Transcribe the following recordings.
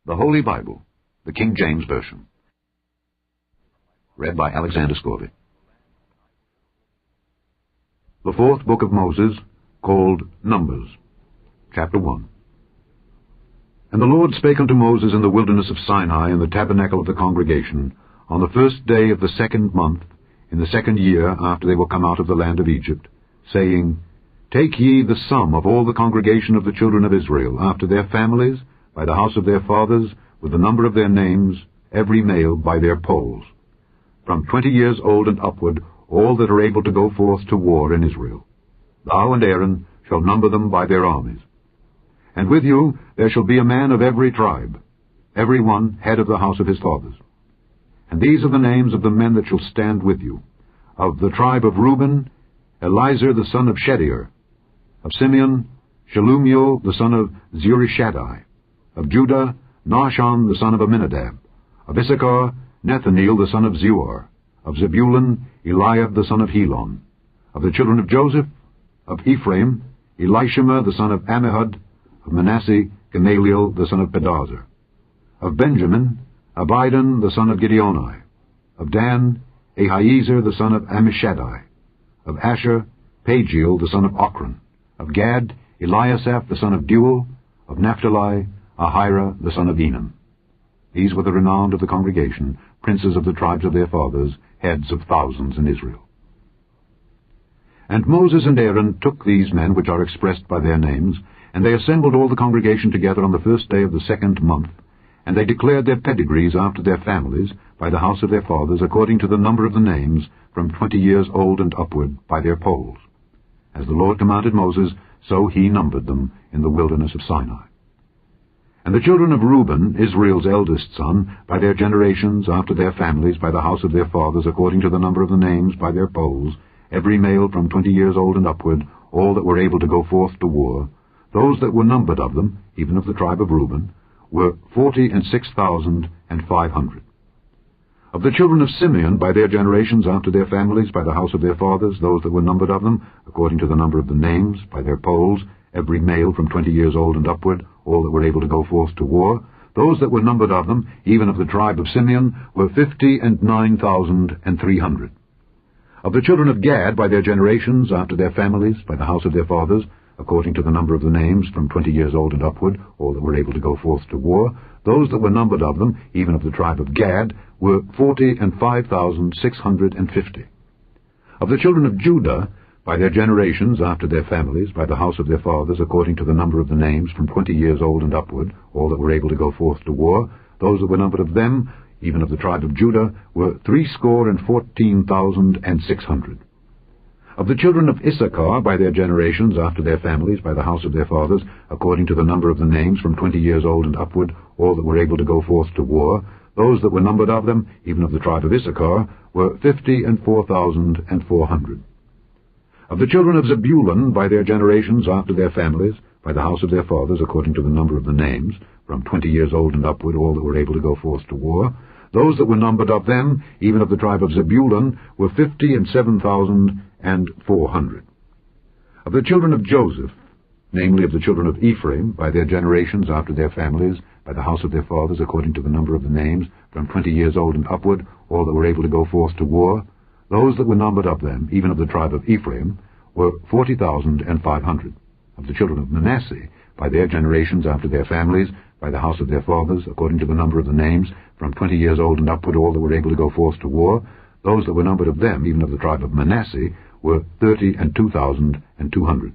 The Holy Bible, the King James Version. Read by Alexander Scorby. The fourth book of Moses, called Numbers, chapter 1. And the Lord spake unto Moses in the wilderness of Sinai in the tabernacle of the congregation, on the first day of the 2nd month, in the 2nd year after they were come out of the land of Egypt, saying, Take ye the sum of all the congregation of the children of Israel, after their families, by the house of their fathers, with the number of their names, every male by their polls. From 20 years old and upward, all that are able to go forth to war in Israel. Thou and Aaron shall number them by their armies. And with you there shall be a man of every tribe, every one head of the house of his fathers. And these are the names of the men that shall stand with you. Of the tribe of Reuben, Elizur the son of Shedeur. Of Simeon, Shelumiel the son of Zurishaddai. Of Judah, Nahshon the son of Amminadab. Of Issachar, Nethaneel the son of Zuar. Of Zebulun, Eliab the son of Helon. Of the children of Joseph, of Ephraim, Elishama the son of Ammihud. Of Manasseh, Gamaliel the son of Pedahzur. Of Benjamin, Abidan the son of Gideoni. Of Dan, Ahiezer the son of Ammishaddai. Of Asher, Pagiel the son of Ochran. Of Gad, Eliasaph the son of Deuel. Of Naphtali, Ahira the son of Enan. These were the renowned of the congregation, princes of the tribes of their fathers, heads of thousands in Israel. And Moses and Aaron took these men which are expressed by their names, and they assembled all the congregation together on the first day of the 2nd month, and they declared their pedigrees after their families, by the house of their fathers, according to the number of the names, from 20 years old and upward, by their polls. As the Lord commanded Moses, so he numbered them in the wilderness of Sinai. And the children of Reuben, Israel's eldest son, by their generations, after their families, by the house of their fathers, according to the number of the names, by their polls, every male from 20 years old and upward, all that were able to go forth to war, those that were numbered of them, even of the tribe of Reuben, were 46,500. Of the children of Simeon, by their generations, after their families, by the house of their fathers, those that were numbered of them, according to the number of the names, by their polls, every male from 20 years old and upward, all that were able to go forth to war, those that were numbered of them, even of the tribe of Simeon, were 59,300. Of the children of Gad, by their generations, after their families, by the house of their fathers, according to the number of the names, from 20 years old and upward, all that were able to go forth to war, those that were numbered of them, even of the tribe of Gad, were 45,650. Of the children of Judah, by their generations, after their families, by the house of their fathers, according to the number of the names, from 20 years old and upward, all that were able to go forth to war, those that were numbered of them, even of the tribe of Judah, were 314,600. Of the children of Issachar, by their generations, after their families, by the house of their fathers, according to the number of the names, from 20 years old and upward, all that were able to go forth to war, those that were numbered of them, even of the tribe of Issachar, were 54,400. Of the children of Zebulun, by their generations, after their families, by the house of their fathers, according to the number of the names, from 20 years old and upward, all that were able to go forth to war, those that were numbered of them, even of the tribe of Zebulun, were 57,400. Of the children of Joseph, namely of the children of Ephraim, by their generations, after their families, by the house of their fathers, according to the number of the names, from 20 years old and upward, all that were able to go forth to war, those that were numbered of them, even of the tribe of Ephraim, were 40,500. Of the children of Manasseh, by their generations, after their families, by the house of their fathers, according to the number of the names, from 20 years old and upward, all that were able to go forth to war, those that were numbered of them, even of the tribe of Manasseh, were 32,200.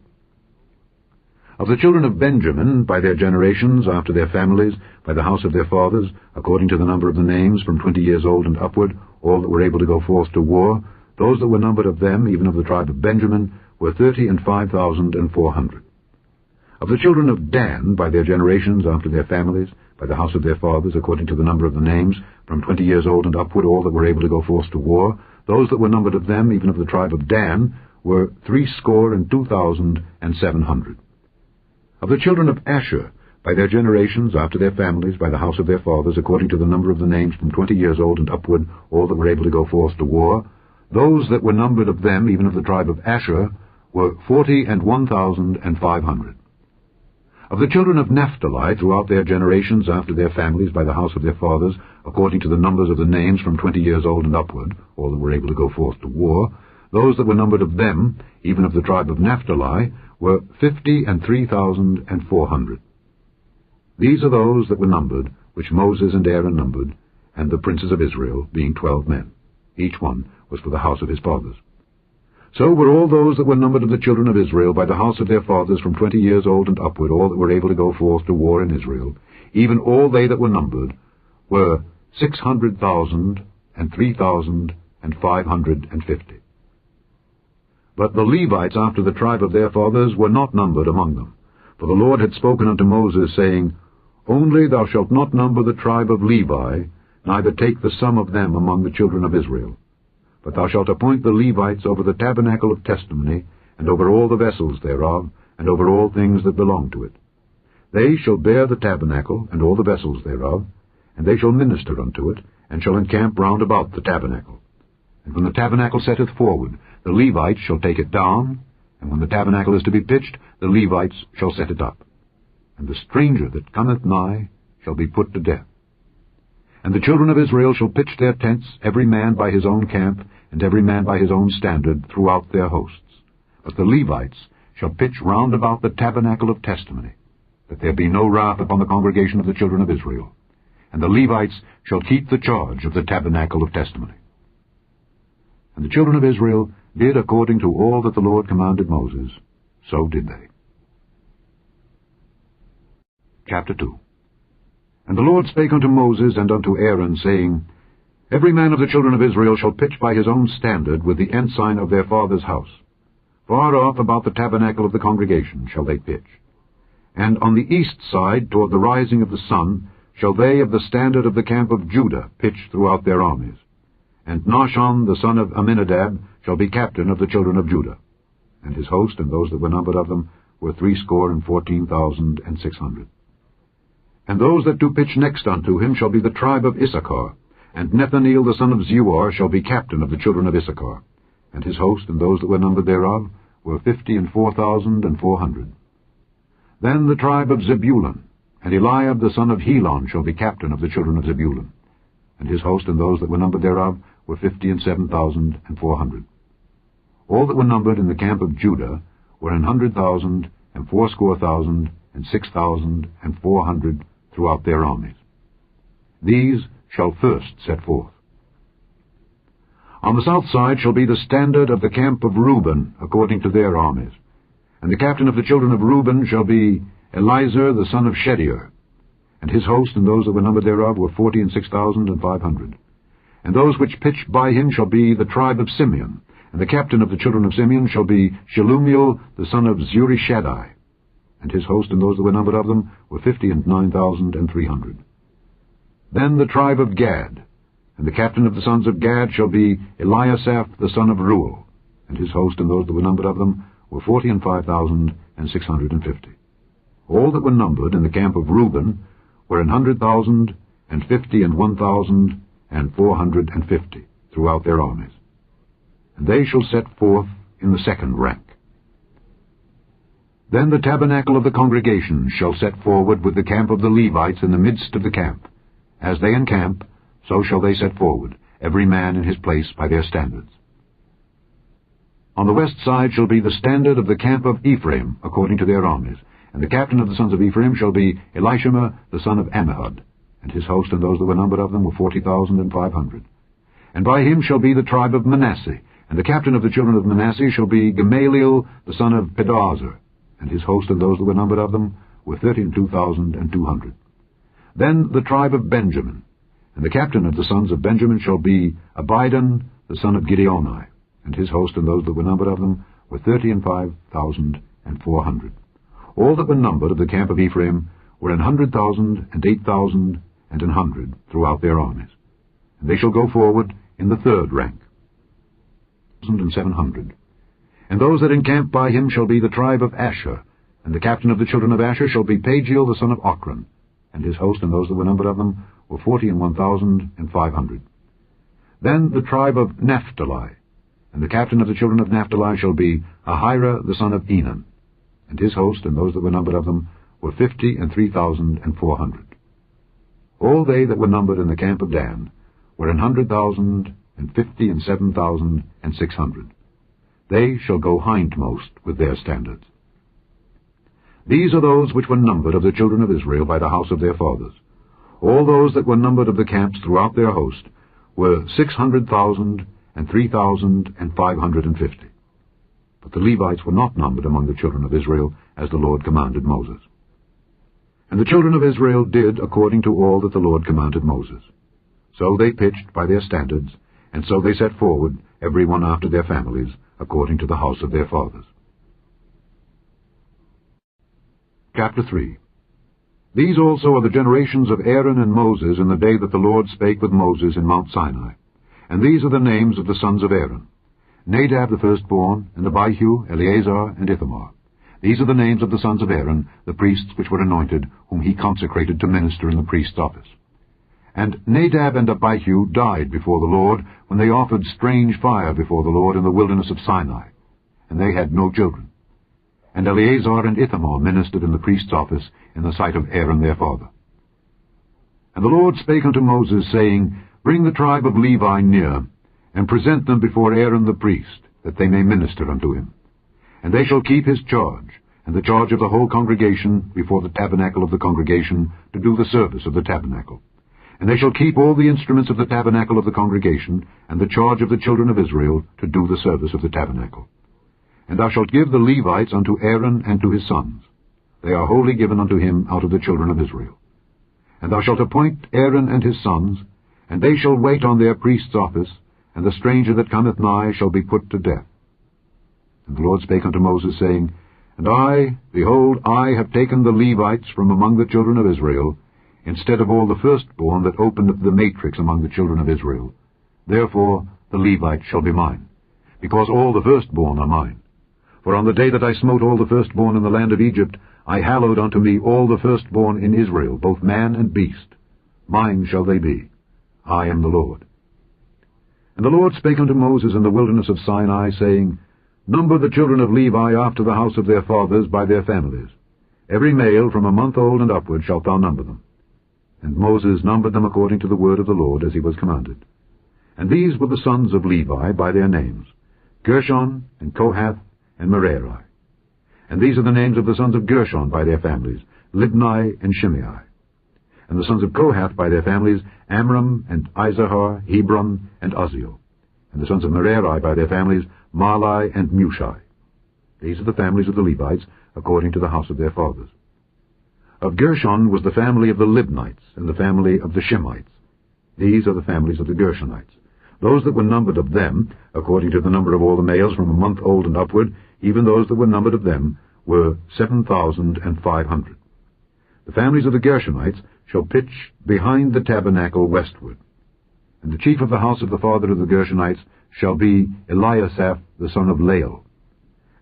Of the children of Benjamin, by their generations, after their families, by the house of their fathers, according to the number of the names, from 20 years old and upward, all that were able to go forth to war, those that were numbered of them, even of the tribe of Benjamin, were 35,400. Of the children of Dan, by their generations, after their families, by the house of their fathers, according to the number of the names, from 20 years old and upward, all that were able to go forth to war, those that were numbered of them, even of the tribe of Dan, were 62,700. Of the children of Asher, by their generations, after their families, by the house of their fathers, according to the number of the names, from 20 years old and upward, all that were able to go forth to war, those that were numbered of them, even of the tribe of Asher, were 41,500. Of the children of Naphtali, throughout their generations, after their families, by the house of their fathers, according to the numbers of the names from 20 years old and upward, all that were able to go forth to war, those that were numbered of them, even of the tribe of Naphtali, were 50,003,400. These are those that were numbered, which Moses and Aaron numbered, and the princes of Israel, being 12 men. Each one was for the house of his fathers. So were all those that were numbered of the children of Israel by the house of their fathers from 20 years old and upward, all that were able to go forth to war in Israel, even all they that were numbered, were 600,003,550. But the Levites after the tribe of their fathers were not numbered among them. For the Lord had spoken unto Moses, saying, Only thou shalt not number the tribe of Levi, neither take the sum of them among the children of Israel. But thou shalt appoint the Levites over the tabernacle of testimony, and over all the vessels thereof, and over all things that belong to it. They shall bear the tabernacle, and all the vessels thereof, and they shall minister unto it, and shall encamp round about the tabernacle. And when the tabernacle setteth forward, the Levites shall take it down, and when the tabernacle is to be pitched, the Levites shall set it up. And the stranger that cometh nigh shall be put to death. And the children of Israel shall pitch their tents, every man by his own camp, and every man by his own standard, throughout their hosts. But the Levites shall pitch round about the tabernacle of testimony, that there be no wrath upon the congregation of the children of Israel. And the Levites shall keep the charge of the tabernacle of testimony. And the children of Israel did according to all that the Lord commanded Moses, so did they. Chapter 2. And the Lord spake unto Moses and unto Aaron, saying, Every man of the children of Israel shall pitch by his own standard with the ensign of their father's house. Far off about the tabernacle of the congregation shall they pitch. And on the east side, toward the rising of the sun, shall they of the standard of the camp of Judah pitch throughout their armies. And Nahshon the son of Amminadab shall be captain of the children of Judah. And his host and those that were numbered of them were 614,600. And those that do pitch next unto him shall be the tribe of Issachar, and Nethaneel the son of Zuar shall be captain of the children of Issachar. And his host and those that were numbered thereof were 54,400. Then the tribe of Zebulun, and Eliab the son of Helon shall be captain of the children of Zebulun. And his host and those that were numbered thereof were 57,400. All that were numbered in the camp of Judah were 100,000, and 80,000, and 6,400 throughout their armies. These shall first set forth. On the south side shall be the standard of the camp of Reuben, according to their armies. And the captain of the children of Reuben shall be Elizur the son of Shedeur. And his host and those that were numbered thereof were 46,500. And those which pitch by him shall be the tribe of Simeon. And the captain of the children of Simeon shall be Shelumiel the son of Zurishaddai. And his host and those that were numbered of them were 59,300. Then the tribe of Gad. And the captain of the sons of Gad shall be Eliasaph the son of Reuel. And his host and those that were numbered of them were 45,650. All that were numbered in the camp of Reuben were 100,000, and 50, and 1,450 throughout their armies. And they shall set forth in the second rank. Then the tabernacle of the congregation shall set forward with the camp of the Levites in the midst of the camp. As they encamp, so shall they set forward, every man in his place by their standards. On the west side shall be the standard of the camp of Ephraim, according to their armies. And the captain of the sons of Ephraim shall be Elishama the son of Ammihud. And his host and those that were numbered of them were 40,500. And by him shall be the tribe of Manasseh. And the captain of the children of Manasseh shall be Gamaliel the son of Pedahzur. And his host and those that were numbered of them were 32,200. Then the tribe of Benjamin. And the captain of the sons of Benjamin shall be Abidan the son of Gideoni. And his host and those that were numbered of them were 35,400. All that were numbered of the camp of Ephraim were 100,000, and 8,000, and 100 throughout their armies. And they shall go forward in the third rank, 700. And those that encamp by him shall be the tribe of Asher. And the captain of the children of Asher shall be Pagiel the son of Ochran. And his host and those that were numbered of them were 41,500. Then the tribe of Naphtali. And the captain of the children of Naphtali shall be Ahira the son of Enan. And his host and those that were numbered of them were 50 and 3,400. All they that were numbered in the camp of Dan were 100,000 and 50 and 7,600. They shall go hindmost with their standards. These are those which were numbered of the children of Israel by the house of their fathers. All those that were numbered of the camps throughout their host were 600,000 and 3,550. But the Levites were not numbered among the children of Israel, as the Lord commanded Moses. And the children of Israel did according to all that the Lord commanded Moses. So they pitched by their standards, and so they set forward, every one after their families, according to the house of their fathers. Chapter 3. These also are the generations of Aaron and Moses in the day that the Lord spake with Moses in Mount Sinai. And these are the names of the sons of Aaron: Nadab the firstborn, and Abihu, Eleazar, and Ithamar. These are the names of the sons of Aaron, the priests which were anointed, whom he consecrated to minister in the priest's office. And Nadab and Abihu died before the Lord, when they offered strange fire before the Lord in the wilderness of Sinai, and they had no children. And Eleazar and Ithamar ministered in the priest's office in the sight of Aaron their father. And the Lord spake unto Moses, saying, Bring the tribe of Levi near, and present them before Aaron the priest, that they may minister unto him. And they shall keep his charge, and the charge of the whole congregation before the tabernacle of the congregation, to do the service of the tabernacle. And they shall keep all the instruments of the tabernacle of the congregation, and the charge of the children of Israel, to do the service of the tabernacle. And thou shalt give the Levites unto Aaron and to his sons. They are wholly given unto him out of the children of Israel. And thou shalt appoint Aaron and his sons, and they shall wait on their priest's office, and the stranger that cometh nigh shall be put to death. And the Lord spake unto Moses, saying, And I, behold, I have taken the Levites from among the children of Israel, instead of all the firstborn that opened the matrix among the children of Israel. Therefore the Levites shall be mine, because all the firstborn are mine. For on the day that I smote all the firstborn in the land of Egypt, I hallowed unto me all the firstborn in Israel, both man and beast. Mine shall they be. I am the Lord. And the Lord spake unto Moses in the wilderness of Sinai, saying, Number the children of Levi after the house of their fathers by their families. Every male from a month old and upward shalt thou number them. And Moses numbered them according to the word of the Lord, as he was commanded. And these were the sons of Levi by their names: Gershon, and Kohath, and Merari. And these are the names of the sons of Gershon by their families: Libni and Shimei. And the sons of Kohath by their families: Amram, and Izahar, Hebron, and Uzziel. And the sons of Merari by their families: Mahli and Mushi. These are the families of the Levites, according to the house of their fathers. Of Gershon was the family of the Libnites, and the family of the Shimites. These are the families of the Gershonites. Those that were numbered of them, according to the number of all the males from a month old and upward, even those that were numbered of them, were 7,500. The families of the Gershonites shall pitch behind the tabernacle westward. And the chief of the house of the father of the Gershonites shall be Eliasaph the son of Lael.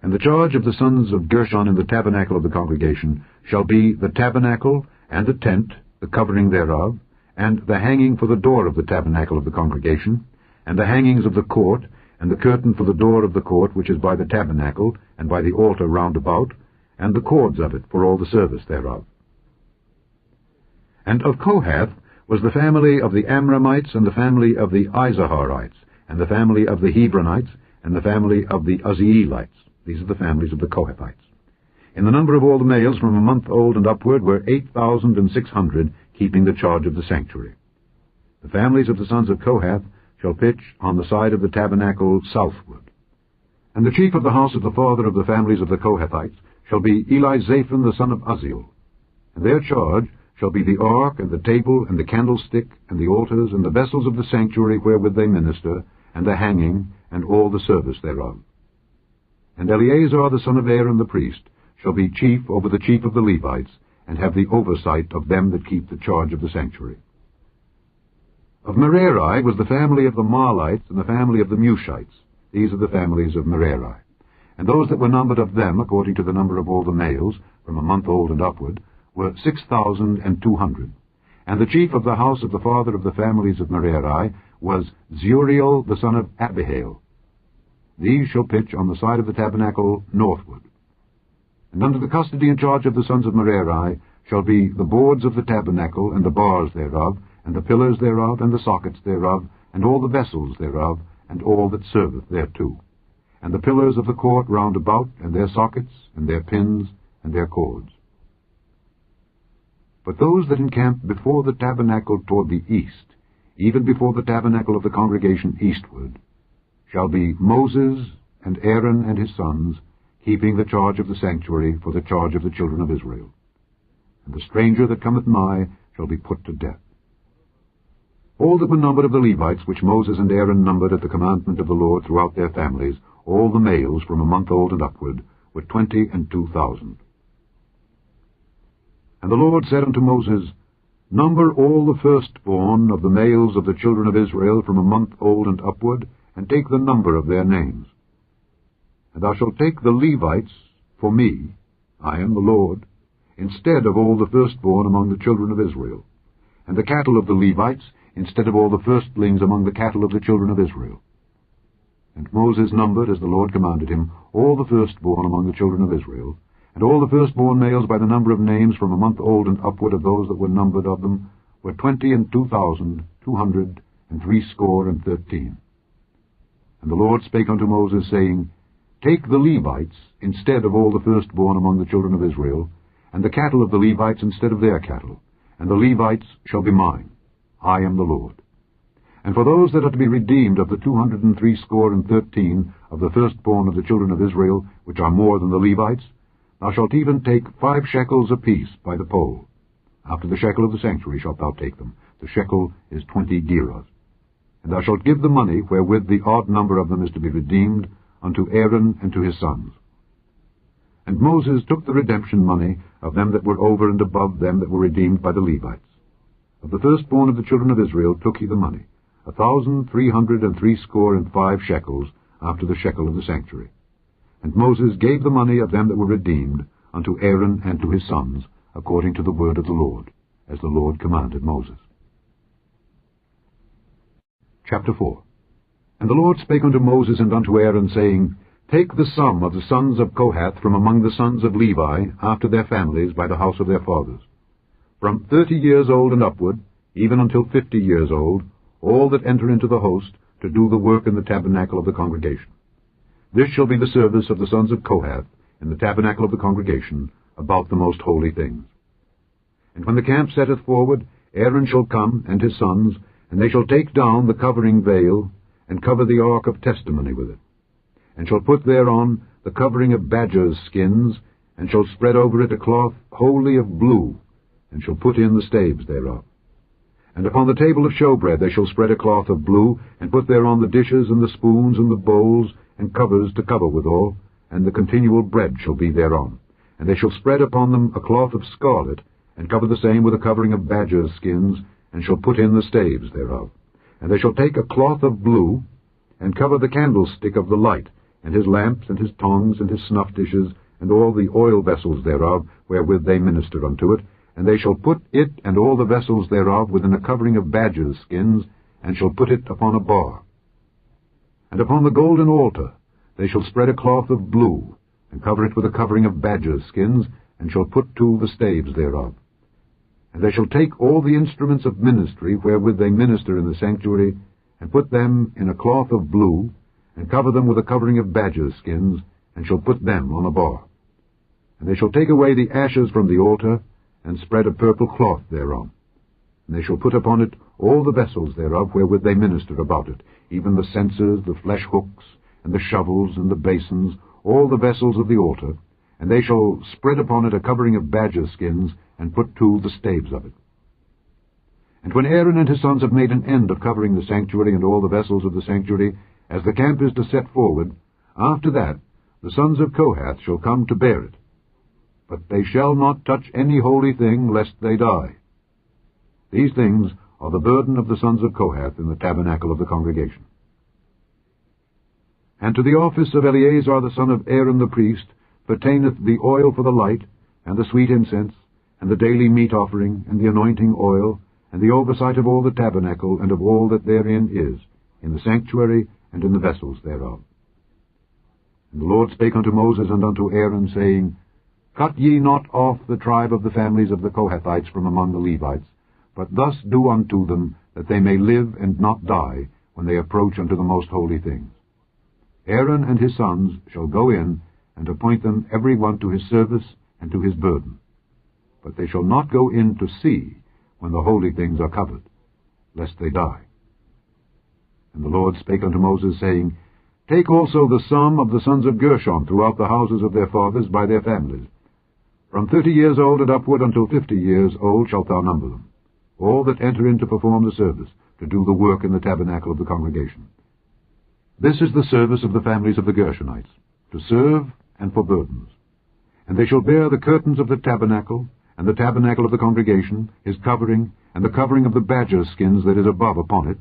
And the charge of the sons of Gershon in the tabernacle of the congregation shall be the tabernacle, and the tent, the covering thereof, and the hanging for the door of the tabernacle of the congregation, and the hangings of the court, and the curtain for the door of the court which is by the tabernacle, and by the altar round about, and the cords of it for all the service thereof. And of Kohath was the family of the Amramites, and the family of the Izaharites, and the family of the Hebronites, and the family of the Uzzielites. These are the families of the Kohathites. In the number of all the males from a month old and upward were 8,600, keeping the charge of the sanctuary. The families of the sons of Kohath shall pitch on the side of the tabernacle southward. And the chief of the house of the father of the families of the Kohathites shall be Elizaphan the son of Uzziel. And their charge shall be the ark, and the table, and the candlestick, and the altars, and the vessels of the sanctuary wherewith they minister, and the hanging, and all the service thereof. And Eleazar the son of Aaron the priest shall be chief over the chief of the Levites, and have the oversight of them that keep the charge of the sanctuary. Of Merari was the family of the Mahlites, and the family of the Mushites. These are the families of Merari. And those that were numbered of them, according to the number of all the males, from a month old and upward, were 6,200. And the chief of the house of the father of the families of Merari was Zuriel the son of Abihail. These shall pitch on the side of the tabernacle northward. And under the custody and charge of the sons of Merari shall be the boards of the tabernacle, and the bars thereof, and the pillars thereof, and the sockets thereof, and all the vessels thereof, and all that serveth thereto, and the pillars of the court round about, and their sockets, and their pins, and their cords. But those that encamp before the tabernacle toward the east, even before the tabernacle of the congregation eastward, shall be Moses and Aaron and his sons, keeping the charge of the sanctuary for the charge of the children of Israel. And the stranger that cometh nigh shall be put to death. All that were numbered of the Levites, which Moses and Aaron numbered at the commandment of the Lord throughout their families, all the males from a month old and upward, were 22,000. And the Lord said unto Moses, Number all the firstborn of the males of the children of Israel from a month old and upward, and take the number of their names. And thou shalt take the Levites for me, I am the Lord, instead of all the firstborn among the children of Israel, and the cattle of the Levites instead of all the firstlings among the cattle of the children of Israel. And Moses numbered, as the Lord commanded him, all the firstborn among the children of Israel, and all the firstborn males by the number of names from a month old and upward of those that were numbered of them were 22,213. And the Lord spake unto Moses, saying, Take the Levites instead of all the firstborn among the children of Israel, and the cattle of the Levites instead of their cattle, and the Levites shall be mine. I am the Lord. And for those that are to be redeemed of the 213 of the firstborn of the children of Israel, which are more than the Levites, thou shalt even take 5 shekels apiece by the poll. After the shekel of the sanctuary shalt thou take them. The shekel is 20 gerahs. And thou shalt give the money wherewith the odd number of them is to be redeemed unto Aaron and to his sons. And Moses took the redemption money of them that were over and above them that were redeemed by the Levites. Of the firstborn of the children of Israel took he the money, 1,365 shekels, after the shekel of the sanctuary. And Moses gave the money of them that were redeemed unto Aaron and to his sons, according to the word of the Lord, as the Lord commanded Moses. Chapter 4. And the Lord spake unto Moses and unto Aaron, saying, Take the sum of the sons of Kohath from among the sons of Levi, after their families, by the house of their fathers, from 30 years old and upward, even until 50 years old, all that enter into the host, to do the work in the tabernacle of the congregation. This shall be the service of the sons of Kohath in the tabernacle of the congregation, about the most holy things. And when the camp setteth forward, Aaron shall come, and his sons, and they shall take down the covering veil, and cover the ark of testimony with it, and shall put thereon the covering of badgers' skins, and shall spread over it a cloth wholly of blue, and shall put in the staves thereof. And upon the table of showbread they shall spread a cloth of blue, and put thereon the dishes, and the spoons, and the bowls, and covers to cover withal, and the continual bread shall be thereon. And they shall spread upon them a cloth of scarlet, and cover the same with a covering of badgers' skins, and shall put in the staves thereof. And they shall take a cloth of blue, and cover the candlestick of the light, and his lamps, and his tongs, and his snuff dishes, and all the oil vessels thereof, wherewith they minister unto it. And they shall put it and all the vessels thereof within a covering of badgers' skins, and shall put it upon a bar. And upon the golden altar they shall spread a cloth of blue, and cover it with a covering of badgers' skins, and shall put to the staves thereof. And they shall take all the instruments of ministry wherewith they minister in the sanctuary, and put them in a cloth of blue, and cover them with a covering of badgers' skins, and shall put them on a bar. And they shall take away the ashes from the altar, and spread a purple cloth thereon. And they shall put upon it all the vessels thereof wherewith they minister about it, even the censers, the flesh hooks, and the shovels, and the basins, all the vessels of the altar, and they shall spread upon it a covering of badger skins, and put to the staves of it. And when Aaron and his sons have made an end of covering the sanctuary and all the vessels of the sanctuary, as the camp is to set forward, after that the sons of Kohath shall come to bear it. But they shall not touch any holy thing, lest they die. These things are the burden of the sons of Kohath in the tabernacle of the congregation. And to the office of Eleazar the son of Aaron the priest pertaineth the oil for the light, and the sweet incense, and the daily meat offering, and the anointing oil, and the oversight of all the tabernacle, and of all that therein is, in the sanctuary, and in the vessels thereof. And the Lord spake unto Moses and unto Aaron, saying, Cut ye not off the tribe of the families of the Kohathites from among the Levites, but thus do unto them, that they may live and not die, when they approach unto the most holy things. Aaron and his sons shall go in, and appoint them every one to his service and to his burden. But they shall not go in to see, when the holy things are covered, lest they die. And the Lord spake unto Moses, saying, Take also the sum of the sons of Gershon throughout the houses of their fathers by their families. From 30 years old and upward until 50 years old shalt thou number them, all that enter in to perform the service, to do the work in the tabernacle of the congregation. This is the service of the families of the Gershonites, to serve and for burdens. And they shall bear the curtains of the tabernacle, and the tabernacle of the congregation, his covering, and the covering of the badger skins that is above upon it,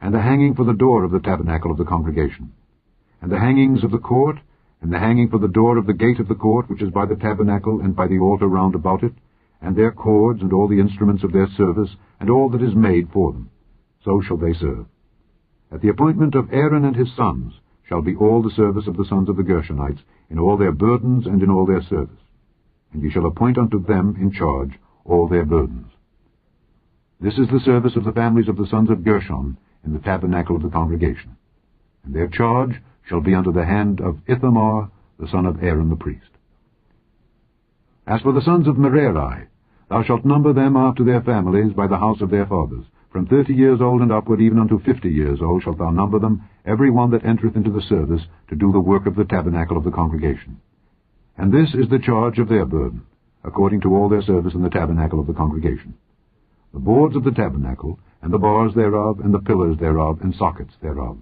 and the hanging for the door of the tabernacle of the congregation, and the hangings of the court, and the hanging for the door of the gate of the court, which is by the tabernacle and by the altar round about it, and their cords, and all the instruments of their service, and all that is made for them. So shall they serve. At the appointment of Aaron and his sons shall be all the service of the sons of the Gershonites, in all their burdens and in all their service. And ye shall appoint unto them in charge all their burdens. This is the service of the families of the sons of Gershon in the tabernacle of the congregation. And their charge shall be under the hand of Ithamar, the son of Aaron the priest. As for the sons of Merari, thou shalt number them after their families by the house of their fathers. From 30 years old and upward, even unto 50 years old, shalt thou number them, every one that entereth into the service, to do the work of the tabernacle of the congregation. And this is the charge of their burden, according to all their service in the tabernacle of the congregation. The boards of the tabernacle, and the bars thereof, and the pillars thereof, and sockets thereof.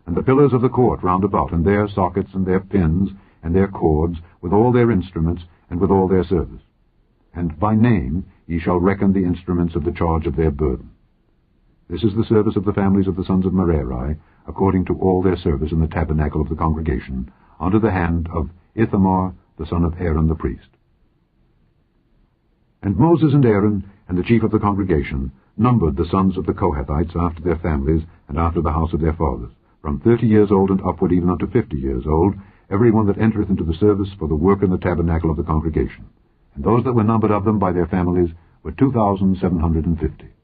And the pillars of the court round about, and their sockets, and their pins, and their cords, with all their instruments, and with all their service. And by name ye shall reckon the instruments of the charge of their burden. This is the service of the families of the sons of Merari, according to all their service in the tabernacle of the congregation, under the hand of Ithamar, the son of Aaron the priest. And Moses and Aaron, and the chief of the congregation, numbered the sons of the Kohathites after their families, and after the house of their fathers, from 30 years old and upward, even unto 50 years old, every one that entereth into the service for the work in the tabernacle of the congregation. And those that were numbered of them by their families were 2,750.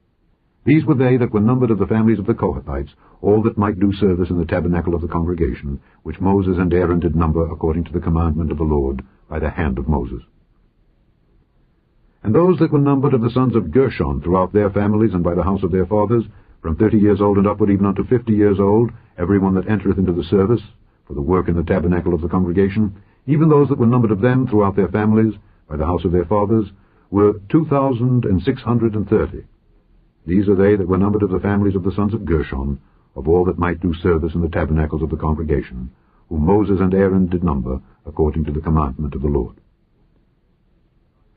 These were they that were numbered of the families of the Kohathites, all that might do service in the tabernacle of the congregation, which Moses and Aaron did number according to the commandment of the Lord by the hand of Moses. And those that were numbered of the sons of Gershon throughout their families and by the house of their fathers, from 30 years old and upward, even unto 50 years old, every one that entereth into the service for the work in the tabernacle of the congregation, even those that were numbered of them throughout their families by the house of their fathers, were 2,630. These are they that were numbered of the families of the sons of Gershon, of all that might do service in the tabernacles of the congregation, whom Moses and Aaron did number, according to the commandment of the Lord.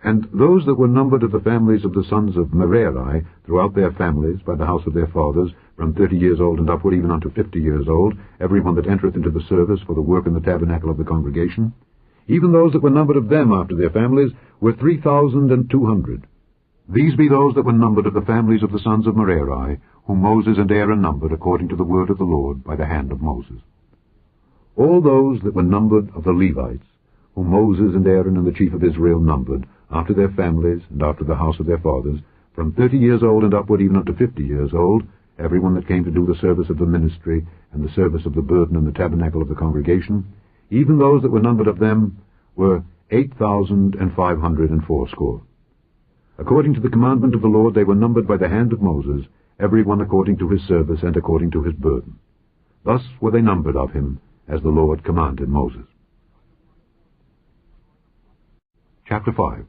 And those that were numbered of the families of the sons of Merari, throughout their families, by the house of their fathers, from 30 years old and upward, even unto 50 years old, every one that entereth into the service for the work in the tabernacle of the congregation, even those that were numbered of them after their families, were 3,200. These be those that were numbered of the families of the sons of Merari, whom Moses and Aaron numbered according to the word of the Lord by the hand of Moses. All those that were numbered of the Levites, whom Moses and Aaron and the chief of Israel numbered, after their families and after the house of their fathers, from 30 years old and upward, even unto 50 years old, every one that came to do the service of the ministry and the service of the burden in the tabernacle of the congregation, even those that were numbered of them were 8,580. According to the commandment of the Lord they were numbered by the hand of Moses, every one according to his service and according to his burden. Thus were they numbered of him, as the Lord commanded Moses. Chapter 5.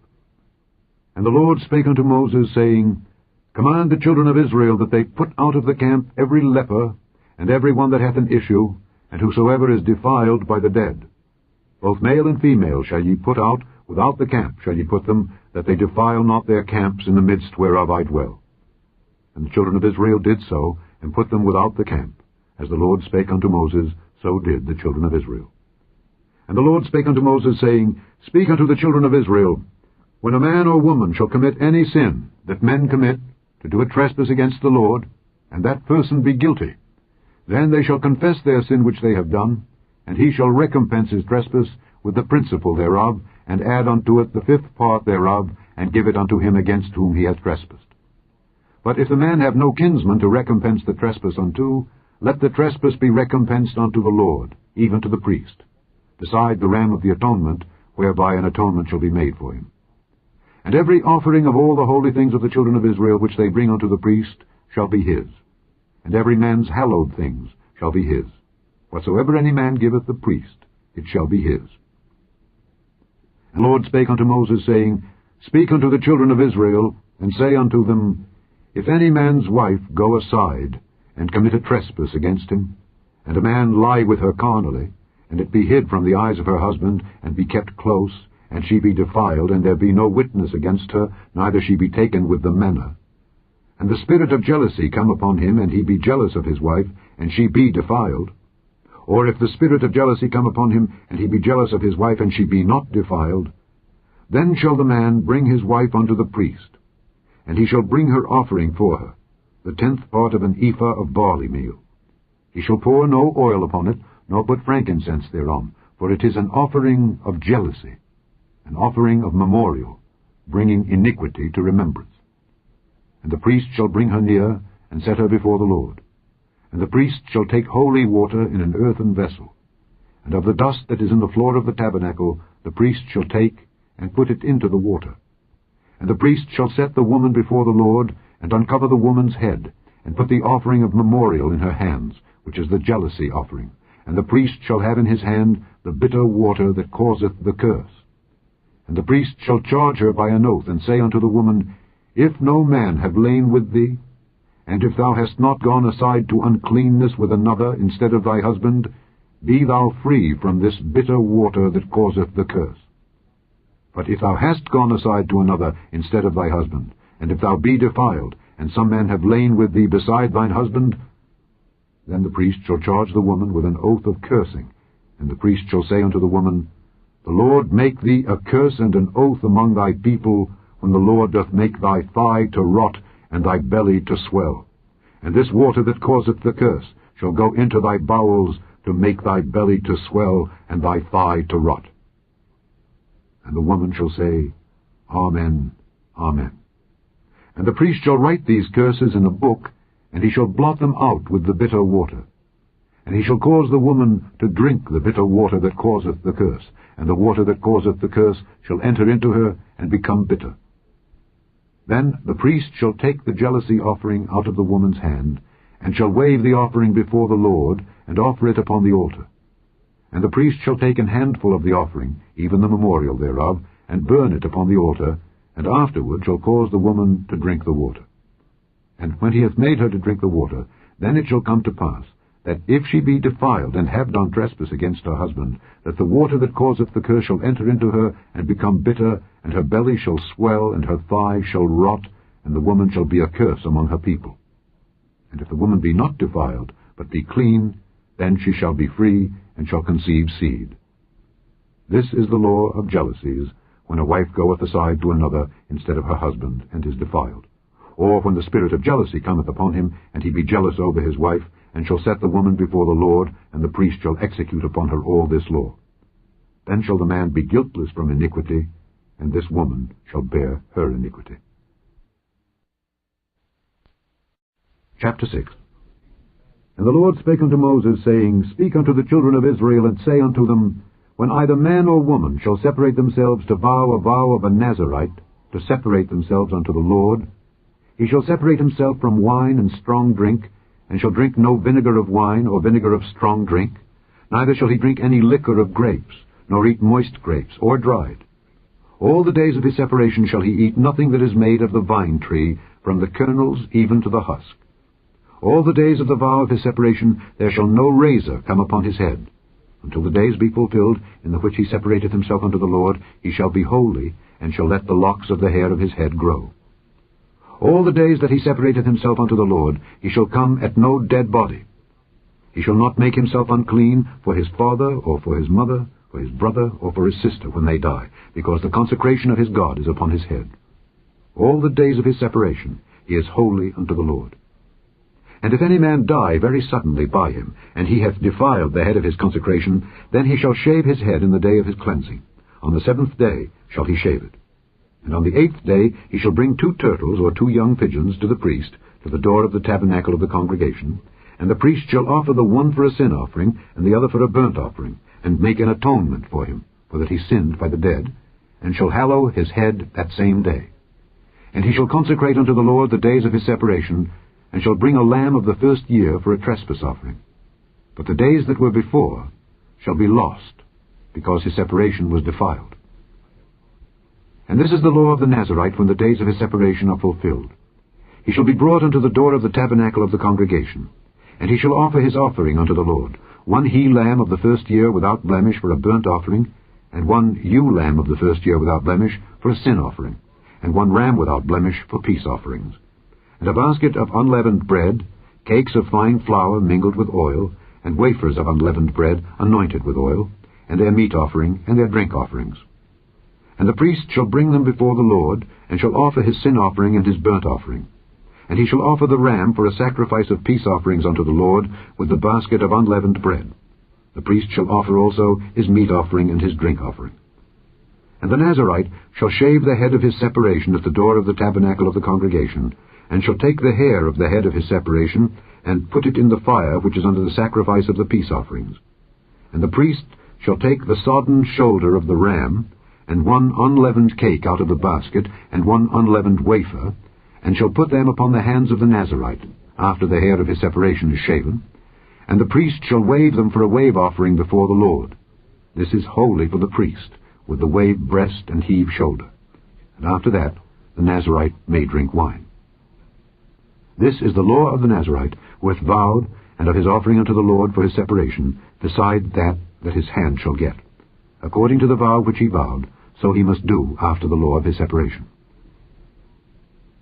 And the Lord spake unto Moses, saying, Command the children of Israel that they put out of the camp every leper, and every one that hath an issue, and whosoever is defiled by the dead. Both male and female shall ye put out, without the camp shall ye put them, that they defile not their camps in the midst whereof I dwell. And the children of Israel did so, and put them without the camp. As the Lord spake unto Moses, so did the children of Israel. And the Lord spake unto Moses, saying, Speak unto the children of Israel, When a man or woman shall commit any sin that men commit, to do a trespass against the Lord, and that person be guilty, then they shall confess their sin which they have done, and he shall recompense his trespass with the principal thereof, and add unto it the 5th part thereof, and give it unto him against whom he hath trespassed. But if the man have no kinsman to recompense the trespass unto, let the trespass be recompensed unto the Lord, even to the priest, beside the ram of the atonement, whereby an atonement shall be made for him. And every offering of all the holy things of the children of Israel which they bring unto the priest shall be his, and every man's hallowed things shall be his. Whatsoever any man giveth the priest, it shall be his. And the Lord spake unto Moses, saying, Speak unto the children of Israel, and say unto them, If any man's wife go aside, and commit a trespass against him, and a man lie with her carnally, and it be hid from the eyes of her husband, and be kept close, and she be defiled, and there be no witness against her, neither she be taken with the manner, and the spirit of jealousy come upon him, and he be jealous of his wife, and she be defiled, or if the spirit of jealousy come upon him, and he be jealous of his wife, and she be not defiled, then shall the man bring his wife unto the priest, and he shall bring her offering for her, the 10th part of an ephah of barley meal. He shall pour no oil upon it, nor put frankincense thereon, for it is an offering of jealousy, an offering of memorial, bringing iniquity to remembrance. And the priest shall bring her near, and set her before the Lord. And the priest shall take holy water in an earthen vessel, and of the dust that is in the floor of the tabernacle the priest shall take, and put it into the water. And the priest shall set the woman before the Lord, and uncover the woman's head, and put the offering of memorial in her hands, which is the jealousy offering. And the priest shall have in his hand the bitter water that causeth the curse. And the priest shall charge her by an oath, and say unto the woman, If no man have lain with thee, and if thou hast not gone aside to uncleanness with another instead of thy husband, be thou free from this bitter water that causeth the curse. But if thou hast gone aside to another instead of thy husband, and if thou be defiled, and some man have lain with thee beside thine husband, then the priest shall charge the woman with an oath of cursing, and the priest shall say unto the woman, The Lord make thee a curse and an oath among thy people, when the Lord doth make thy thigh to rot, and thy belly to swell. And this water that causeth the curse shall go into thy bowels, to make thy belly to swell, and thy thigh to rot. And the woman shall say, Amen, Amen. And the priest shall write these curses in a book, and he shall blot them out with the bitter water. And he shall cause the woman to drink the bitter water that causeth the curse, and the water that causeth the curse shall enter into her, and become bitter. Then the priest shall take the jealousy offering out of the woman's hand, and shall wave the offering before the Lord, and offer it upon the altar. And the priest shall take an handful of the offering, even the memorial thereof, and burn it upon the altar, and afterward shall cause the woman to drink the water. And when he hath made her to drink the water, then it shall come to pass, that if she be defiled, and have done trespass against her husband, that the water that causeth the curse shall enter into her, and become bitter, and her belly shall swell, and her thigh shall rot, and the woman shall be a curse among her people. And if the woman be not defiled, but be clean, then she shall be free, and shall conceive seed. This is the law of jealousies, when a wife goeth aside to another instead of her husband, and is defiled. Or when the spirit of jealousy cometh upon him, and he be jealous over his wife, and shall set the woman before the Lord, and the priest shall execute upon her all this law. Then shall the man be guiltless from iniquity, and this woman shall bear her iniquity. Chapter 6. And the Lord spake unto Moses, saying, Speak unto the children of Israel, and say unto them, When either man or woman shall separate themselves to vow a vow of a Nazarite, to separate themselves unto the Lord, he shall separate himself from wine and strong drink, and shall drink no vinegar of wine, or vinegar of strong drink, neither shall he drink any liquor of grapes, nor eat moist grapes, or dried. All the days of his separation shall he eat nothing that is made of the vine tree, from the kernels even to the husk. All the days of the vow of his separation there shall no razor come upon his head. Until the days be fulfilled, in the which he separateth himself unto the Lord, he shall be holy, and shall let the locks of the hair of his head grow. All the days that he separateth himself unto the Lord, he shall come at no dead body. He shall not make himself unclean for his father, or for his mother, for his brother, or for his sister when they die, because the consecration of his God is upon his head. All the days of his separation he is holy unto the Lord. And if any man die very suddenly by him, and he hath defiled the head of his consecration, then he shall shave his head in the day of his cleansing. On the 7th day shall he shave it. And on the 8th day he shall bring 2 turtles or 2 young pigeons to the priest, to the door of the tabernacle of the congregation, and the priest shall offer the one for a sin offering, and the other for a burnt offering, and make an atonement for him, for that he sinned by the dead, and shall hallow his head that same day. And he shall consecrate unto the Lord the days of his separation, and shall bring a lamb of the first year for a trespass offering. But the days that were before shall be lost, because his separation was defiled. And this is the law of the Nazarite when the days of his separation are fulfilled. He shall be brought unto the door of the tabernacle of the congregation, and he shall offer his offering unto the Lord, 1 he-lamb of the first year without blemish for a burnt offering, and 1 ewe-lamb of the first year without blemish for a sin offering, and 1 ram without blemish for peace offerings, and a basket of unleavened bread, cakes of fine flour mingled with oil, and wafers of unleavened bread anointed with oil, and their meat offering and their drink offerings. And the priest shall bring them before the Lord, and shall offer his sin offering and his burnt offering. And he shall offer the ram for a sacrifice of peace offerings unto the Lord, with the basket of unleavened bread. The priest shall offer also his meat offering and his drink offering. And the Nazarite shall shave the head of his separation at the door of the tabernacle of the congregation, and shall take the hair of the head of his separation, and put it in the fire which is under the sacrifice of the peace offerings. And the priest shall take the sodden shoulder of the ram, and 1 unleavened cake out of the basket, and 1 unleavened wafer, and shall put them upon the hands of the Nazarite, after the hair of his separation is shaven, and the priest shall wave them for a wave offering before the Lord. This is holy for the priest, with the waved breast and heaved shoulder. And after that the Nazarite may drink wine. This is the law of the Nazarite, who hath vowed, and of his offering unto the Lord for his separation, beside that his hand shall get. According to the vow which he vowed, so he must do after the law of his separation.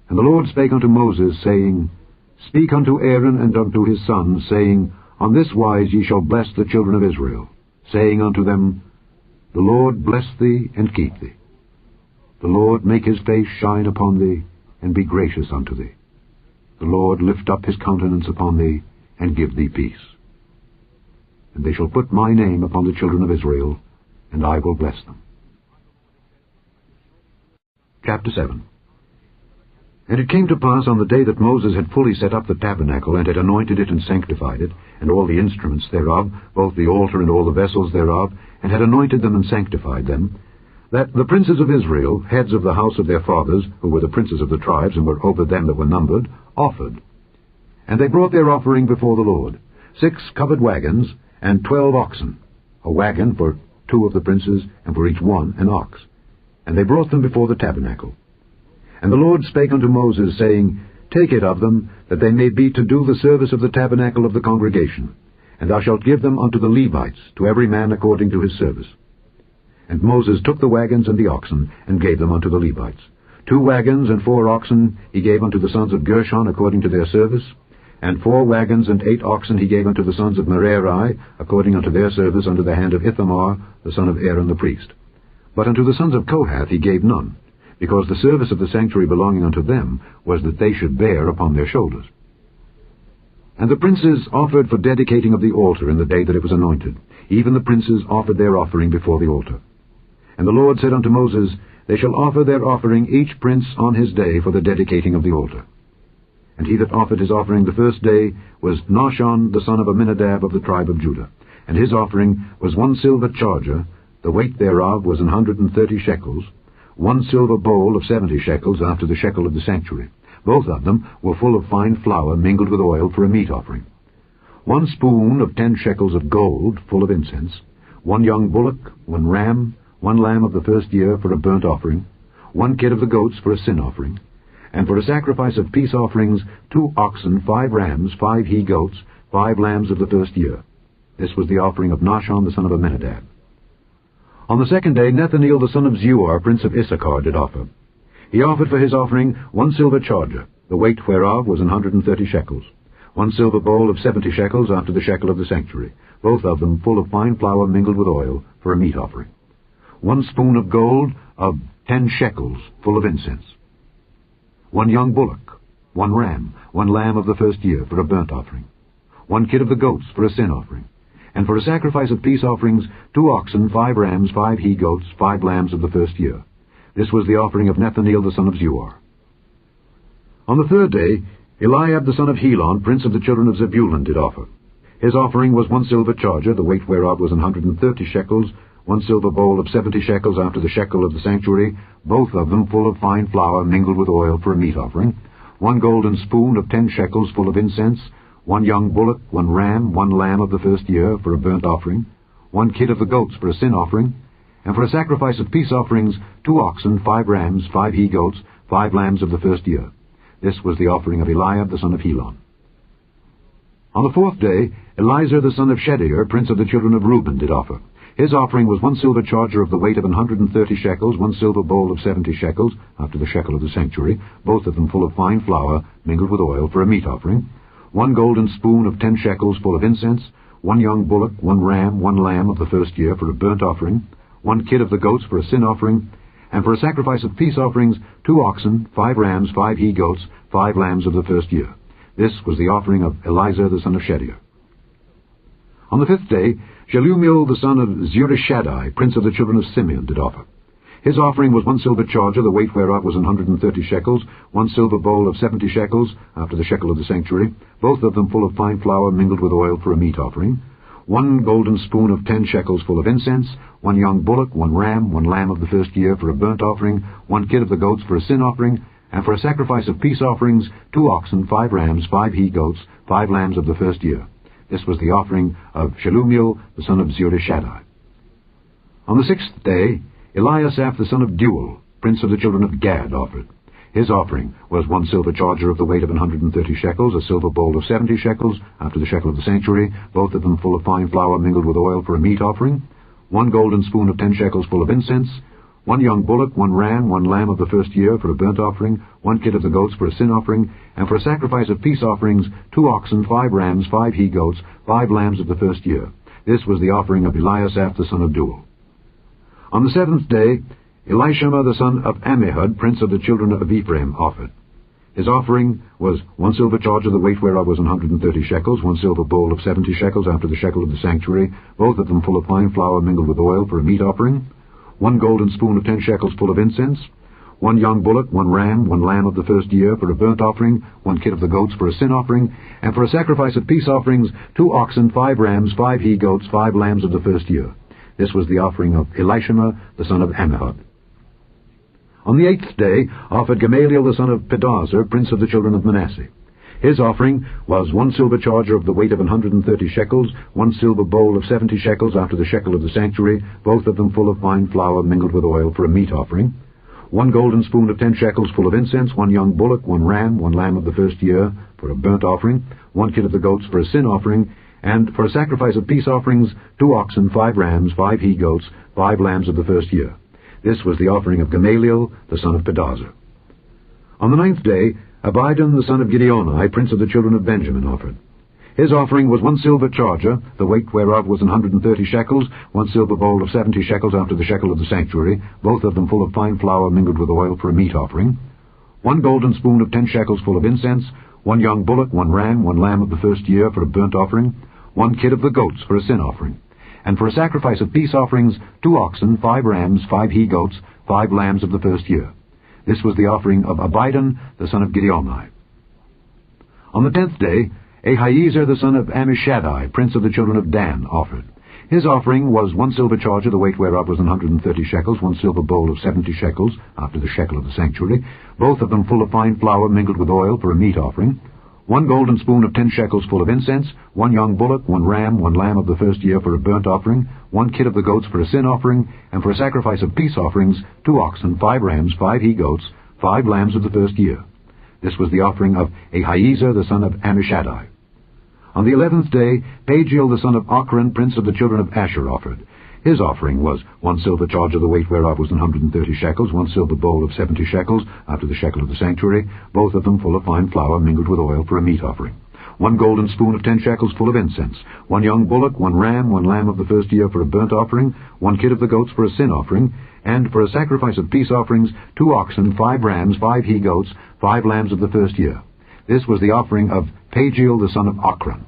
And the Lord spake unto Moses, saying, Speak unto Aaron and unto his sons, saying, On this wise ye shall bless the children of Israel, saying unto them, The Lord bless thee and keep thee. The Lord make his face shine upon thee, and be gracious unto thee. The Lord lift up his countenance upon thee, and give thee peace. And they shall put my name upon the children of Israel, and I will bless them. Chapter 7. And it came to pass on the day that Moses had fully set up the tabernacle, and had anointed it and sanctified it, and all the instruments thereof, both the altar and all the vessels thereof, and had anointed them and sanctified them, that the princes of Israel, heads of the house of their fathers, who were the princes of the tribes, and were over them that were numbered, offered. And they brought their offering before the Lord, 6 covered wagons, and 12 oxen, a wagon for 2 of the princes, and for each one an ox. And they brought them before the tabernacle. And the Lord spake unto Moses, saying, Take it of them, that they may be to do the service of the tabernacle of the congregation, and thou shalt give them unto the Levites, to every man according to his service. And Moses took the wagons and the oxen, and gave them unto the Levites. 2 wagons and 4 oxen he gave unto the sons of Gershon according to their service, and 4 wagons and 8 oxen he gave unto the sons of Merari according unto their service under the hand of Ithamar, the son of Aaron the priest. But unto the sons of Kohath he gave none, because the service of the sanctuary belonging unto them was that they should bear upon their shoulders. And the princes offered for dedicating of the altar in the day that it was anointed. Even the princes offered their offering before the altar. And the Lord said unto Moses, They shall offer their offering each prince on his day for the dedicating of the altar. And he that offered his offering the first day was Nahshon the son of Amminadab of the tribe of Judah. And his offering was 1 silver charger, the weight thereof was 130 shekels, 1 silver bowl of 70 shekels after the shekel of the sanctuary. Both of them were full of fine flour mingled with oil for a meat offering. 1 spoon of 10 shekels of gold full of incense, 1 young bullock, 1 ram, 1 lamb of the first year for a burnt offering, 1 kid of the goats for a sin offering, and for a sacrifice of peace offerings 2 oxen, 5 rams, 5 he-goats, 5 lambs of the first year. This was the offering of Nahshon the son of Amminadab. On the 2nd day Nethaneel the son of Zeuar, prince of Issachar, did offer. He offered for his offering 1 silver charger, the weight whereof was 130 shekels, 1 silver bowl of 70 shekels after the shekel of the sanctuary, both of them full of fine flour mingled with oil for a meat offering. 1 spoon of gold of 10 shekels full of incense. 1 young bullock, 1 ram, 1 lamb of the first year for a burnt offering, 1 kid of the goats for a sin offering, And for a sacrifice of peace offerings, 2 oxen, 5 rams, 5 he-goats, 5 lambs of the first year. This was the offering of Nethaneel the son of Zuar. On the 3rd day, Eliab the son of Helon, prince of the children of Zebulun, did offer. His offering was 1 silver charger, the weight whereof was 130 shekels, 1 silver bowl of 70 shekels after the shekel of the sanctuary, both of them full of fine flour mingled with oil for a meat offering, 1 golden spoon of 10 shekels full of incense, 1 young bullock, 1 ram, 1 lamb of the first year for a burnt offering, 1 kid of the goats for a sin offering, and for a sacrifice of peace offerings, 2 oxen, 5 rams, 5 he-goats, 5 lambs of the first year. This was the offering of Eliab the son of Helon. On the 4th day, Elizur the son of Shedeur, prince of the children of Reuben, did offer. His offering was 1 silver charger of the weight of 130 shekels, 1 silver bowl of 70 shekels, after the shekel of the sanctuary, both of them full of fine flour, mingled with oil, for a meat offering, 1 golden spoon of 10 shekels full of incense, 1 young bullock, 1 ram, 1 lamb of the first year for a burnt offering, 1 kid of the goats for a sin offering, and for a sacrifice of peace offerings, 2 oxen, 5 rams, 5 he-goats, 5 lambs of the first year. This was the offering of Elizur the son of Shedeur. On the 5th day, Shelumiel the son of Zurishaddai, prince of the children of Simeon, did offer. His offering was 1 silver charger, the weight whereof was 130 shekels, 1 silver bowl of 70 shekels, after the shekel of the sanctuary, both of them full of fine flour mingled with oil for a meat offering, 1 golden spoon of 10 shekels full of incense, 1 young bullock, 1 ram, 1 lamb of the first year for a burnt offering, 1 kid of the goats for a sin offering, and for a sacrifice of peace offerings, 2 oxen, 5 rams, 5 he-goats, 5 lambs of the first year. This was the offering of Shelumiel the son of Zurishaddai. On the 6th day, Eliasaph the son of Deuel, prince of the children of Gad, offered. His offering was 1 silver charger of the weight of 130 shekels, a silver bowl of 70 shekels, after the shekel of the sanctuary, both of them full of fine flour mingled with oil for a meat offering, 1 golden spoon of 10 shekels full of incense, 1 young bullock, 1 ram, 1 lamb of the first year for a burnt offering, 1 kid of the goats for a sin offering, and for a sacrifice of peace offerings, 2 oxen, 5 rams, 5 he-goats, 5 lambs of the first year. This was the offering of Eliasaph the son of Deuel. On the 7th day, Elishama the son of Ammihud, prince of the children of Ephraim, offered. His offering was 1 silver charger, the weight whereof was 130 shekels, 1 silver bowl of 70 shekels after the shekel of the sanctuary, both of them full of fine flour mingled with oil for a meat offering, 1 golden spoon of 10 shekels full of incense, 1 young bullock, 1 ram, 1 lamb of the first year for a burnt offering, 1 kid of the goats for a sin offering, and for a sacrifice of peace offerings, 2 oxen, 5 rams, 5 he-goats, 5 lambs of the first year. This was the offering of Elishama the son of Ammihud. On the 8th day offered Gamaliel the son of Pedahzur, prince of the children of Manasseh. His offering was 1 silver charger of the weight of 130 shekels, 1 silver bowl of 70 shekels after the shekel of the sanctuary, both of them full of fine flour mingled with oil for a meat offering, 1 golden spoon of 10 shekels full of incense, 1 young bullock, 1 ram, 1 lamb of the first year for a burnt offering, 1 kid of the goats for a sin offering, and for a sacrifice of peace offerings, 2 oxen, 5 rams, 5 he-goats, 5 lambs of the first year. This was the offering of Gamaliel the son of Pedahzur. On the 9th day, Abidan the son of Gideoni, prince of the children of Benjamin, offered. His offering was 1 silver charger, the weight whereof was 130 shekels, 1 silver bowl of 70 shekels after the shekel of the sanctuary, both of them full of fine flour mingled with oil for a meat offering, 1 golden spoon of 10 shekels full of incense, 1 young bullock, 1 ram, 1 lamb of the first year for a burnt offering, 1 kid of the goats for a sin offering, and for a sacrifice of peace offerings, 2 oxen, 5 rams, 5 he-goats, 5 lambs of the first year. This was the offering of Abidan the son of Gideoni. On the 10th day, Ahiezer the son of Ammishaddai, prince of the children of Dan, offered. His offering was 1 silver charger, the weight whereof was 130 shekels, 1 silver bowl of 70 shekels, after the shekel of the sanctuary, both of them full of fine flour mingled with oil for a meat offering, 1 golden spoon of 10 shekels full of incense, 1 young bullock, 1 ram, 1 lamb of the first year for a burnt offering, 1 kid of the goats for a sin offering, and for a sacrifice of peace offerings, 2 oxen, 5 rams, 5 he-goats, 5 lambs of the first year. This was the offering of Ahiezer the son of Ammishaddai. On the 11th day, Pagiel the son of Ochran, prince of the children of Asher, offered. His offering was 1 silver charger, the weight whereof was 130 shekels, 1 silver bowl of 70 shekels, after the shekel of the sanctuary, both of them full of fine flour mingled with oil for a meat offering, 1 golden spoon of 10 shekels full of incense, 1 young bullock, 1 ram, 1 lamb of the first year for a burnt offering, 1 kid of the goats for a sin offering, and for a sacrifice of peace offerings, 2 oxen, 5 rams, 5 he-goats, 5 lambs of the first year. This was the offering of Pagiel the son of Ochran.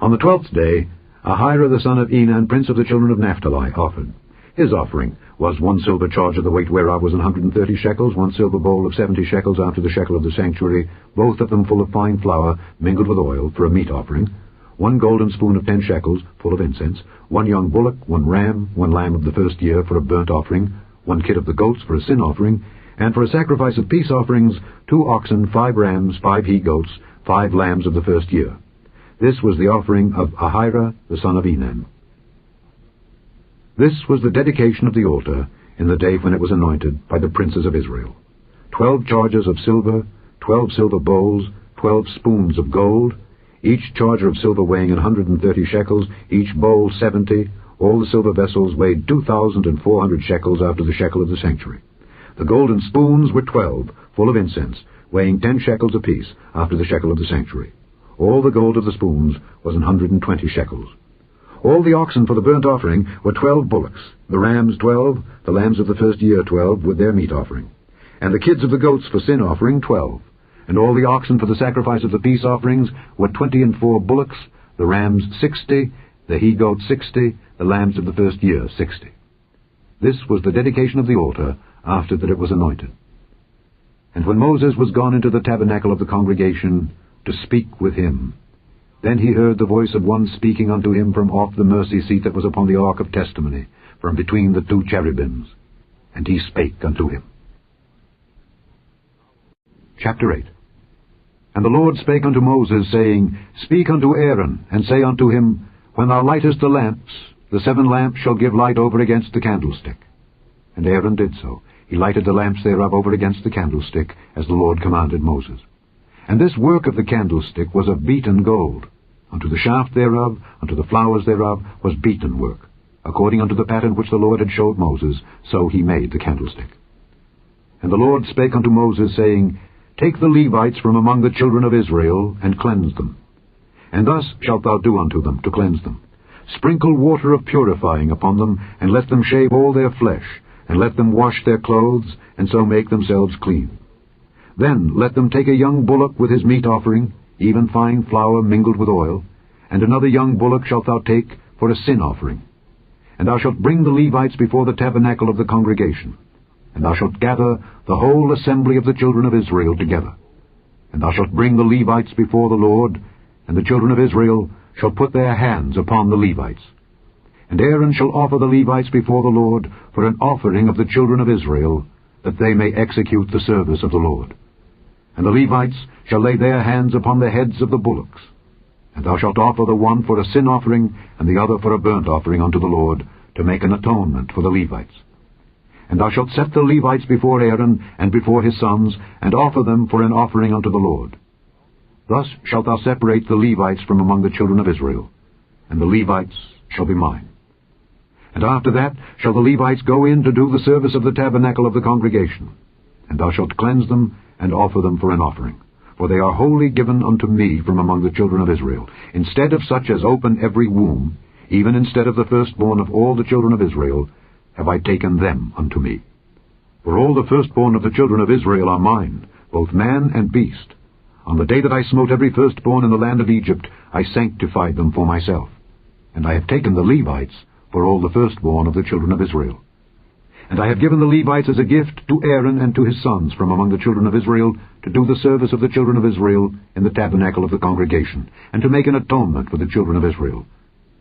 On the 12th day, Ahira the son of Enan, prince of the children of Naphtali, offered. His offering was 1 silver charger, the weight whereof was 130 shekels, 1 silver bowl of 70 shekels after the shekel of the sanctuary, both of them full of fine flour, mingled with oil, for a meat offering, 1 golden spoon of 10 shekels, full of incense, 1 young bullock, 1 ram, 1 lamb of the first year for a burnt offering, 1 kid of the goats for a sin offering, and for a sacrifice of peace offerings, 2 oxen, 5 rams, 5 he-goats, 5 lambs of the first year. This was the offering of Ahira the son of Enan. This was the dedication of the altar in the day when it was anointed by the princes of Israel. 12 chargers of silver, 12 silver bowls, 12 spoons of gold, each charger of silver weighing 130 shekels, each bowl 70, all the silver vessels weighed 2,400 shekels after the shekel of the sanctuary. The golden spoons were 12, full of incense, weighing 10 shekels apiece after the shekel of the sanctuary. All the gold of the spoons was 120 shekels. All the oxen for the burnt offering were 12 bullocks, the rams 12, the lambs of the first year 12, with their meat offering, and the kids of the goats for sin offering 12. And all the oxen for the sacrifice of the peace offerings were 24 bullocks, the rams 60, the he-goats 60, the lambs of the first year 60. This was the dedication of the altar after that it was anointed. And when Moses was gone into the tabernacle of the congregation to speak with him, then he heard the voice of one speaking unto him from off the mercy seat that was upon the ark of testimony, from between the 2 cherubims. And he spake unto him. Chapter 8. And the Lord spake unto Moses, saying, Speak unto Aaron, and say unto him, When thou lightest the lamps, the 7 lamps shall give light over against the candlestick. And Aaron did so. He lighted the lamps thereof over against the candlestick, as the Lord commanded Moses. And this work of the candlestick was of beaten gold. Unto the shaft thereof, unto the flowers thereof, was beaten work. According unto the pattern which the Lord had showed Moses, so he made the candlestick. And the Lord spake unto Moses, saying, Take the Levites from among the children of Israel, and cleanse them. And thus shalt thou do unto them, to cleanse them. Sprinkle water of purifying upon them, and let them shave all their flesh, and let them wash their clothes, and so make themselves clean. Then let them take a young bullock with his meat offering, even fine flour mingled with oil, and another young bullock shalt thou take for a sin offering. And thou shalt bring the Levites before the tabernacle of the congregation, and thou shalt gather the whole assembly of the children of Israel together. And thou shalt bring the Levites before the Lord, and the children of Israel shall put their hands upon the Levites. And Aaron shall offer the Levites before the Lord for an offering of the children of Israel, that they may execute the service of the Lord. And the Levites shall lay their hands upon the heads of the bullocks. And thou shalt offer the one for a sin offering, and the other for a burnt offering unto the Lord, to make an atonement for the Levites. And thou shalt set the Levites before Aaron and before his sons, and offer them for an offering unto the Lord. Thus shalt thou separate the Levites from among the children of Israel, and the Levites shall be mine. And after that shall the Levites go in to do the service of the tabernacle of the congregation. And thou shalt cleanse them, and offer them for an offering. For they are wholly given unto me from among the children of Israel. Instead of such as open every womb, even instead of the firstborn of all the children of Israel, have I taken them unto me. For all the firstborn of the children of Israel are mine, both man and beast. On the day that I smote every firstborn in the land of Egypt, I sanctified them for myself. And I have taken the Levites for all the firstborn of the children of Israel. And I have given the Levites as a gift to Aaron and to his sons from among the children of Israel, to do the service of the children of Israel in the tabernacle of the congregation, and to make an atonement for the children of Israel,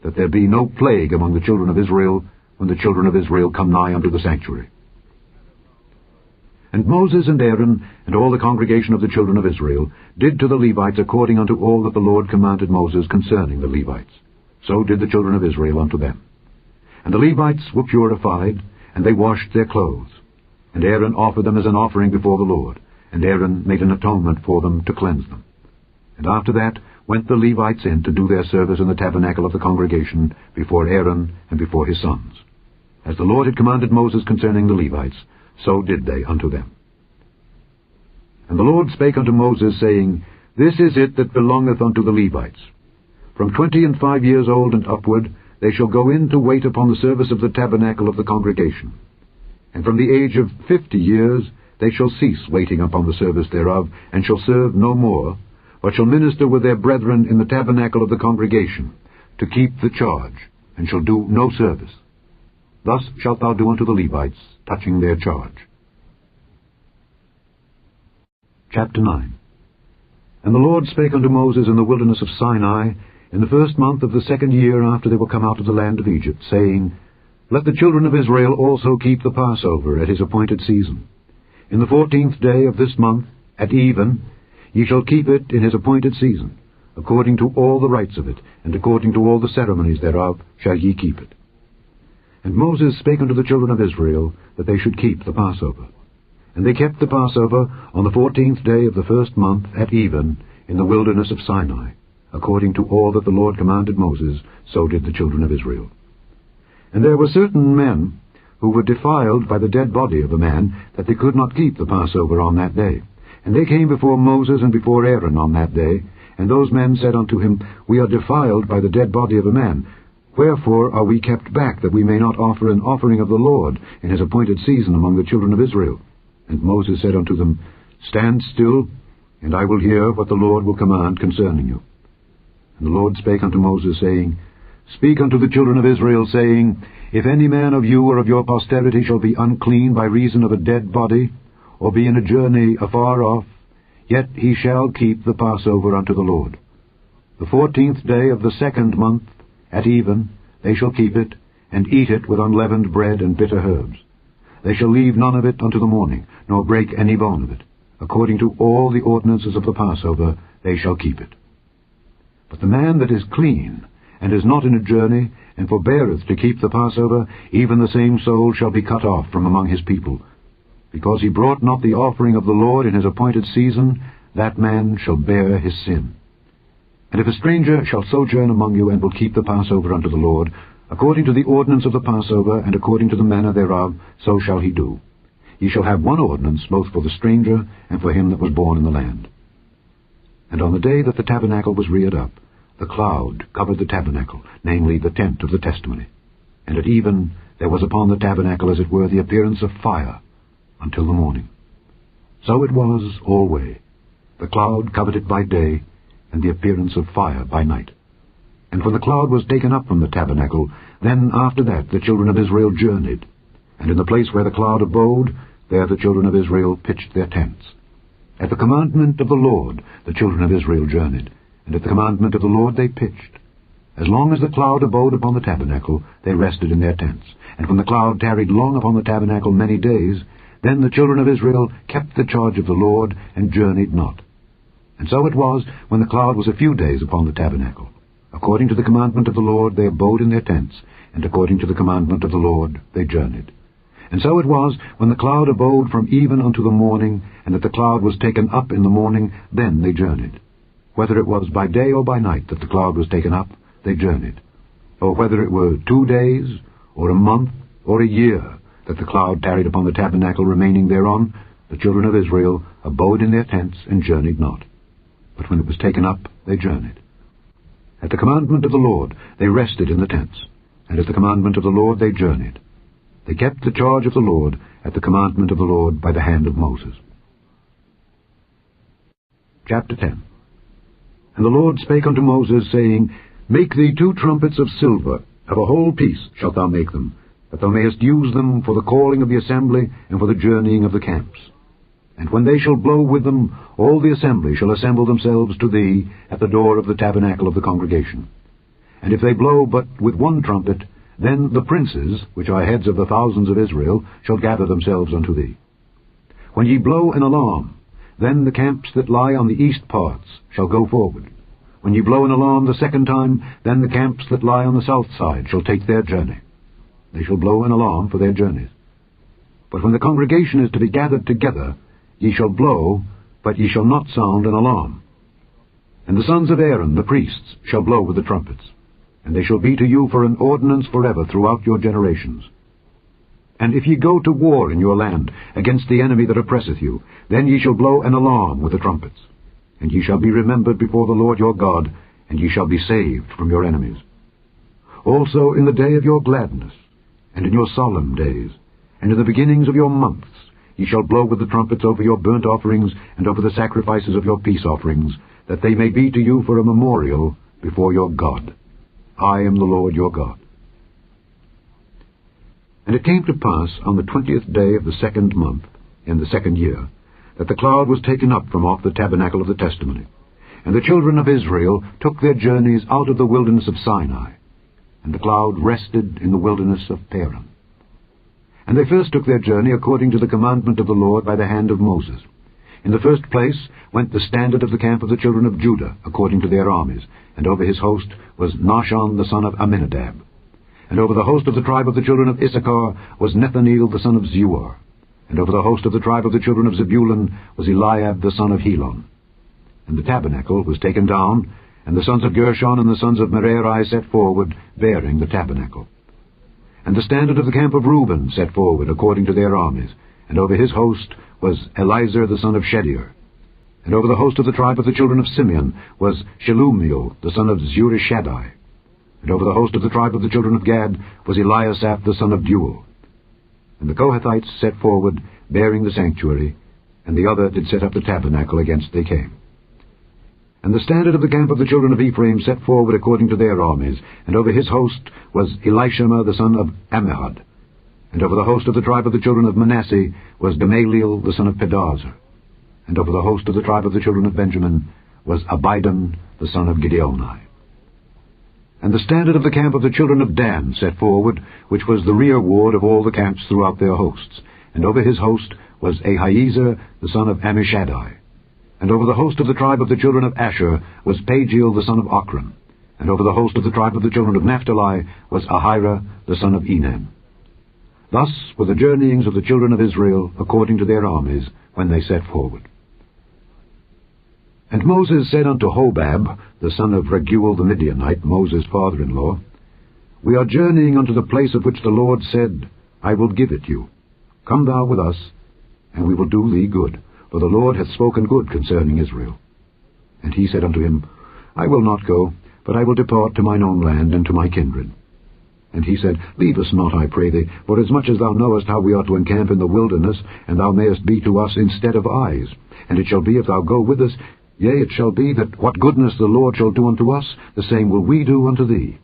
that there be no plague among the children of Israel when the children of Israel come nigh unto the sanctuary. And Moses and Aaron and all the congregation of the children of Israel did to the Levites according unto all that the Lord commanded Moses concerning the Levites. So did the children of Israel unto them. And the Levites were purified, and they washed their clothes. And Aaron offered them as an offering before the Lord, and Aaron made an atonement for them to cleanse them. And after that went the Levites in to do their service in the tabernacle of the congregation before Aaron and before his sons. As the Lord had commanded Moses concerning the Levites, so did they unto them. And the Lord spake unto Moses, saying, This is it that belongeth unto the Levites. From 25 years old and upward they shall go in to wait upon the service of the tabernacle of the congregation. And from the age of 50 years they shall cease waiting upon the service thereof, and shall serve no more, but shall minister with their brethren in the tabernacle of the congregation, to keep the charge, and shall do no service. Thus shalt thou do unto the Levites, touching their charge. Chapter 9. And the Lord spake unto Moses in the wilderness of Sinai, in the 1st month of the 2nd year after they were come out of the land of Egypt, saying, Let the children of Israel also keep the Passover at his appointed season. In the 14th day of this month, at even, ye shall keep it in his appointed season. According to all the rites of it, and according to all the ceremonies thereof, shall ye keep it. And Moses spake unto the children of Israel, that they should keep the Passover. And they kept the Passover on the 14th day of the 1st month at even, in the wilderness of Sinai. According to all that the Lord commanded Moses, so did the children of Israel. And there were certain men who were defiled by the dead body of a man, that they could not keep the Passover on that day. And they came before Moses and before Aaron on that day, and those men said unto him, We are defiled by the dead body of a man. Wherefore are we kept back, that we may not offer an offering of the Lord in his appointed season among the children of Israel? And Moses said unto them, Stand still, and I will hear what the Lord will command concerning you. And the Lord spake unto Moses, saying, Speak unto the children of Israel, saying, If any man of you or of your posterity shall be unclean by reason of a dead body, or be in a journey afar off, yet he shall keep the Passover unto the Lord. The 14th day of the 2nd month, at even, they shall keep it, and eat it with unleavened bread and bitter herbs. They shall leave none of it unto the morning, nor break any bone of it. According to all the ordinances of the Passover, they shall keep it. But the man that is clean, and is not in a journey, and forbeareth to keep the Passover, even the same soul shall be cut off from among his people. Because he brought not the offering of the Lord in his appointed season, that man shall bear his sin. And if a stranger shall sojourn among you, and will keep the Passover unto the Lord, according to the ordinance of the Passover, and according to the manner thereof, so shall he do. Ye shall have one ordinance, both for the stranger, and for him that was born in the land. And on the day that the tabernacle was reared up, the cloud covered the tabernacle, namely the tent of the testimony. And at even there was upon the tabernacle as it were the appearance of fire, until the morning. So it was alway. The cloud covered it by day, and the appearance of fire by night. And when the cloud was taken up from the tabernacle, then after that the children of Israel journeyed. And in the place where the cloud abode, there the children of Israel pitched their tents. At the commandment of the Lord the children of Israel journeyed, and at the commandment of the Lord they pitched. As long as the cloud abode upon the tabernacle, they rested in their tents. And when the cloud tarried long upon the tabernacle many days, then the children of Israel kept the charge of the Lord, and journeyed not. And so it was, when the cloud was a few days upon the tabernacle. According to the commandment of the Lord they abode in their tents, and according to the commandment of the Lord they journeyed. And so it was, when the cloud abode from even unto the morning, and that the cloud was taken up in the morning, then they journeyed. Whether it was by day or by night that the cloud was taken up, they journeyed. Or whether it were 2 days, or a month, or a year, that the cloud tarried upon the tabernacle remaining thereon, the children of Israel abode in their tents, and journeyed not. But when it was taken up, they journeyed. At the commandment of the Lord they rested in the tents, and at the commandment of the Lord they journeyed. They kept the charge of the Lord at the commandment of the Lord by the hand of Moses. Chapter 10. And the Lord spake unto Moses, saying, Make thee 2 trumpets of silver, of a whole piece shalt thou make them, that thou mayest use them for the calling of the assembly, and for the journeying of the camps. And when they shall blow with them, all the assembly shall assemble themselves to thee at the door of the tabernacle of the congregation. And if they blow but with 1 trumpet, then the princes, which are heads of the thousands of Israel, shall gather themselves unto thee. When ye blow an alarm, then the camps that lie on the east parts shall go forward. When ye blow an alarm the 2nd time, then the camps that lie on the south side shall take their journey. They shall blow an alarm for their journeys. But when the congregation is to be gathered together, ye shall blow, but ye shall not sound an alarm. And the sons of Aaron, the priests, shall blow with the trumpets, and they shall be to you for an ordinance forever throughout your generations. And if ye go to war in your land against the enemy that oppresseth you, then ye shall blow an alarm with the trumpets. And ye shall be remembered before the Lord your God, and ye shall be saved from your enemies. Also in the day of your gladness, and in your solemn days, and in the beginnings of your months, ye shall blow with the trumpets over your burnt offerings, and over the sacrifices of your peace offerings, that they may be to you for a memorial before your God. I am the Lord your God. And it came to pass on the 20th day of the 2nd month, in the 2nd year, that the cloud was taken up from off the tabernacle of the testimony. And the children of Israel took their journeys out of the wilderness of Sinai, and the cloud rested in the wilderness of Paran. And they first took their journey according to the commandment of the Lord by the hand of Moses. In the first place went the standard of the camp of the children of Judah, according to their armies, and over his host was Nahshon the son of Amminadab. And over the host of the tribe of the children of Issachar was Nethaneel the son of Zuar. And over the host of the tribe of the children of Zebulun was Eliab the son of Helon. And the tabernacle was taken down, and the sons of Gershon and the sons of Merari set forward, bearing the tabernacle. And the standard of the camp of Reuben set forward according to their armies, and over his host was Elizur the son of Shedeur. And over the host of the tribe of the children of Simeon was Shelumiel the son of Zurishaddai. And over the host of the tribe of the children of Gad was Eliasaph the son of Deuel. And the Kohathites set forward, bearing the sanctuary, and the other did set up the tabernacle against they came. And the standard of the camp of the children of Ephraim set forward according to their armies, and over his host was Elishama the son of Ammihud. And over the host of the tribe of the children of Manasseh was Gamaliel the son of Pedahzur. And over the host of the tribe of the children of Benjamin was Abidan the son of Gideoni. And the standard of the camp of the children of Dan set forward, which was the rear ward of all the camps throughout their hosts. And over his host was Ahiezer the son of Ammishaddai. And over the host of the tribe of the children of Asher was Pagiel the son of Ochran. And over the host of the tribe of the children of Naphtali was Ahira the son of Enan. Thus were the journeyings of the children of Israel according to their armies when they set forward. And Moses said unto Hobab, the son of Raguel the Midianite, Moses' father-in-law, We are journeying unto the place of which the Lord said, I will give it you. Come thou with us, and we will do thee good, for the Lord hath spoken good concerning Israel. And he said unto him, I will not go, but I will depart to mine own land and to my kindred. And he said, Leave us not, I pray thee, for as much as thou knowest how we ought to encamp in the wilderness, and thou mayest be to us instead of eyes. And it shall be, if thou go with us, yea, it shall be, that what goodness the Lord shall do unto us, the same will we do unto thee.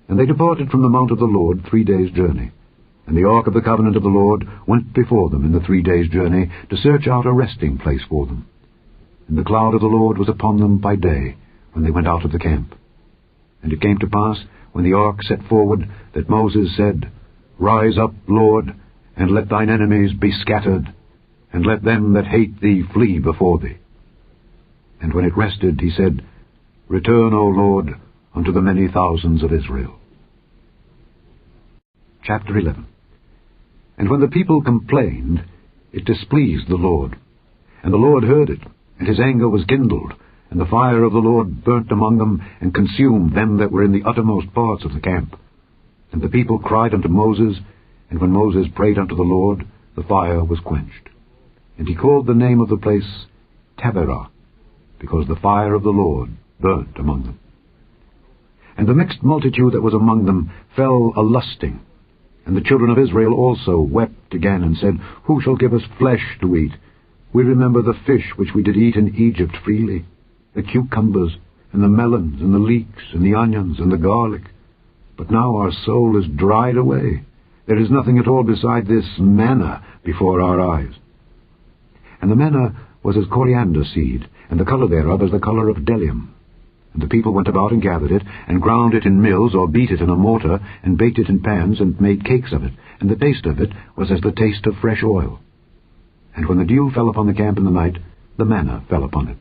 And they departed from the mount of the Lord 3 days' journey. And the ark of the covenant of the Lord went before them in the 3 days' journey, to search out a resting place for them. And the cloud of the Lord was upon them by day, when they went out of the camp. And it came to pass, when the ark set forward, that Moses said, Rise up, Lord, and let thine enemies be scattered, and let them that hate thee flee before thee. And when it rested, he said, Return, O Lord, unto the many thousands of Israel. Chapter 11. And when the people complained, it displeased the Lord. And the Lord heard it, and his anger was kindled, and the fire of the Lord burnt among them, and consumed them that were in the uttermost parts of the camp. And the people cried unto Moses, and when Moses prayed unto the Lord, the fire was quenched. And he called the name of the place Taberah, because the fire of the Lord burnt among them. And the mixed multitude that was among them fell a-lusting. And the children of Israel also wept again, and said, Who shall give us flesh to eat? We remember the fish which we did eat in Egypt freely, the cucumbers, and the melons, and the leeks, and the onions, and the garlic. But now our soul is dried away. There is nothing at all beside this manna before our eyes. And the manna was as coriander seed, and the colour thereof as the colour of bdellium. And the people went about and gathered it, and ground it in mills, or beat it in a mortar, and baked it in pans, and made cakes of it. And the taste of it was as the taste of fresh oil. And when the dew fell upon the camp in the night, the manna fell upon it.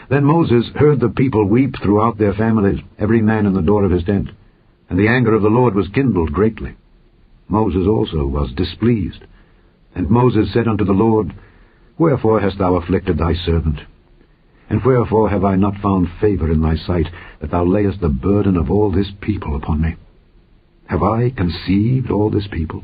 Then Moses heard the people weep throughout their families, every man in the door of his tent. And the anger of the Lord was kindled greatly. Moses also was displeased. And Moses said unto the Lord, Wherefore hast thou afflicted thy servant? And wherefore have I not found favour in thy sight, that thou layest the burden of all this people upon me? Have I conceived all this people?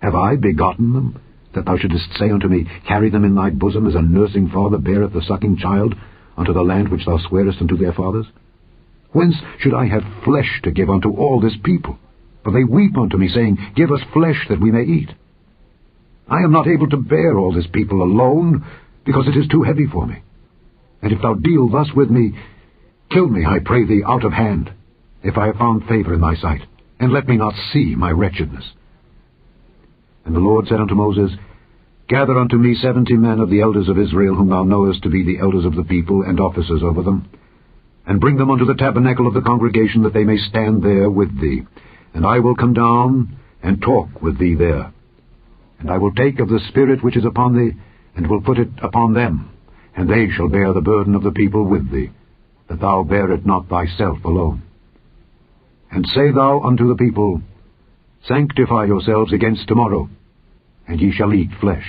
Have I begotten them, that thou shouldest say unto me, Carry them in thy bosom, as a nursing father beareth the sucking child, unto the land which thou swarest unto their fathers? Whence should I have flesh to give unto all this people? For they weep unto me, saying, Give us flesh that we may eat. I am not able to bear all this people alone, because it is too heavy for me. And if thou deal thus with me, Kill me, I pray thee, out of hand, if I have found favor in thy sight, and let me not see my wretchedness. And the Lord said unto Moses, Gather unto me 70 men of the elders of Israel, whom thou knowest to be the elders of the people, and officers over them, and bring them unto the tabernacle of the congregation, that they may stand there with thee. And I will come down and talk with thee there. And I will take of the Spirit which is upon thee, and will put it upon them, and they shall bear the burden of the people with thee, that thou bear it not thyself alone. And say thou unto the people, Sanctify yourselves against tomorrow, and ye shall eat flesh.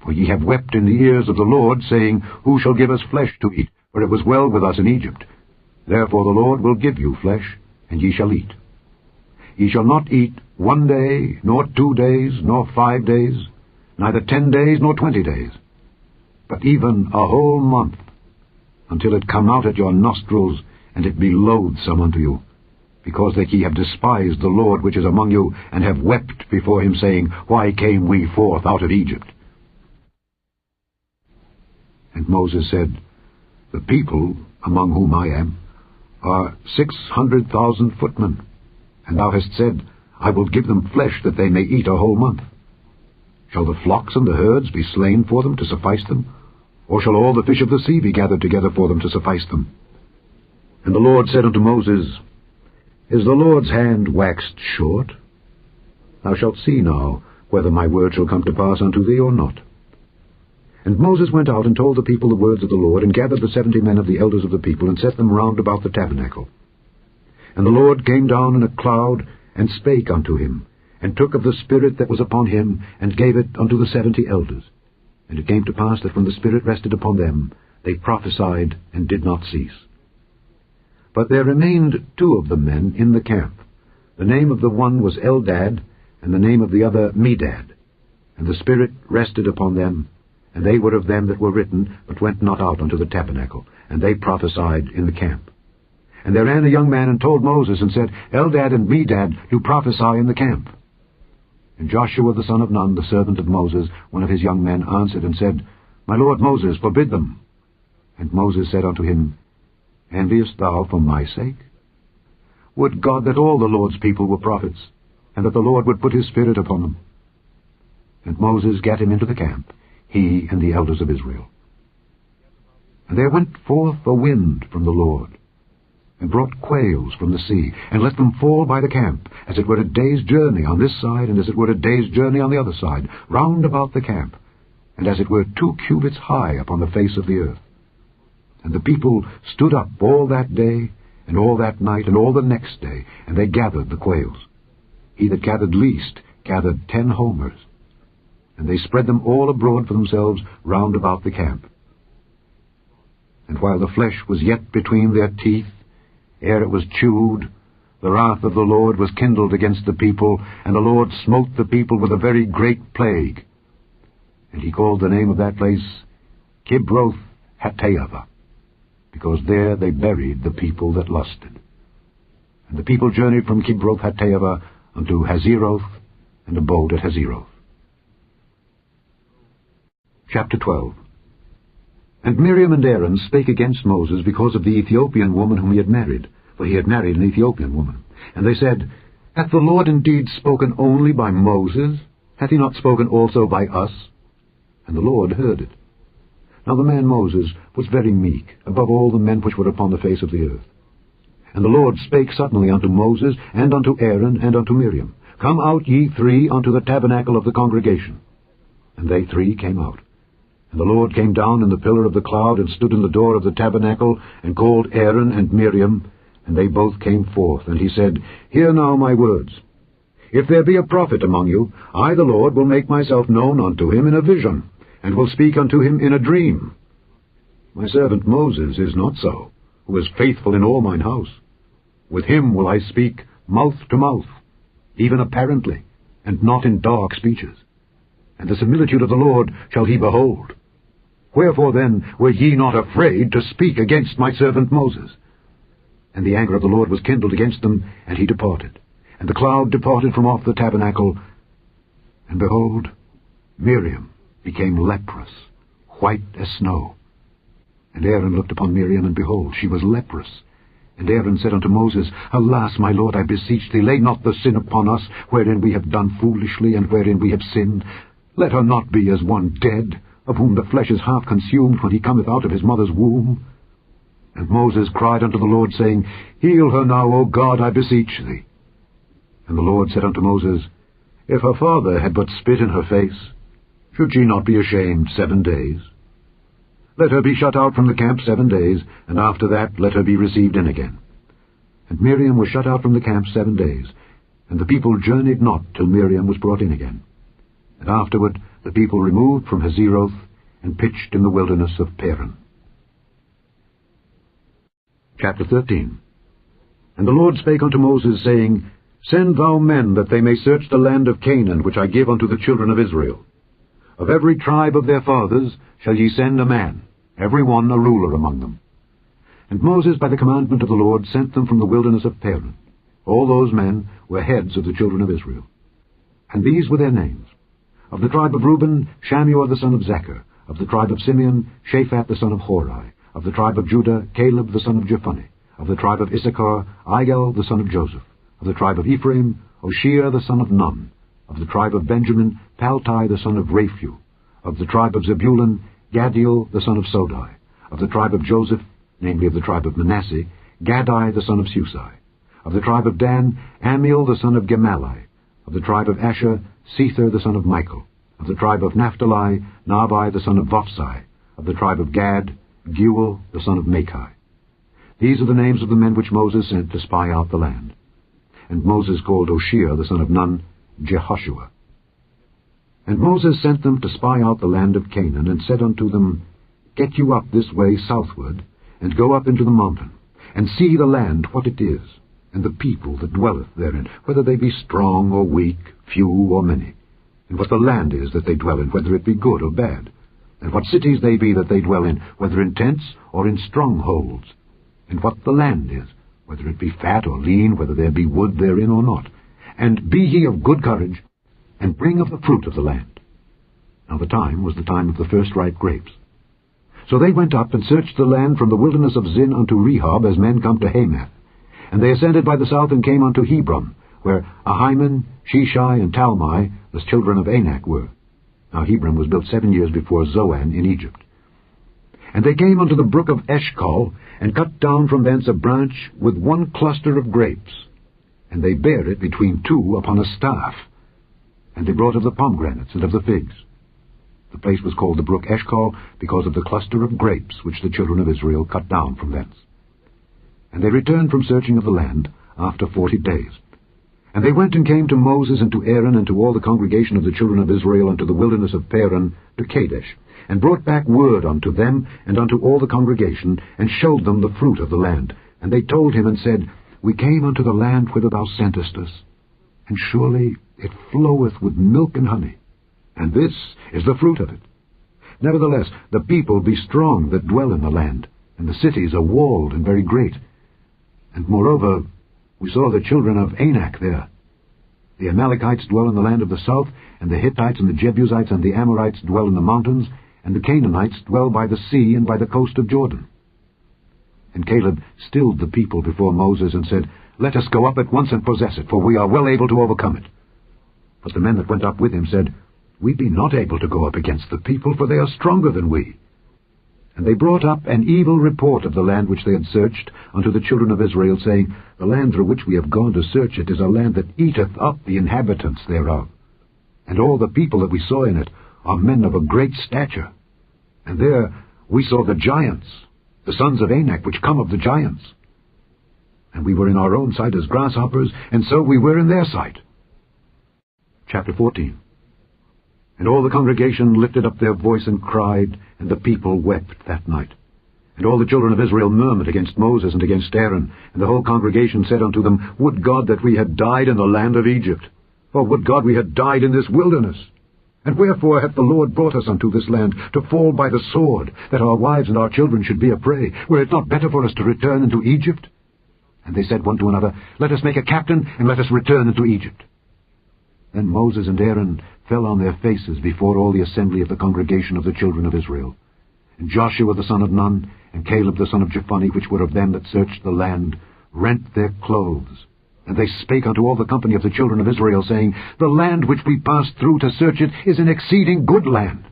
For ye have wept in the ears of the Lord, saying, Who shall give us flesh to eat? For it was well with us in Egypt. Therefore the Lord will give you flesh, and ye shall eat. Ye shall not eat 1 day, nor 2 days, nor 5 days, neither 10 days, nor 20 days, but even a whole month, until it come out at your nostrils, and it be loathsome unto you, because that ye have despised the Lord which is among you, and have wept before him, saying, Why came we forth out of Egypt? And Moses said, The people, among whom I am, are 600,000 footmen, and thou hast said, I will give them flesh that they may eat a whole month. Shall the flocks and the herds be slain for them to suffice them? Or shall all the fish of the sea be gathered together for them to suffice them? And the Lord said unto Moses, Is the Lord's hand waxed short? Thou shalt see now whether my word shall come to pass unto thee or not. And Moses went out and told the people the words of the Lord, and gathered the 70 men of the elders of the people, and set them round about the tabernacle. And the Lord came down in a cloud, and spake unto him, and took of the Spirit that was upon him, and gave it unto the 70 elders. And it came to pass that when the Spirit rested upon them, they prophesied, and did not cease. But there remained 2 of the men in the camp. The name of the one was Eldad, and the name of the other Medad. And the Spirit rested upon them, and they were of them that were written, but went not out unto the tabernacle, and they prophesied in the camp. And there ran a young man and told Moses, and said, Eldad and Medad do prophesy in the camp. And Joshua the son of Nun, the servant of Moses, one of his young men, answered and said, My lord Moses, forbid them. And Moses said unto him, Enviest thou for my sake? Would God that all the Lord's people were prophets, and that the Lord would put his Spirit upon them. And Moses gat him into the camp, he and the elders of Israel. And there went forth a wind from the Lord, and brought quails from the sea, and let them fall by the camp, as it were a day's journey on this side, and as it were a day's journey on the other side, round about the camp, and as it were 2 cubits high upon the face of the earth. And the people stood up all that day, and all that night, and all the next day, and they gathered the quails. He that gathered least gathered 10 homers, and they spread them all abroad for themselves round about the camp. And while the flesh was yet between their teeth, ere it was chewed, the wrath of the Lord was kindled against the people, and the Lord smote the people with a very great plague. And he called the name of that place Kibroth Hattaavah, because there they buried the people that lusted. And the people journeyed from Kibroth Hattaavah unto Hazeroth, and abode at Hazeroth. Chapter 12. And Miriam and Aaron spake against Moses because of the Ethiopian woman whom he had married, for he had married an Ethiopian woman. And they said, Hath the Lord indeed spoken only by Moses? Hath he not spoken also by us? And the Lord heard it. Now the man Moses was very meek, above all the men which were upon the face of the earth. And the Lord spake suddenly unto Moses, and unto Aaron, and unto Miriam, Come out ye 3 unto the tabernacle of the congregation. And they 3 came out. And the Lord came down in the pillar of the cloud, and stood in the door of the tabernacle, and called Aaron and Miriam, and they both came forth. And he said, Hear now my words. If there be a prophet among you, I the Lord will make myself known unto him in a vision, and will speak unto him in a dream. My servant Moses is not so, who is faithful in all mine house. With him will I speak mouth to mouth, even apparently, and not in dark speeches. And the similitude of the Lord shall he behold. Wherefore then were ye not afraid to speak against my servant Moses? And the anger of the Lord was kindled against them, and he departed. And the cloud departed from off the tabernacle, and behold, Miriam became leprous, white as snow. And And Aaron looked upon Miriam, and behold, she was leprous. And Aaron said unto Moses, Alas, my Lord, I beseech thee, lay not the sin upon us, wherein we have done foolishly, and wherein we have sinned. Let her not be as one dead, of whom the flesh is half consumed when he cometh out of his mother's womb. And Moses cried unto the Lord, saying, Heal her now, O God, I beseech thee. And the Lord said unto Moses, If her father had but spit in her face, should she not be ashamed 7 days? Let her be shut out from the camp 7 days, and after that let her be received in again. And Miriam was shut out from the camp 7 days, and the people journeyed not till Miriam was brought in again. And afterward the people removed from Hazeroth, and pitched in the wilderness of Paran. Chapter 13. And the Lord spake unto Moses, saying, Send thou men, that they may search the land of Canaan, which I give unto the children of Israel. Of every tribe of their fathers shall ye send a man, every one a ruler among them. And Moses, by the commandment of the Lord, sent them from the wilderness of Paran. All those men were heads of the children of Israel. And these were their names. Of the tribe of Reuben, Shammua the son of Zechar. Of the tribe of Simeon, Shaphat the son of Hori. Of the tribe of Judah, Caleb the son of Jephunneh. Of the tribe of Issachar, Igal the son of Joseph. Of the tribe of Ephraim, Oshea the son of Nun. Of the tribe of Benjamin, Paltai the son of Raphu. Of the tribe of Zebulun, Gadiel the son of Sodai. Of the tribe of Joseph, namely of the tribe of Manasseh, Gadai the son of Susai. Of the tribe of Dan, Amiel the son of Gemalli. Of the tribe of Asher, Sether the son of Michael. Of the tribe of Naphtali, Nabai the son of Vophsi. Of the tribe of Gad, Geuel the son of Machi. These are the names of the men which Moses sent to spy out the land. And Moses called Oshea the son of Nun, Jehoshua. And Moses sent them to spy out the land of Canaan, and said unto them, Get you up this way southward, and go up into the mountain, and see the land what it is, and the people that dwelleth therein, whether they be strong or weak, few or many, and what the land is that they dwell in, whether it be good or bad, and what cities they be that they dwell in, whether in tents or in strongholds, and what the land is, whether it be fat or lean, whether there be wood therein or not. And be ye of good courage, and bring of the fruit of the land. Now the time was the time of the first ripe grapes. So they went up and searched the land from the wilderness of Zin unto Rehob, as men come to Hamath. And they ascended by the south and came unto Hebron, where Ahiman, Sheshai, and Talmai, the children of Anak, were. Now Hebron was built 7 years before Zoan in Egypt. And they came unto the brook of Eshcol, and cut down from thence a branch with one cluster of grapes. And they bare it between two upon a staff. And they brought of the pomegranates and of the figs. The place was called the brook Eshcol, because of the cluster of grapes which the children of Israel cut down from thence. And they returned from searching of the land after 40 days. And they went and came to Moses and to Aaron and to all the congregation of the children of Israel unto the wilderness of Paran to Kadesh, and brought back word unto them and unto all the congregation, and showed them the fruit of the land. And they told him and said, We came unto the land whither thou sentest us, and surely it floweth with milk and honey, and this is the fruit of it. Nevertheless, the people be strong that dwell in the land, and the cities are walled and very great. And moreover, we saw the children of Anak there. The Amalekites dwell in the land of the south, and the Hittites and the Jebusites and the Amorites dwell in the mountains, and the Canaanites dwell by the sea and by the coast of Jordan. And Caleb stilled the people before Moses, and said, Let us go up at once and possess it, for we are well able to overcome it. But the men that went up with him said, We be not able to go up against the people, for they are stronger than we. And they brought up an evil report of the land which they had searched unto the children of Israel, saying, The land through which we have gone to search it is a land that eateth up the inhabitants thereof. And all the people that we saw in it are men of a great stature. And there we saw the giants, the sons of Anak, which come of the giants. And we were in our own sight as grasshoppers, and so we were in their sight. Chapter 14. And all the congregation lifted up their voice and cried, and the people wept that night. And all the children of Israel murmured against Moses and against Aaron. And the whole congregation said unto them, Would God that we had died in the land of Egypt! Or would God we had died in this wilderness! And wherefore hath the Lord brought us unto this land, to fall by the sword, that our wives and our children should be a prey? Were it not better for us to return into Egypt? And they said one to another, Let us make a captain, and let us return into Egypt. Then Moses and Aaron fell on their faces before all the assembly of the congregation of the children of Israel. And Joshua the son of Nun, and Caleb the son of Jephunneh, which were of them that searched the land, rent their clothes. And they spake unto all the company of the children of Israel, saying, The land which we passed through to search it is an exceeding good land.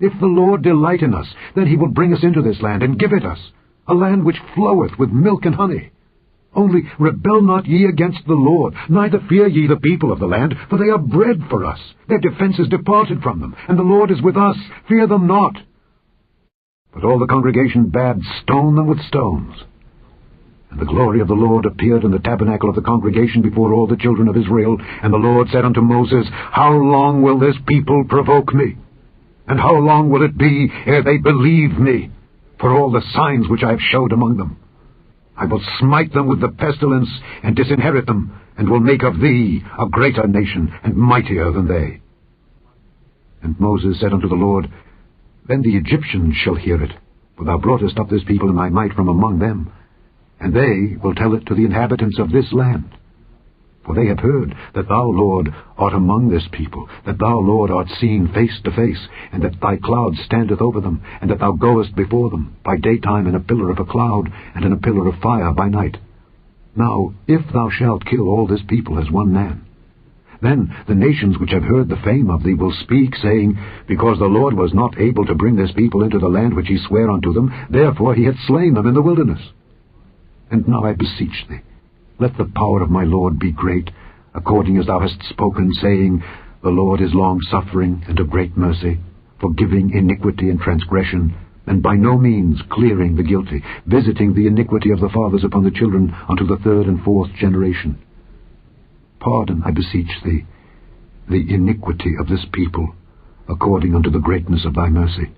If the Lord delight in us, then he will bring us into this land, and give it us, a land which floweth with milk and honey. Only rebel not ye against the Lord, neither fear ye the people of the land, for they are bread for us. Their defense is departed from them, and the Lord is with us. Fear them not. But all the congregation bade stone them with stones. And the glory of the Lord appeared in the tabernacle of the congregation before all the children of Israel. And the Lord said unto Moses, How long will this people provoke me? And how long will it be ere they believe me, for all the signs which I have showed among them? I will smite them with the pestilence, and disinherit them, and will make of thee a greater nation, and mightier than they. And Moses said unto the Lord, Then the Egyptians shall hear it, for thou broughtest up this people in thy might from among them, and they will tell it to the inhabitants of this land. For they have heard that thou, Lord, art among this people, that thou, Lord, art seen face to face, and that thy cloud standeth over them, and that thou goest before them by daytime in a pillar of a cloud, and in a pillar of fire by night. Now, if thou shalt kill all this people as one man, then the nations which have heard the fame of thee will speak, saying, Because the Lord was not able to bring this people into the land which he sware unto them, therefore he hath slain them in the wilderness. And now I beseech thee, let the power of my Lord be great, according as thou hast spoken, saying, The Lord is long-suffering and of great mercy, forgiving iniquity and transgression, and by no means clearing the guilty, visiting the iniquity of the fathers upon the children unto the third and fourth generation. Pardon, I beseech thee, the iniquity of this people, according unto the greatness of thy mercy.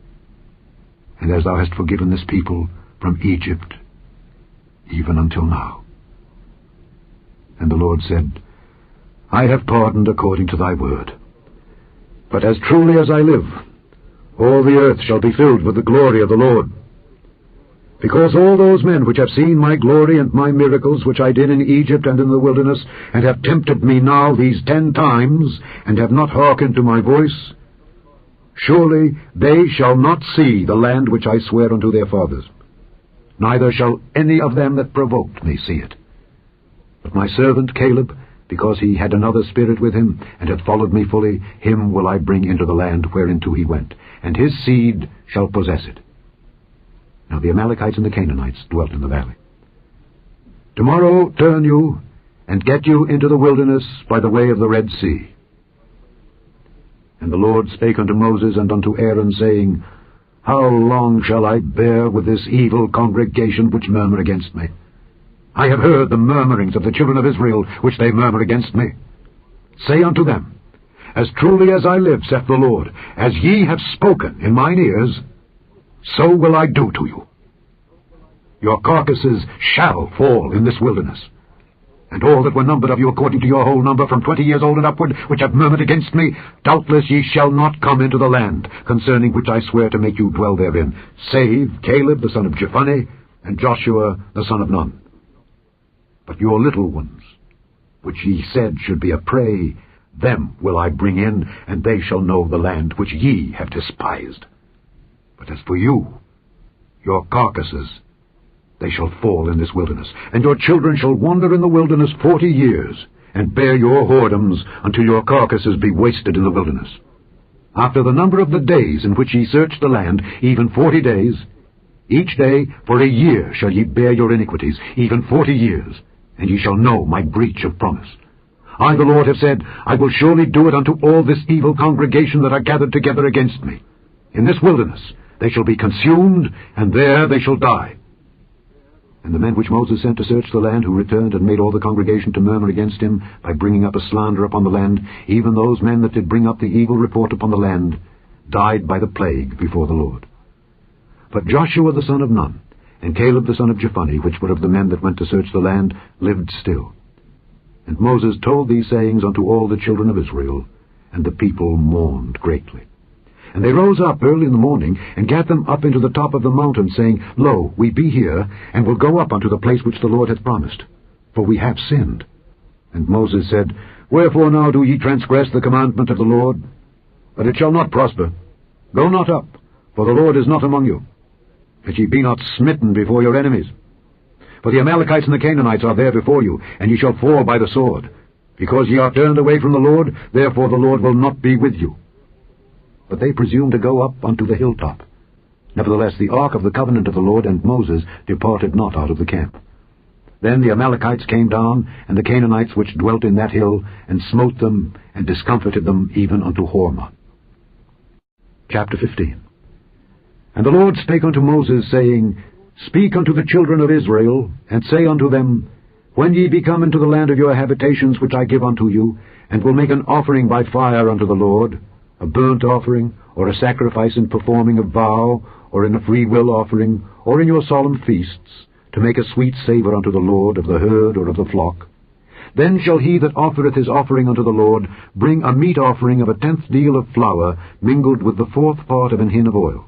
And as thou hast forgiven this people from Egypt, even until now. And the Lord said, I have pardoned according to thy word. But as truly as I live, all the earth shall be filled with the glory of the Lord. Because all those men which have seen my glory and my miracles which I did in Egypt and in the wilderness, and have tempted me now these 10 times, and have not hearkened to my voice, surely they shall not see the land which I sware unto their fathers, neither shall any of them that provoked me see it. But my servant Caleb, because he had another spirit with him, and hath followed me fully, him will I bring into the land whereinto he went, and his seed shall possess it. Now the Amalekites and the Canaanites dwelt in the valley. Tomorrow turn you, and get you into the wilderness by the way of the Red Sea. And the Lord spake unto Moses and unto Aaron, saying, How long shall I bear with this evil congregation which murmur against me? I have heard the murmurings of the children of Israel, which they murmur against me. Say unto them, As truly as I live, saith the Lord, as ye have spoken in mine ears, so will I do to you. Your carcasses shall fall in this wilderness. And all that were numbered of you according to your whole number, from 20 years old and upward, which have murmured against me, doubtless ye shall not come into the land, concerning which I swear to make you dwell therein, save Caleb the son of Jephunneh, and Joshua the son of Nun. But your little ones, which ye said should be a prey, them will I bring in, and they shall know the land which ye have despised. But as for you, your carcasses, they shall fall in this wilderness, and your children shall wander in the wilderness 40 years, and bear your whoredoms until your carcasses be wasted in the wilderness. After the number of the days in which ye search the land, even 40 days, each day for a year shall ye bear your iniquities, even 40 years, and ye shall know my breach of promise. I, the Lord, have said, I will surely do it unto all this evil congregation that are gathered together against me. In this wilderness they shall be consumed, and there they shall die. And the men which Moses sent to search the land, who returned and made all the congregation to murmur against him, by bringing up a slander upon the land, even those men that did bring up the evil report upon the land, died by the plague before the Lord. But Joshua the son of Nun, and Caleb the son of Jephunneh, which were of the men that went to search the land, lived still. And Moses told these sayings unto all the children of Israel, and the people mourned greatly. And they rose up early in the morning, and gat them up into the top of the mountain, saying, Lo, we be here, and will go up unto the place which the Lord hath promised, for we have sinned. And Moses said, Wherefore now do ye transgress the commandment of the Lord? But it shall not prosper. Go not up, for the Lord is not among you. that ye be not smitten before your enemies. For the Amalekites and the Canaanites are there before you, and ye shall fall by the sword. Because ye are turned away from the Lord, therefore the Lord will not be with you. But they presumed to go up unto the hilltop. Nevertheless the ark of the covenant of the Lord and Moses departed not out of the camp. Then the Amalekites came down, and the Canaanites which dwelt in that hill, and smote them, and discomfited them even unto Hormah. Chapter 15. And the Lord spake unto Moses, saying, Speak unto the children of Israel, and say unto them, When ye be come into the land of your habitations which I give unto you, and will make an offering by fire unto the Lord, a burnt offering, or a sacrifice in performing a vow, or in a freewill offering, or in your solemn feasts, to make a sweet savour unto the Lord of the herd or of the flock, then shall he that offereth his offering unto the Lord bring a meat offering of 1/10 deal of flour mingled with the 4th part of an hin of oil.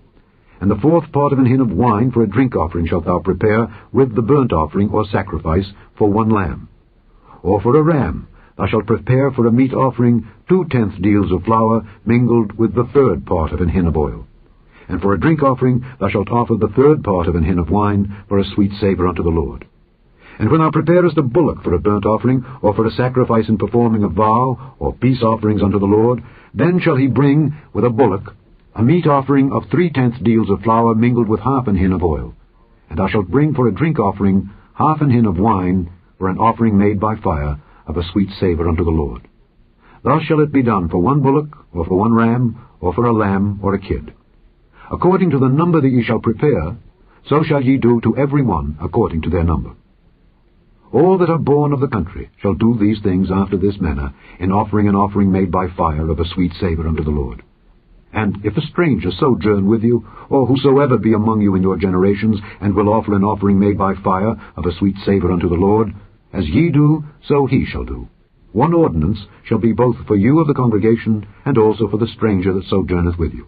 And the 4th part of an hin of wine for a drink offering shalt thou prepare with the burnt offering or sacrifice for 1 lamb. Or for a ram thou shalt prepare for a meat offering 2/10 deals of flour mingled with the 3rd part of an hin of oil. And for a drink offering thou shalt offer the 3rd part of an hin of wine for a sweet savour unto the Lord. And when thou preparest a bullock for a burnt offering, or for a sacrifice in performing a vow, or peace offerings unto the Lord, then shall he bring with a bullock a meat offering of 3/10 deals of flour mingled with 1/2 an hin of oil. And thou shalt bring for a drink offering 1/2 an hin of wine for an offering made by fire of a sweet savour unto the Lord. Thus shall it be done for 1 bullock, or for 1 ram, or for a lamb, or a kid. According to the number that ye shall prepare, so shall ye do to every one according to their number. All that are born of the country shall do these things after this manner, in offering an offering made by fire of a sweet savour unto the Lord. And if a stranger sojourn with you, or whosoever be among you in your generations, and will offer an offering made by fire of a sweet savour unto the Lord, as ye do, so he shall do. 1 ordinance shall be both for you of the congregation, and also for the stranger that sojourneth with you.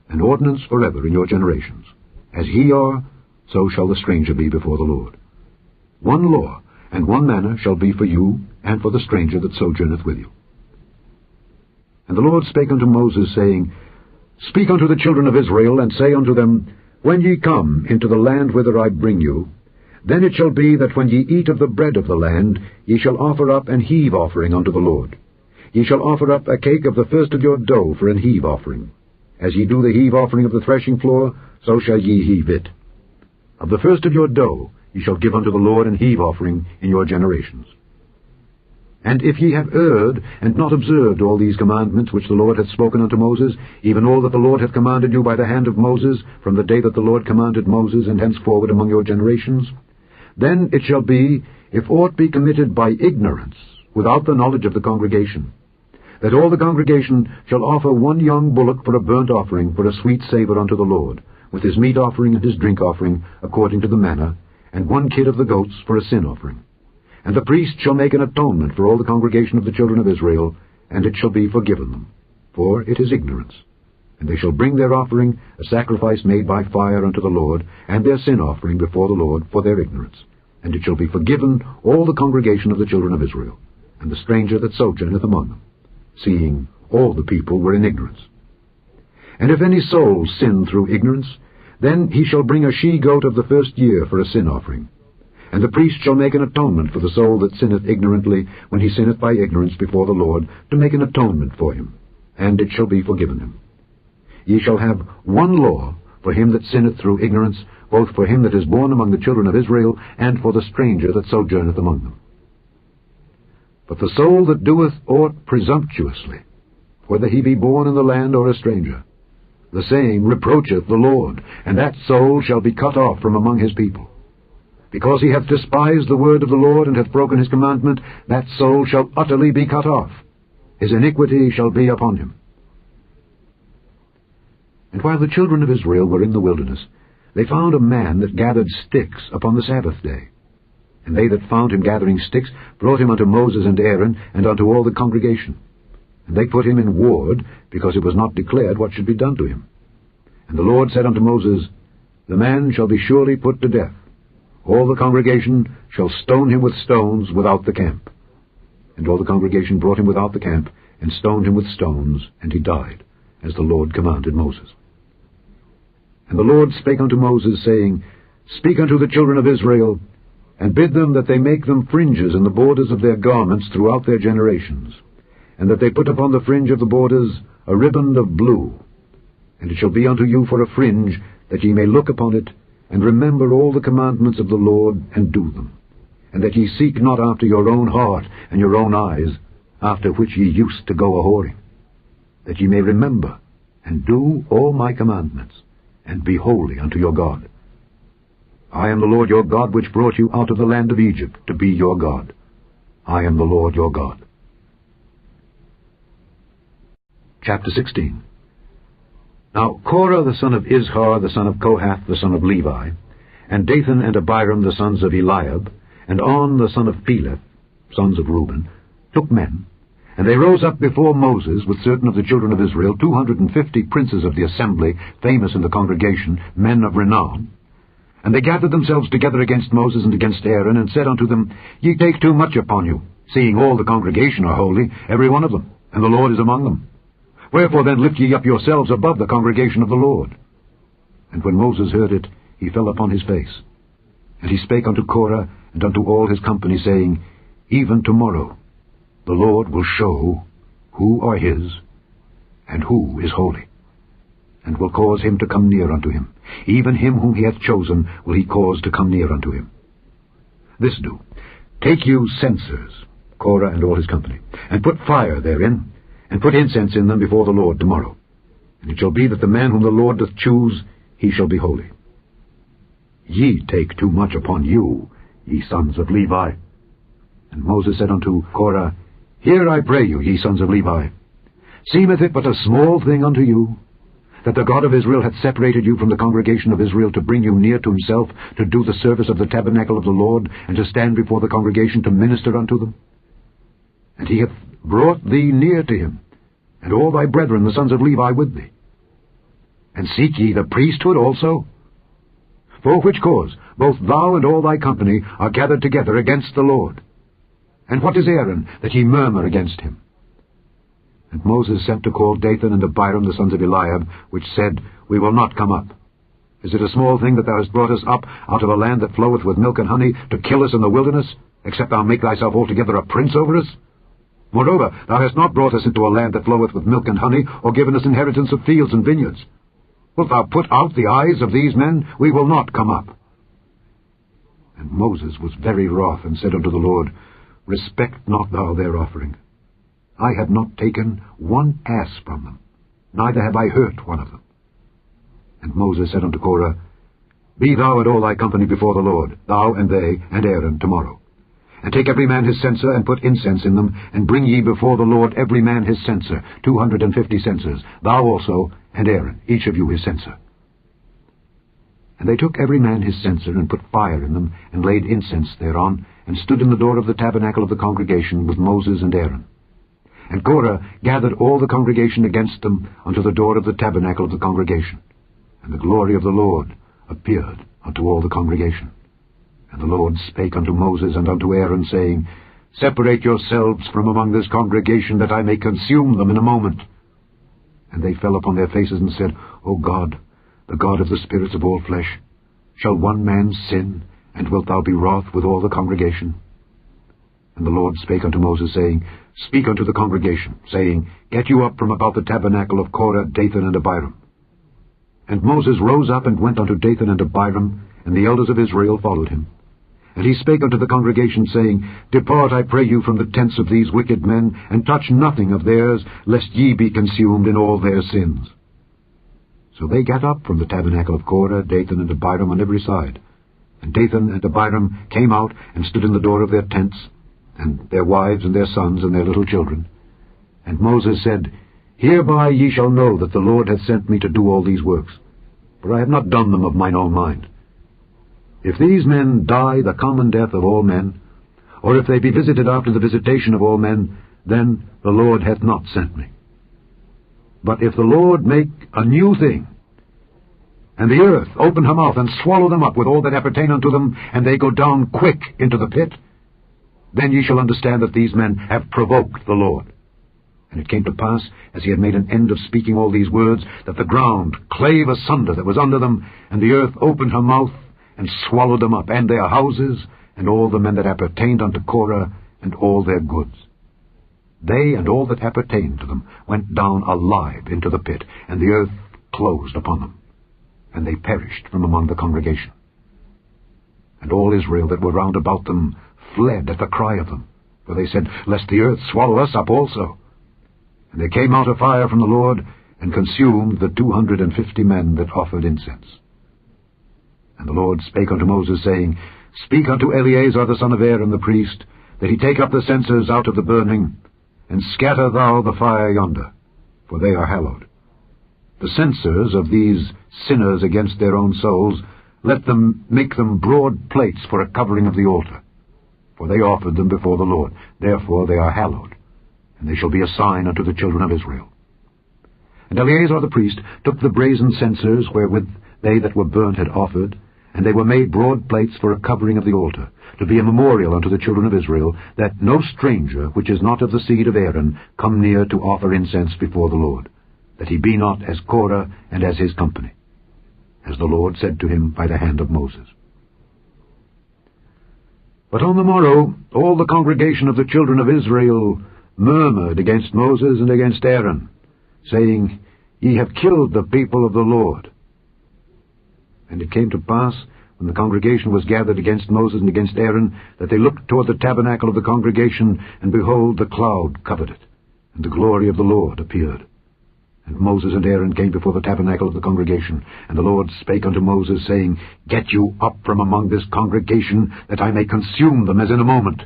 An ordinance forever in your generations. As ye are, so shall the stranger be before the Lord. 1 law and 1 manner shall be for you, and for the stranger that sojourneth with you. And the Lord spake unto Moses, saying, Speak unto the children of Israel, and say unto them, When ye come into the land whither I bring you, then it shall be that when ye eat of the bread of the land, ye shall offer up an heave offering unto the Lord. Ye shall offer up a cake of the first of your dough for an heave offering. As ye do the heave offering of the threshing floor, so shall ye heave it. Of the first of your dough ye shall give unto the Lord an heave offering in your generations. And if ye have erred, and not observed all these commandments which the Lord hath spoken unto Moses, even all that the Lord hath commanded you by the hand of Moses, from the day that the Lord commanded Moses, and henceforward among your generations, then it shall be, if aught be committed by ignorance, without the knowledge of the congregation, that all the congregation shall offer 1 young bullock for a burnt offering for a sweet savour unto the Lord, with his meat offering and his drink offering, according to the manner, and 1 kid of the goats for a sin offering. And the priest shall make an atonement for all the congregation of the children of Israel, and it shall be forgiven them, for it is ignorance. And they shall bring their offering, a sacrifice made by fire unto the Lord, and their sin offering before the Lord for their ignorance. And it shall be forgiven all the congregation of the children of Israel, and the stranger that sojourneth among them, seeing all the people were in ignorance. And if any soul sin through ignorance, then he shall bring a she-goat of the first year for a sin offering. And the priest shall make an atonement for the soul that sinneth ignorantly, when he sinneth by ignorance before the Lord, to make an atonement for him, and it shall be forgiven him. Ye shall have 1 law for him that sinneth through ignorance, both for him that is born among the children of Israel, and for the stranger that sojourneth among them. But the soul that doeth aught presumptuously, whether he be born in the land or a stranger, the same reproacheth the Lord, and that soul shall be cut off from among his people. Because he hath despised the word of the Lord, and hath broken his commandment, that soul shall utterly be cut off. His iniquity shall be upon him. And while the children of Israel were in the wilderness, they found a man that gathered sticks upon the Sabbath day. And they that found him gathering sticks brought him unto Moses and Aaron, and unto all the congregation. And they put him in ward, because it was not declared what should be done to him. And the Lord said unto Moses, The man shall be surely put to death. All the congregation shall stone him with stones without the camp. And all the congregation brought him without the camp, and stoned him with stones, and he died, as the Lord commanded Moses. And the Lord spake unto Moses, saying, Speak unto the children of Israel, and bid them that they make them fringes in the borders of their garments throughout their generations, and that they put upon the fringe of the borders a riband of blue. And it shall be unto you for a fringe, that ye may look upon it, and remember all the commandments of the Lord, and do them, and that ye seek not after your own heart and your own eyes, after which ye used to go a-whoring, that ye may remember and do all my commandments, and be holy unto your God. I am the Lord your God, which brought you out of the land of Egypt, to be your God. I am the Lord your God. Chapter 16. Now Korah the son of Izhar, the son of Kohath, the son of Levi, and Dathan and Abiram, the sons of Eliab, and On, the son of Peleth, sons of Reuben, took men, and they rose up before Moses with certain of the children of Israel, 250 princes of the assembly, famous in the congregation, men of renown. And they gathered themselves together against Moses and against Aaron, and said unto them, Ye take too much upon you, seeing all the congregation are holy, every one of them, and the Lord is among them. Wherefore then lift ye up yourselves above the congregation of the Lord. And when Moses heard it, he fell upon his face. And he spake unto Korah and unto all his company, saying, Even tomorrow the Lord will show who are his, and who is holy, and will cause him to come near unto him. Even him whom he hath chosen will he cause to come near unto him. This do, take you censers, Korah and all his company, and put fire therein, and put incense in them before the Lord tomorrow. And it shall be that the man whom the Lord doth choose, he shall be holy. Ye take too much upon you, ye sons of Levi. And Moses said unto Korah, Hear, I pray you, ye sons of Levi. Seemeth it but a small thing unto you, that the God of Israel hath separated you from the congregation of Israel, to bring you near to himself, to do the service of the tabernacle of the Lord, and to stand before the congregation to minister unto them? And he hath brought thee near to him, and all thy brethren, the sons of Levi, with thee. And seek ye the priesthood also? For which cause both thou and all thy company are gathered together against the Lord. And what is Aaron, that ye murmur against him? And Moses sent to call Dathan and Abiram, the sons of Eliab, which said, We will not come up. Is it a small thing that thou hast brought us up out of a land that floweth with milk and honey, to kill us in the wilderness, except thou make thyself altogether a prince over us? Moreover, thou hast not brought us into a land that floweth with milk and honey, or given us inheritance of fields and vineyards. Wilt thou put out the eyes of these men? We will not come up. And Moses was very wroth, and said unto the Lord, Respect not thou their offering. I have not taken one ass from them, neither have I hurt one of them. And Moses said unto Korah, Be thou and all thy company before the Lord, thou and they and Aaron, tomorrow. And take every man his censer, and put incense in them, and bring ye before the Lord every man his censer, 250 censers, thou also and Aaron, each of you his censer. And they took every man his censer, and put fire in them, and laid incense thereon, and stood in the door of the tabernacle of the congregation with Moses and Aaron. And Korah gathered all the congregation against them unto the door of the tabernacle of the congregation. And the glory of the Lord appeared unto all the congregation. And the Lord spake unto Moses and unto Aaron, saying, Separate yourselves from among this congregation, that I may consume them in a moment. And they fell upon their faces and said, O God, the God of the spirits of all flesh, shall one man sin, and wilt thou be wroth with all the congregation? And the Lord spake unto Moses, saying, Speak unto the congregation, saying, Get you up from about the tabernacle of Korah, Dathan, and Abiram. And Moses rose up and went unto Dathan and Abiram, and the elders of Israel followed him. And he spake unto the congregation, saying, Depart, I pray you, from the tents of these wicked men, and touch nothing of theirs, lest ye be consumed in all their sins. So they gat up from the tabernacle of Korah, Dathan, and Abiram on every side. And Dathan and Abiram came out, and stood in the door of their tents, and their wives and their sons and their little children. And Moses said, Hereby ye shall know that the Lord hath sent me to do all these works, for I have not done them of mine own mind. If these men die the common death of all men, or if they be visited after the visitation of all men, then the Lord hath not sent me. But if the Lord make a new thing, and the earth open her mouth, and swallow them up with all that appertain unto them, and they go down quick into the pit, then ye shall understand that these men have provoked the Lord. And it came to pass, as he had made an end of speaking all these words, that the ground clave asunder that was under them, and the earth opened her mouth, and swallowed them up, and their houses, and all the men that appertained unto Korah, and all their goods. They and all that appertained to them went down alive into the pit, and the earth closed upon them, and they perished from among the congregation. And all Israel that were round about them fled at the cry of them, for they said, Lest the earth swallow us up also. And there came out a fire from the Lord, and consumed the 250 men that offered incense. And the Lord spake unto Moses, saying, Speak unto Eleazar the son of Aaron the priest, that he take up the censers out of the burning, and scatter thou the fire yonder, for they are hallowed. The censers of these sinners against their own souls, let them make them broad plates for a covering of the altar, for they offered them before the Lord. Therefore they are hallowed, and they shall be a sign unto the children of Israel. And Eleazar the priest took the brazen censers wherewith they that were burnt had offered, and they were made broad plates for a covering of the altar, to be a memorial unto the children of Israel, that no stranger which is not of the seed of Aaron come near to offer incense before the Lord, that he be not as Korah and as his company, as the Lord said to him by the hand of Moses. But on the morrow all the congregation of the children of Israel murmured against Moses and against Aaron, saying, Ye have killed the people of the Lord. And it came to pass, when the congregation was gathered against Moses and against Aaron, that they looked toward the tabernacle of the congregation, and behold, the cloud covered it, and the glory of the Lord appeared. And Moses and Aaron came before the tabernacle of the congregation, and the Lord spake unto Moses, saying, Get you up from among this congregation, that I may consume them as in a moment.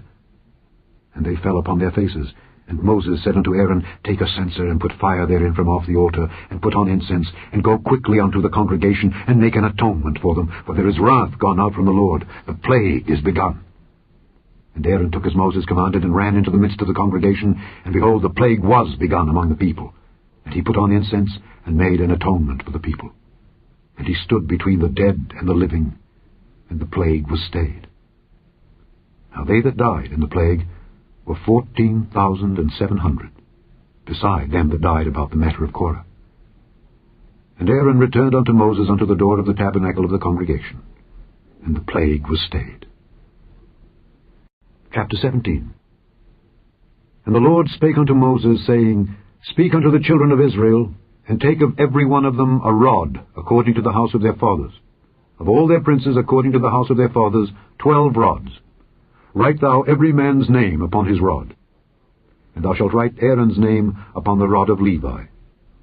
And they fell upon their faces. And Moses said unto Aaron, Take a censer, and put fire therein from off the altar, and put on incense, and go quickly unto the congregation, and make an atonement for them, for there is wrath gone out from the Lord, the plague is begun. And Aaron took as Moses commanded, and ran into the midst of the congregation, and behold, the plague was begun among the people. And he put on incense, and made an atonement for the people. And he stood between the dead and the living, and the plague was stayed. Now they that died in the plague were 14,700, beside them that died about the matter of Korah. And Aaron returned unto Moses unto the door of the tabernacle of the congregation, and the plague was stayed. Chapter 17. And the Lord spake unto Moses, saying, Speak unto the children of Israel, and take of every one of them a rod, according to the house of their fathers. Of all their princes, according to the house of their fathers, 12 rods. Write thou every man's name upon his rod. And thou shalt write Aaron's name upon the rod of Levi,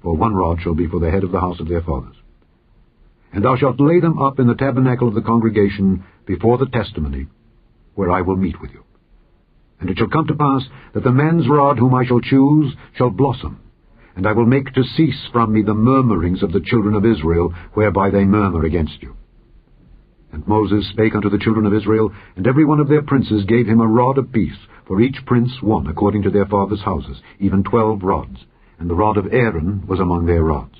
for 1 rod shall be for the head of the house of their fathers. And thou shalt lay them up in the tabernacle of the congregation before the testimony, where I will meet with you. And it shall come to pass that the man's rod whom I shall choose shall blossom, and I will make to cease from me the murmurings of the children of Israel, whereby they murmur against you. And Moses spake unto the children of Israel, and every one of their princes gave him a rod apiece, for each prince 1 according to their fathers' houses, even 12 rods, and the rod of Aaron was among their rods.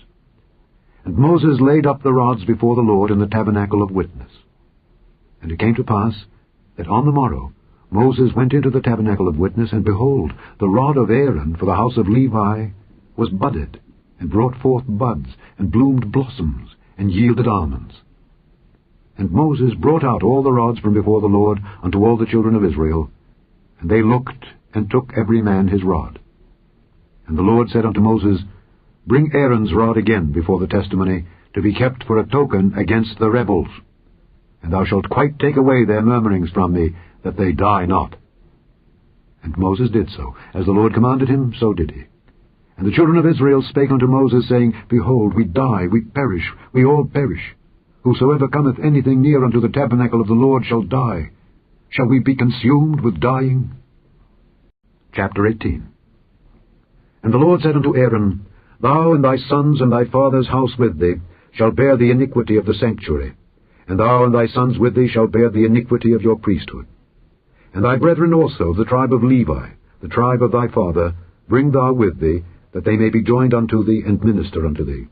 And Moses laid up the rods before the Lord in the tabernacle of witness. And it came to pass that on the morrow Moses went into the tabernacle of witness, and behold, the rod of Aaron for the house of Levi was budded, and brought forth buds, and bloomed blossoms, and yielded almonds. And Moses brought out all the rods from before the Lord unto all the children of Israel, and they looked, and took every man his rod. And the Lord said unto Moses, Bring Aaron's rod again before the testimony, to be kept for a token against the rebels. And thou shalt quite take away their murmurings from me, that they die not. And Moses did so. As the Lord commanded him, so did he. And the children of Israel spake unto Moses, saying, Behold, we die, we perish, we all perish. Whosoever cometh anything near unto the tabernacle of the Lord shall die. Shall we be consumed with dying? Chapter 18. And the Lord said unto Aaron, Thou and thy sons and thy father's house with thee shall bear the iniquity of the sanctuary, and thou and thy sons with thee shall bear the iniquity of your priesthood. And thy brethren also, the tribe of Levi, the tribe of thy father, bring thou with thee, that they may be joined unto thee and minister unto thee.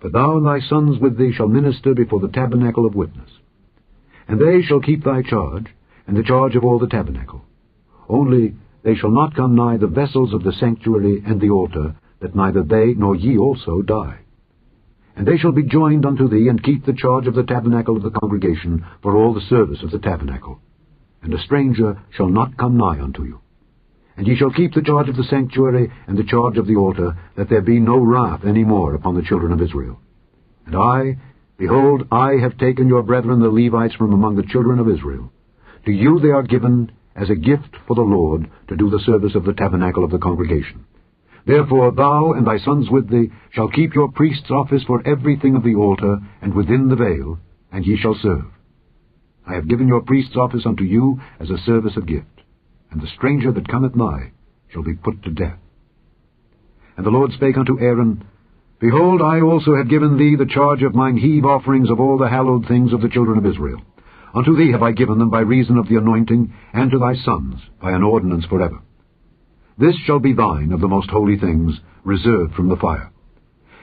But thou and thy sons with thee shall minister before the tabernacle of witness. And they shall keep thy charge, and the charge of all the tabernacle. Only they shall not come nigh the vessels of the sanctuary and the altar, that neither they nor ye also die. And they shall be joined unto thee, and keep the charge of the tabernacle of the congregation for all the service of the tabernacle. And a stranger shall not come nigh unto you. And ye shall keep the charge of the sanctuary and the charge of the altar, that there be no wrath any more upon the children of Israel. And I, behold, I have taken your brethren the Levites from among the children of Israel. To you they are given as a gift for the Lord, to do the service of the tabernacle of the congregation. Therefore thou and thy sons with thee shall keep your priest's office for everything of the altar, and within the veil, and ye shall serve. I have given your priest's office unto you as a service of gift, and the stranger that cometh nigh shall be put to death. And the Lord spake unto Aaron, Behold, I also have given thee the charge of mine heave offerings of all the hallowed things of the children of Israel. Unto thee have I given them by reason of the anointing, and to thy sons by an ordinance forever. This shall be thine of the most holy things, reserved from the fire.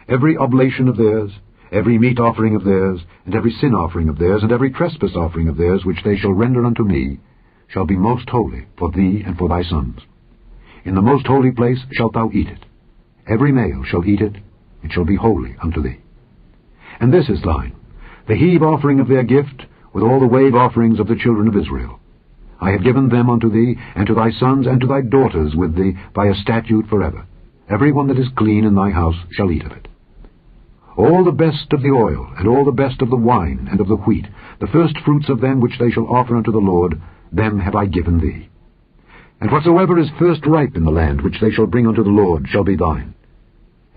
Every oblation of theirs, every meat offering of theirs, and every sin offering of theirs, and every trespass offering of theirs, which they shall render unto me, shall be most holy for thee and for thy sons. In the most holy place shalt thou eat it. Every male shall eat it, it shall be holy unto thee. And this is thine, the heave offering of their gift, with all the wave offerings of the children of Israel. I have given them unto thee, and to thy sons, and to thy daughters with thee, by a statute forever. Every one that is clean in thy house shall eat of it. All the best of the oil, and all the best of the wine, and of the wheat, the first fruits of them which they shall offer unto the Lord, them have I given thee. And whatsoever is first ripe in the land, which they shall bring unto the Lord, shall be thine.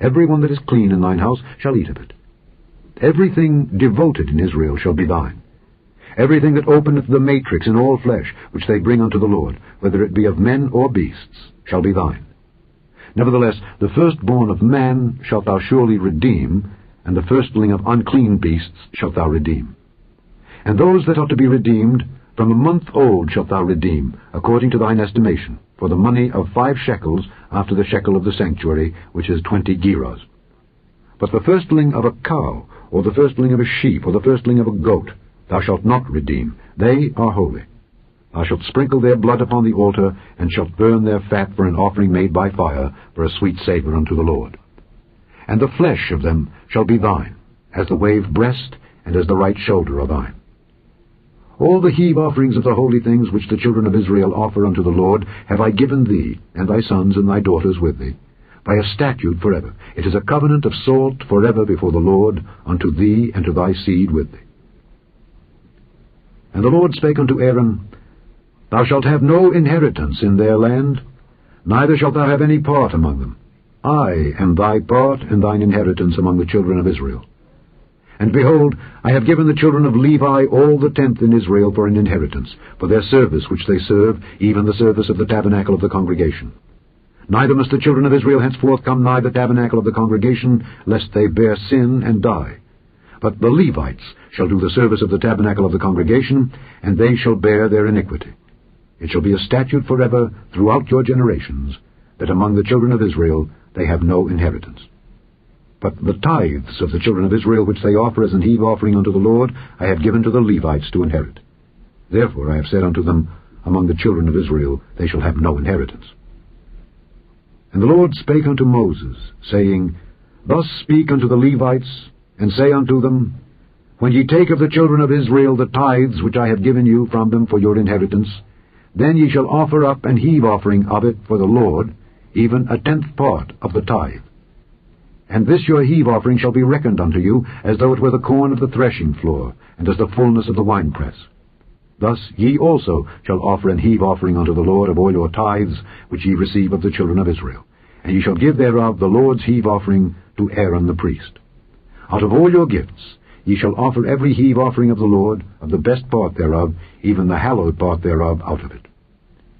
Every one that is clean in thine house shall eat of it. Everything devoted in Israel shall be thine. Everything that openeth the matrix in all flesh, which they bring unto the Lord, whether it be of men or beasts, shall be thine. Nevertheless, the firstborn of man shalt thou surely redeem, and the firstling of unclean beasts shalt thou redeem. And those that are to be redeemed, from a month old shalt thou redeem, according to thine estimation, for the money of 5 shekels after the shekel of the sanctuary, which is 20 gerahs. But the firstling of a cow, or the firstling of a sheep, or the firstling of a goat, thou shalt not redeem. They are holy. Thou shalt sprinkle their blood upon the altar, and shalt burn their fat for an offering made by fire, for a sweet savour unto the Lord. And the flesh of them shall be thine, as the wave breast, and as the right shoulder are thine. All the heave offerings of the holy things which the children of Israel offer unto the Lord have I given thee, and thy sons and thy daughters with thee, by a statute forever. It is a covenant of salt forever before the Lord, unto thee and to thy seed with thee. And the Lord spake unto Aaron, Thou shalt have no inheritance in their land, neither shalt thou have any part among them. I am thy part and thine inheritance among the children of Israel. And behold, I have given the children of Levi all the tenth in Israel for an inheritance, for their service which they serve, even the service of the tabernacle of the congregation. Neither must the children of Israel henceforth come nigh the tabernacle of the congregation, lest they bear sin and die. But the Levites shall do the service of the tabernacle of the congregation, and they shall bear their iniquity. It shall be a statute forever throughout your generations, that among the children of Israel they have no inheritance. But the tithes of the children of Israel which they offer as an heave offering unto the Lord, I have given to the Levites to inherit. Therefore I have said unto them, Among the children of Israel they shall have no inheritance. And the Lord spake unto Moses, saying, Thus speak unto the Levites, and say unto them, When ye take of the children of Israel the tithes which I have given you from them for your inheritance, then ye shall offer up an heave offering of it for the Lord, even a 10th part of the tithe. And this your heave offering shall be reckoned unto you, as though it were the corn of the threshing floor, and as the fullness of the winepress. Thus ye also shall offer an heave offering unto the Lord of all your tithes, which ye receive of the children of Israel. And ye shall give thereof the Lord's heave offering to Aaron the priest. Out of all your gifts ye shall offer every heave offering of the Lord, of the best part thereof, even the hallowed part thereof out of it.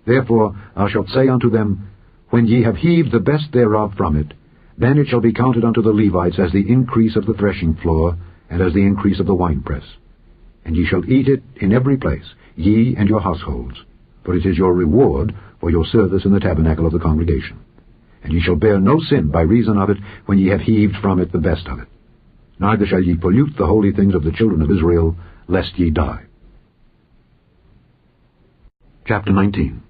Therefore thou shalt say unto them, When ye have heaved the best thereof from it, then it shall be counted unto the Levites as the increase of the threshing floor, and as the increase of the winepress. And ye shall eat it in every place, ye and your households, for it is your reward for your service in the tabernacle of the congregation. And ye shall bear no sin by reason of it, when ye have heaved from it the best of it. Neither shall ye pollute the holy things of the children of Israel, lest ye die. Chapter 19.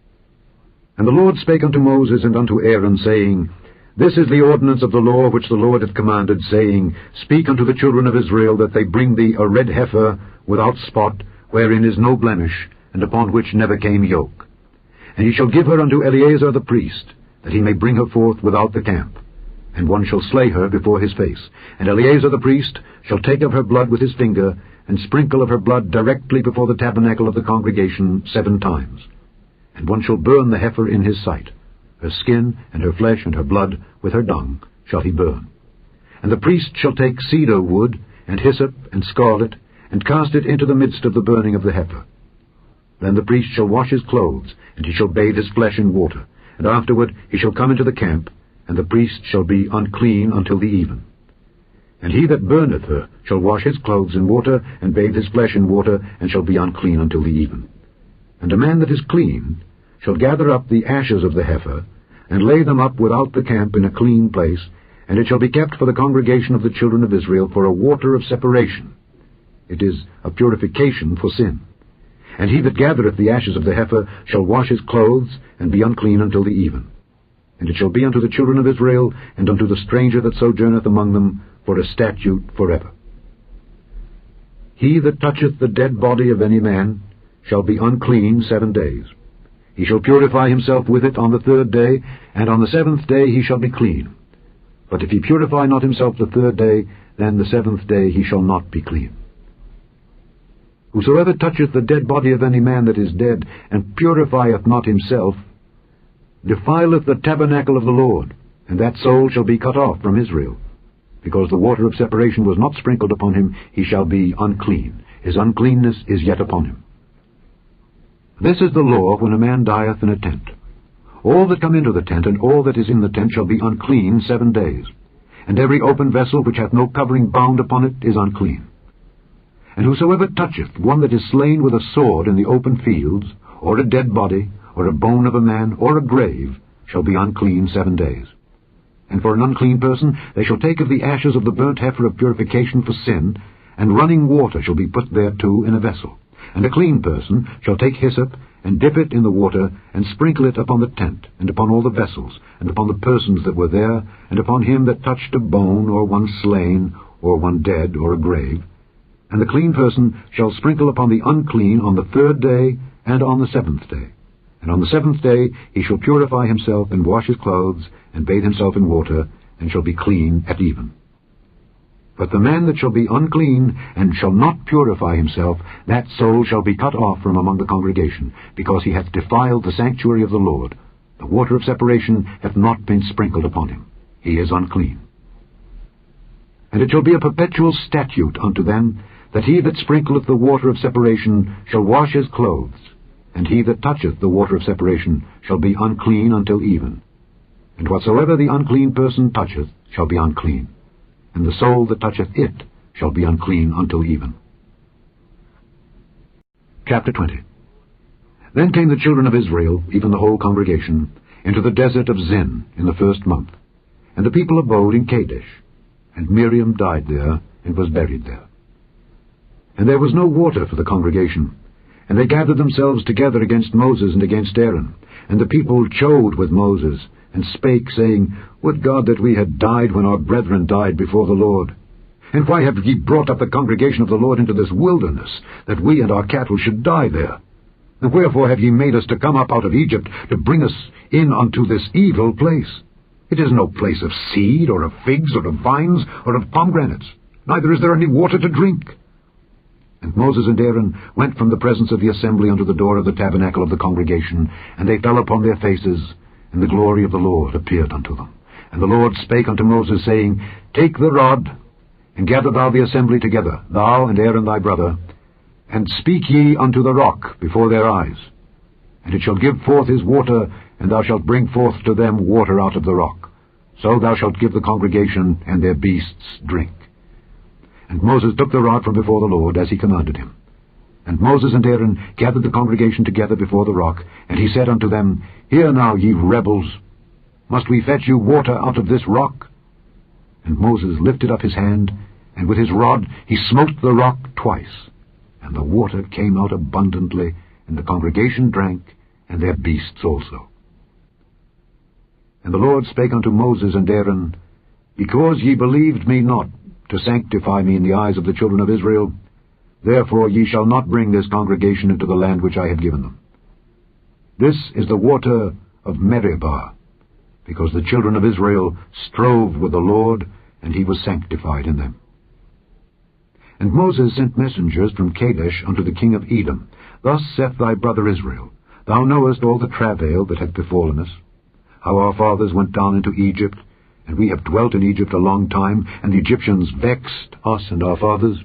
And the Lord spake unto Moses and unto Aaron, saying, This is the ordinance of the law which the Lord hath commanded, saying, Speak unto the children of Israel, that they bring thee a red heifer without spot, wherein is no blemish, and upon which never came yoke. And he shall give her unto Eleazar the priest, that he may bring her forth without the camp. And one shall slay her before his face. And Eleazar the priest shall take of her blood with his finger, and sprinkle of her blood directly before the tabernacle of the congregation 7 times. And one shall burn the heifer in his sight. Her skin, and her flesh, and her blood, with her dung, shall he burn. And the priest shall take cedar wood, and hyssop, and scarlet, and cast it into the midst of the burning of the heifer. Then the priest shall wash his clothes, and he shall bathe his flesh in water. And afterward he shall come into the camp, and the priest shall be unclean until the even. And he that burneth her shall wash his clothes in water, and bathe his flesh in water, and shall be unclean until the even. And a man that is clean shall gather up the ashes of the heifer, and lay them up without the camp in a clean place, and it shall be kept for the congregation of the children of Israel for a water of separation. It is a purification for sin. And he that gathereth the ashes of the heifer shall wash his clothes, and be unclean until the even. And it shall be unto the children of Israel, and unto the stranger that sojourneth among them, for a statute forever. He that toucheth the dead body of any man shall be unclean 7 days. He shall purify himself with it on the 3rd day, and on the 7th day he shall be clean. But if he purify not himself the 3rd day, then the 7th day he shall not be clean. Whosoever toucheth the dead body of any man that is dead, and purifieth not himself, defileth the tabernacle of the Lord, and that soul shall be cut off from Israel. Because the water of separation was not sprinkled upon him, he shall be unclean. His uncleanness is yet upon him. This is the law when a man dieth in a tent. All that come into the tent, and all that is in the tent, shall be unclean 7 days. And every open vessel which hath no covering bound upon it is unclean. And whosoever toucheth one that is slain with a sword in the open fields, or a dead body, or a bone of a man, or a grave, shall be unclean 7 days. And for an unclean person they shall take of the ashes of the burnt heifer of purification for sin, and running water shall be put thereto in a vessel. And a clean person shall take hyssop, and dip it in the water, and sprinkle it upon the tent, and upon all the vessels, and upon the persons that were there, and upon him that touched a bone, or one slain, or one dead, or a grave. And the clean person shall sprinkle upon the unclean on the 3rd day, and on the 7th day. And on the 7th day he shall purify himself, and wash his clothes, and bathe himself in water, and shall be clean at even. But the man that shall be unclean, and shall not purify himself, that soul shall be cut off from among the congregation, because he hath defiled the sanctuary of the Lord. The water of separation hath not been sprinkled upon him. He is unclean. And it shall be a perpetual statute unto them, that he that sprinkleth the water of separation shall wash his clothes, and he that toucheth the water of separation shall be unclean until even. And whatsoever the unclean person toucheth shall be unclean, and the soul that toucheth it shall be unclean until even. Chapter 20. Then came the children of Israel, even the whole congregation, into the desert of Zin in the 1st month. And the people abode in Kadesh. And Miriam died there, and was buried there. And there was no water for the congregation. And they gathered themselves together against Moses and against Aaron. And the people chode with Moses, and spake, saying, Would God that we had died when our brethren died before the Lord! And why have ye brought up the congregation of the Lord into this wilderness, that we and our cattle should die there? And wherefore have ye made us to come up out of Egypt, to bring us in unto this evil place? It is no place of seed, or of figs, or of vines, or of pomegranates, neither is there any water to drink. And Moses and Aaron went from the presence of the assembly unto the door of the tabernacle of the congregation, and they fell upon their faces, and the glory of the Lord appeared unto them. And the Lord spake unto Moses, saying, Take the rod, and gather thou the assembly together, thou and Aaron thy brother, and speak ye unto the rock before their eyes. And it shall give forth his water, and thou shalt bring forth to them water out of the rock. So thou shalt give the congregation and their beasts drink. And Moses took the rod from before the Lord, as he commanded him. And Moses and Aaron gathered the congregation together before the rock, and he said unto them, Hear now, ye rebels, must we fetch you water out of this rock? And Moses lifted up his hand, and with his rod he smote the rock twice, and the water came out abundantly, and the congregation drank, and their beasts also. And the Lord spake unto Moses and Aaron, Because ye believed me not, to sanctify me in the eyes of the children of Israel, therefore ye shall not bring this congregation into the land which I have given them. This is the water of Meribah, because the children of Israel strove with the Lord, and he was sanctified in them. And Moses sent messengers from Kadesh unto the king of Edom. Thus saith thy brother Israel, Thou knowest all the travail that hath befallen us, how our fathers went down into Egypt, and we have dwelt in Egypt a long time, and the Egyptians vexed us and our fathers.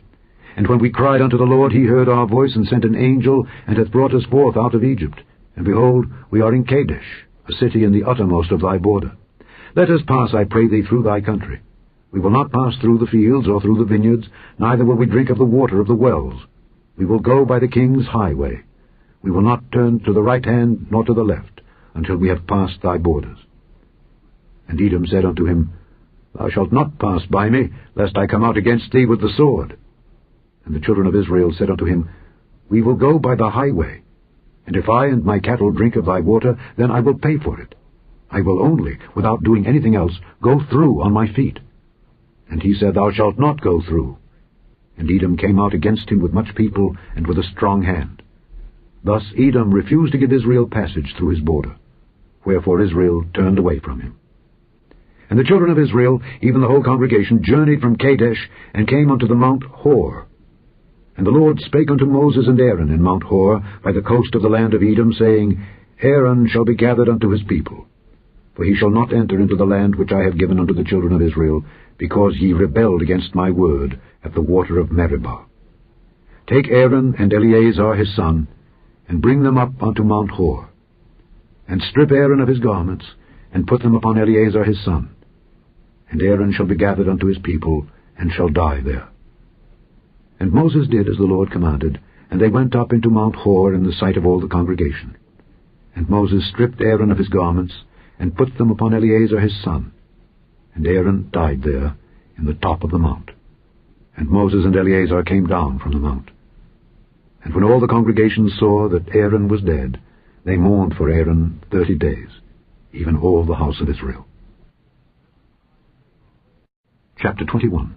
And when we cried unto the Lord, he heard our voice, and sent an angel, and hath brought us forth out of Egypt. And behold, we are in Kadesh, a city in the uttermost of thy border. Let us pass, I pray thee, through thy country. We will not pass through the fields or through the vineyards, neither will we drink of the water of the wells. We will go by the king's highway. We will not turn to the right hand nor to the left, until we have passed thy borders. And Edom said unto him, Thou shalt not pass by me, lest I come out against thee with the sword. And the children of Israel said unto him, We will go by the highway, and if I and my cattle drink of thy water, then I will pay for it. I will only, without doing anything else, go through on my feet. And he said, Thou shalt not go through. And Edom came out against him with much people, and with a strong hand. Thus Edom refused to give Israel passage through his border, wherefore Israel turned away from him. And the children of Israel, even the whole congregation, journeyed from Kadesh, and came unto the Mount Hor. And the Lord spake unto Moses and Aaron in Mount Hor, by the coast of the land of Edom, saying, Aaron shall be gathered unto his people, for he shall not enter into the land which I have given unto the children of Israel, because ye rebelled against my word at the water of Meribah. Take Aaron and Eleazar his son, and bring them up unto Mount Hor, and strip Aaron of his garments, and put them upon Eleazar his son. And Aaron shall be gathered unto his people, and shall die there. And Moses did as the Lord commanded, and they went up into Mount Hor in the sight of all the congregation. And Moses stripped Aaron of his garments, and put them upon Eleazar his son. And Aaron died there in the top of the mount. And Moses and Eleazar came down from the mount. And when all the congregation saw that Aaron was dead, they mourned for Aaron 30 days, even all the house of Israel. Chapter 21.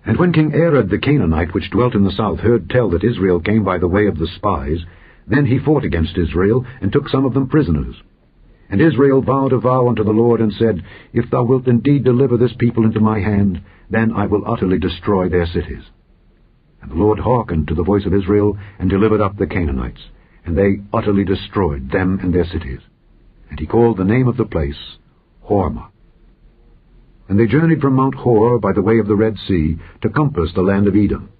And when King Arad the Canaanite, which dwelt in the south, heard tell that Israel came by the way of the spies, then he fought against Israel, and took some of them prisoners. And Israel vowed a vow unto the Lord, and said, If thou wilt indeed deliver this people into my hand, then I will utterly destroy their cities. And the Lord hearkened to the voice of Israel, and delivered up the Canaanites, and they utterly destroyed them and their cities. And he called the name of the place Hormah. And they journeyed from Mount Hor by the way of the Red Sea, to compass the land of Edom.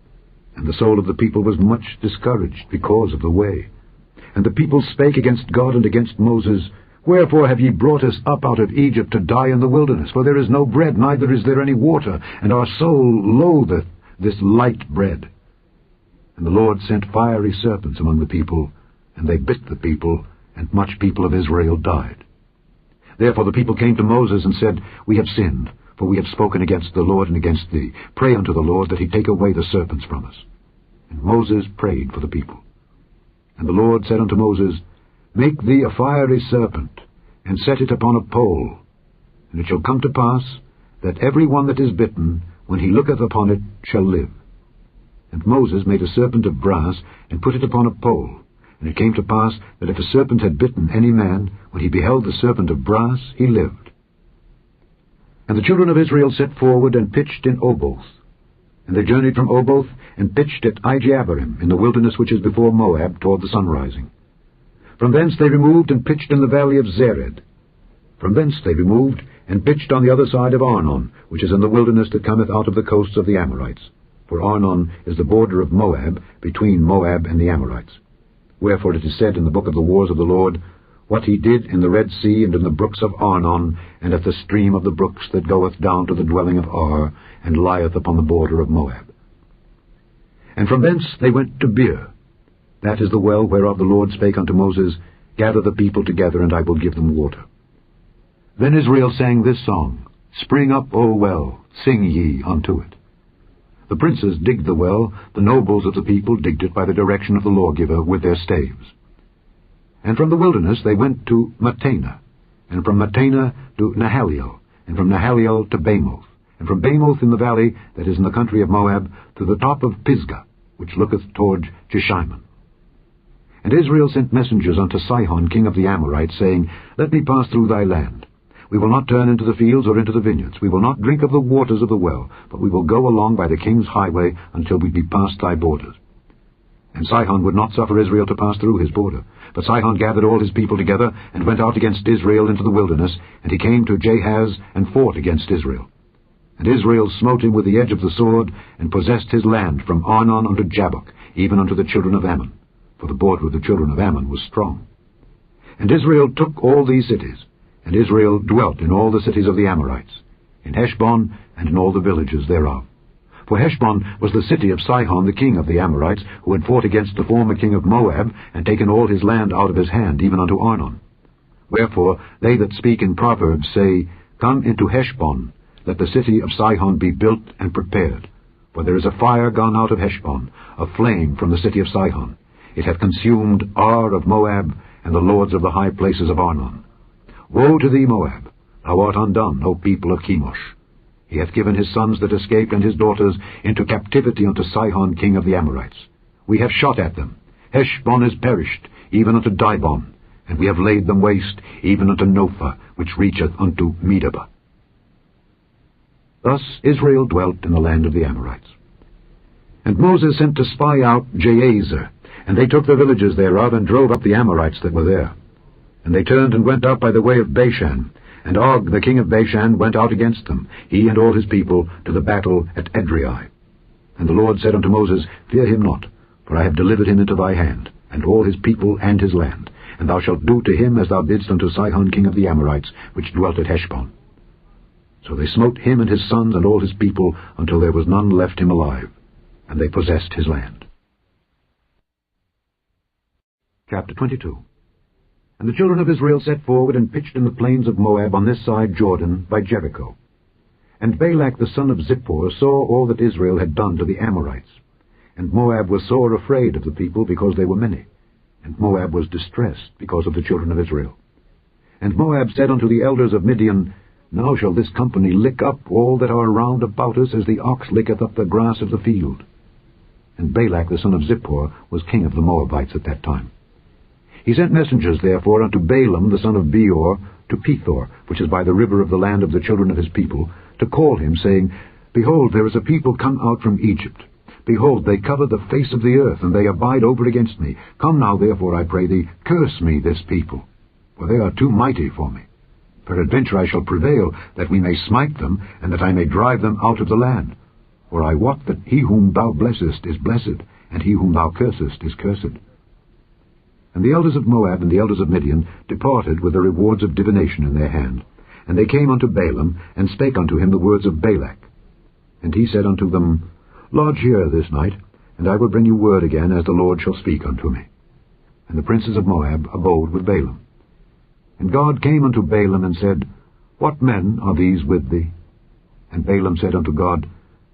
And the soul of the people was much discouraged because of the way. And the people spake against God and against Moses, Wherefore have ye brought us up out of Egypt to die in the wilderness? For there is no bread, neither is there any water, and our soul loatheth this light bread. And the Lord sent fiery serpents among the people, and they bit the people, and much people of Israel died. Therefore the people came to Moses and said, We have sinned, for we have spoken against the Lord and against thee. Pray unto the Lord that he take away the serpents from us. And Moses prayed for the people. And the Lord said unto Moses, Make thee a fiery serpent, and set it upon a pole. And it shall come to pass, that every one that is bitten, when he looketh upon it, shall live. And Moses made a serpent of brass, and put it upon a pole. And it came to pass, that if a serpent had bitten any man, when he beheld the serpent of brass, he lived. And the children of Israel set forward, and pitched in Oboth. And they journeyed from Oboth, and pitched at Ijeabarim, in the wilderness which is before Moab, toward the sunrising. From thence they removed, and pitched in the valley of Zered. From thence they removed, and pitched on the other side of Arnon, which is in the wilderness that cometh out of the coasts of the Amorites. For Arnon is the border of Moab, between Moab and the Amorites. Wherefore it is said in the book of the wars of the Lord, What he did in the Red Sea, and in the brooks of Arnon, and at the stream of the brooks that goeth down to the dwelling of Ar, and lieth upon the border of Moab. And from thence they went to Beer. That is the well whereof the Lord spake unto Moses, Gather the people together, and I will give them water. Then Israel sang this song, Spring up, O well, sing ye unto it. The princes digged the well, the nobles of the people digged it by the direction of the lawgiver with their staves. And from the wilderness they went to Mattanah, and from Mattanah to Nahaliel, and from Nahaliel to Bamoth, and from Bamoth in the valley that is in the country of Moab, to the top of Pisgah, which looketh toward Jeshimon. And Israel sent messengers unto Sihon king of the Amorites, saying, Let me pass through thy land. We will not turn into the fields or into the vineyards. We will not drink of the waters of the well, but we will go along by the king's highway until we be past thy borders. And Sihon would not suffer Israel to pass through his border. But Sihon gathered all his people together, and went out against Israel into the wilderness, and he came to Jahaz, and fought against Israel. And Israel smote him with the edge of the sword, and possessed his land from Arnon unto Jabbok, even unto the children of Ammon. For the border of the children of Ammon was strong. And Israel took all these cities, and Israel dwelt in all the cities of the Amorites, in Heshbon, and in all the villages thereof. For Heshbon was the city of Sihon the king of the Amorites, who had fought against the former king of Moab, and taken all his land out of his hand, even unto Arnon. Wherefore they that speak in Proverbs say, Come into Heshbon, let the city of Sihon be built and prepared. For there is a fire gone out of Heshbon, a flame from the city of Sihon. It hath consumed Ar of Moab, and the lords of the high places of Arnon. Woe to thee, Moab! Thou art undone, O people of Chemosh. He hath given his sons that escaped and his daughters into captivity unto Sihon king of the Amorites. We have shot at them. Heshbon is perished, even unto Dibon, and we have laid them waste, even unto Nophah, which reacheth unto Medeba. Thus Israel dwelt in the land of the Amorites. And Moses sent to spy out Jahazer, and they took the villages thereof, and drove up the Amorites that were there. And they turned and went up by the way of Bashan, and Og the king of Bashan went out against them, he and all his people, to the battle at Edrei. And the Lord said unto Moses, Fear him not, for I have delivered him into thy hand, and all his people and his land, and thou shalt do to him as thou didst unto Sihon king of the Amorites, which dwelt at Heshbon. So they smote him and his sons and all his people, until there was none left him alive, and they possessed his land. Chapter 22. And the children of Israel set forward and pitched in the plains of Moab on this side Jordan by Jericho. And Balak the son of Zippor saw all that Israel had done to the Amorites. And Moab was sore afraid of the people, because they were many. And Moab was distressed because of the children of Israel. And Moab said unto the elders of Midian, Now shall this company lick up all that are round about us, as the ox licketh up the grass of the field. And Balak the son of Zippor was king of the Moabites at that time. He sent messengers therefore unto Balaam the son of Beor to Pethor, which is by the river of the land of the children of his people, to call him, saying, Behold, there is a people come out from Egypt. Behold, they cover the face of the earth, and they abide over against me. Come now, therefore, I pray thee, curse me this people, for they are too mighty for me. Peradventure I shall prevail, that we may smite them, and that I may drive them out of the land. For I wot that he whom thou blessest is blessed, and he whom thou cursest is cursed. And the elders of Moab and the elders of Midian departed with the rewards of divination in their hand. And they came unto Balaam, and spake unto him the words of Balak. And he said unto them, Lodge here this night, and I will bring you word again, as the Lord shall speak unto me. And the princes of Moab abode with Balaam. And God came unto Balaam, and said, What men are these with thee? And Balaam said unto God,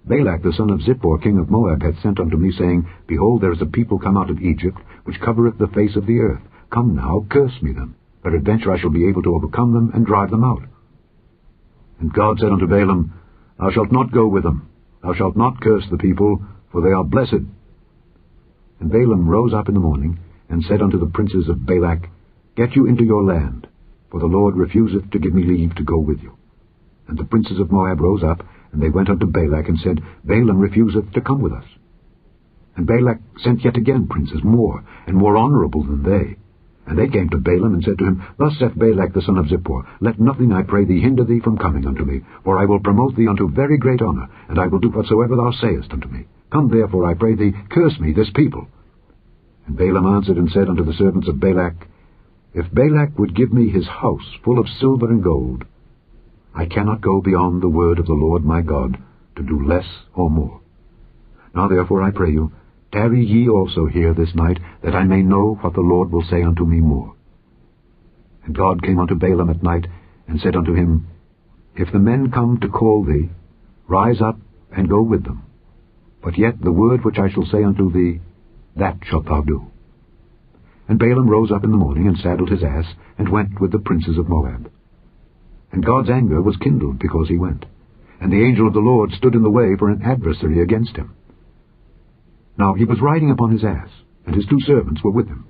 Balak the son of Zippor king of Moab hath sent unto me, saying, Behold, there is a people come out of Egypt, which covereth the face of the earth. Come now, curse me them. Peradventure I shall be able to overcome them, and drive them out. And God said unto Balaam, Thou shalt not go with them. Thou shalt not curse the people, for they are blessed. And Balaam rose up in the morning, and said unto the princes of Balak, Get you into your land, for the Lord refuseth to give me leave to go with you. And the princes of Moab rose up, and they went unto Balak, and said, Balaam refuseth to come with us. And Balak sent yet again princes more, and more honorable than they. And they came to Balaam, and said to him, Thus saith Balak the son of Zippor, Let nothing, I pray thee, hinder thee from coming unto me, for I will promote thee unto very great honor, and I will do whatsoever thou sayest unto me. Come therefore, I pray thee, curse me this people. And Balaam answered and said unto the servants of Balak, If Balak would give me his house full of silver and gold, I cannot go beyond the word of the Lord my God, to do less or more. Now therefore I pray you, tarry ye also here this night, that I may know what the Lord will say unto me more. And God came unto Balaam at night, and said unto him, If the men come to call thee, rise up and go with them. But yet the word which I shall say unto thee, that shalt thou do. And Balaam rose up in the morning, and saddled his ass, and went with the princes of Moab. And God's anger was kindled because he went. And the angel of the Lord stood in the way for an adversary against him. Now he was riding upon his ass, and his 2 servants were with him.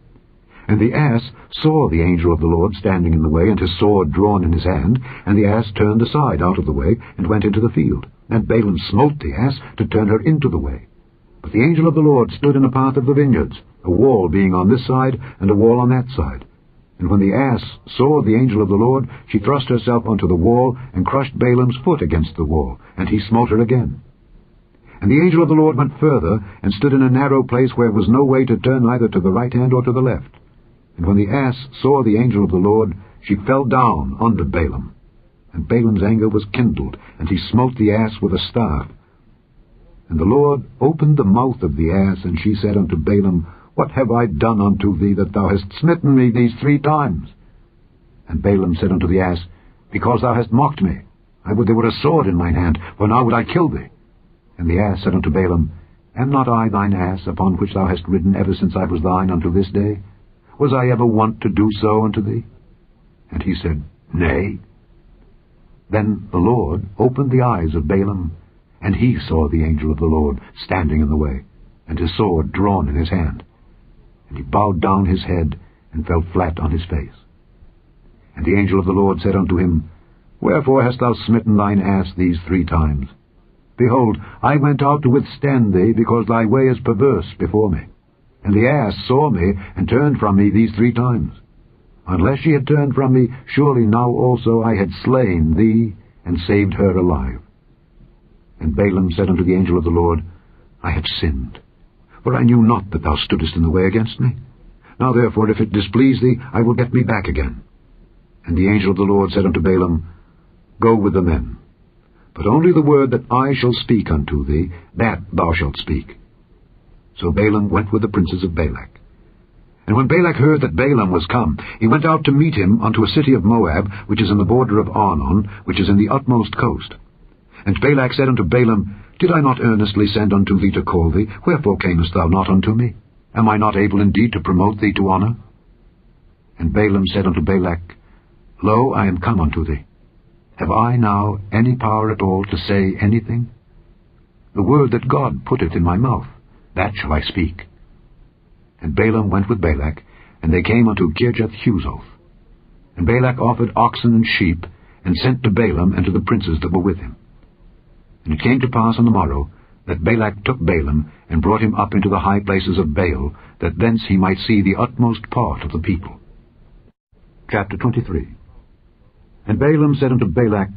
And the ass saw the angel of the Lord standing in the way, and his sword drawn in his hand. And the ass turned aside out of the way, and went into the field. And Balaam smote the ass to turn her into the way. But the angel of the Lord stood in the path of the vineyards, a wall being on this side, and a wall on that side. And when the ass saw the angel of the Lord, she thrust herself unto the wall, and crushed Balaam's foot against the wall, and he smote her again. And the angel of the Lord went further, and stood in a narrow place where was no way to turn either to the right hand or to the left. And when the ass saw the angel of the Lord, she fell down under Balaam. And Balaam's anger was kindled, and he smote the ass with a staff. And the Lord opened the mouth of the ass, and she said unto Balaam, What have I done unto thee, that thou hast smitten me these 3 times? And Balaam said unto the ass, Because thou hast mocked me. I would there were a sword in mine hand, for now would I kill thee. And the ass said unto Balaam, Am not I thine ass, upon which thou hast ridden ever since I was thine unto this day? Was I ever wont to do so unto thee? And he said, Nay. Then the Lord opened the eyes of Balaam, and he saw the angel of the Lord standing in the way, and his sword drawn in his hand. And he bowed down his head, and fell flat on his face. And the angel of the Lord said unto him, Wherefore hast thou smitten thine ass these 3 times? Behold, I went out to withstand thee, because thy way is perverse before me. And the ass saw me, and turned from me these 3 times. Unless she had turned from me, surely now also I had slain thee, and saved her alive. And Balaam said unto the angel of the Lord, I have sinned, for I knew not that thou stoodest in the way against me. Now therefore, if it displease thee, I will get me back again. And the angel of the Lord said unto Balaam, Go with the men, but only the word that I shall speak unto thee, that thou shalt speak. So Balaam went with the princes of Balak. And when Balak heard that Balaam was come, he went out to meet him unto a city of Moab, which is in the border of Arnon, which is in the utmost coast. And Balak said unto Balaam, Did I not earnestly send unto thee to call thee? Wherefore camest thou not unto me? Am I not able indeed to promote thee to honor? And Balaam said unto Balak, Lo, I am come unto thee. Have I now any power at all to say anything? The word that God putteth in my mouth, that shall I speak. And Balaam went with Balak, and they came unto Kirjath-Huzoth. And Balak offered oxen and sheep, and sent to Balaam and to the princes that were with him. And it came to pass on the morrow, that Balak took Balaam, and brought him up into the high places of Baal, that thence he might see the utmost part of the people. Chapter 23. And Balaam said unto Balak,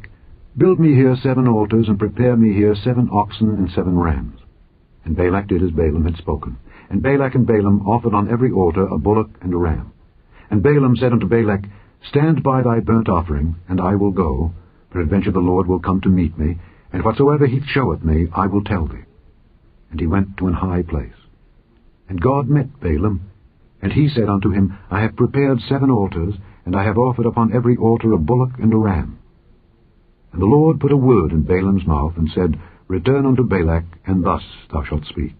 Build me here 7 altars, and prepare me here 7 oxen and 7 rams. And Balak did as Balaam had spoken. And Balak and Balaam offered on every altar a bullock and a ram. And Balaam said unto Balak, Stand by thy burnt offering, and I will go. Peradventure the Lord will come to meet me, and whatsoever he showeth me, I will tell thee. And he went to an high place. And God met Balaam, and he said unto him, I have prepared 7 altars, and I have offered upon every altar a bullock and a ram. And the Lord put a word in Balaam's mouth, and said, Return unto Balak, and thus thou shalt speak.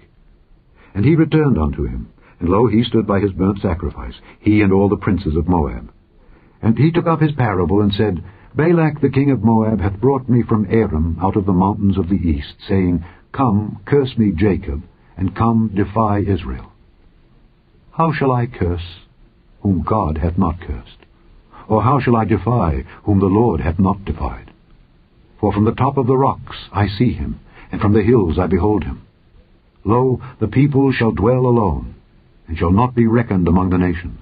And he returned unto him, and lo, he stood by his burnt sacrifice, he and all the princes of Moab. And he took up his parable, and said, Balak the king of Moab hath brought me from Aram out of the mountains of the east, saying, Come, curse me Jacob, and come, defy Israel. How shall I curse whom God hath not cursed? Or how shall I defy whom the Lord hath not defied? For from the top of the rocks I see him, and from the hills I behold him. Lo, the people shall dwell alone, and shall not be reckoned among the nations.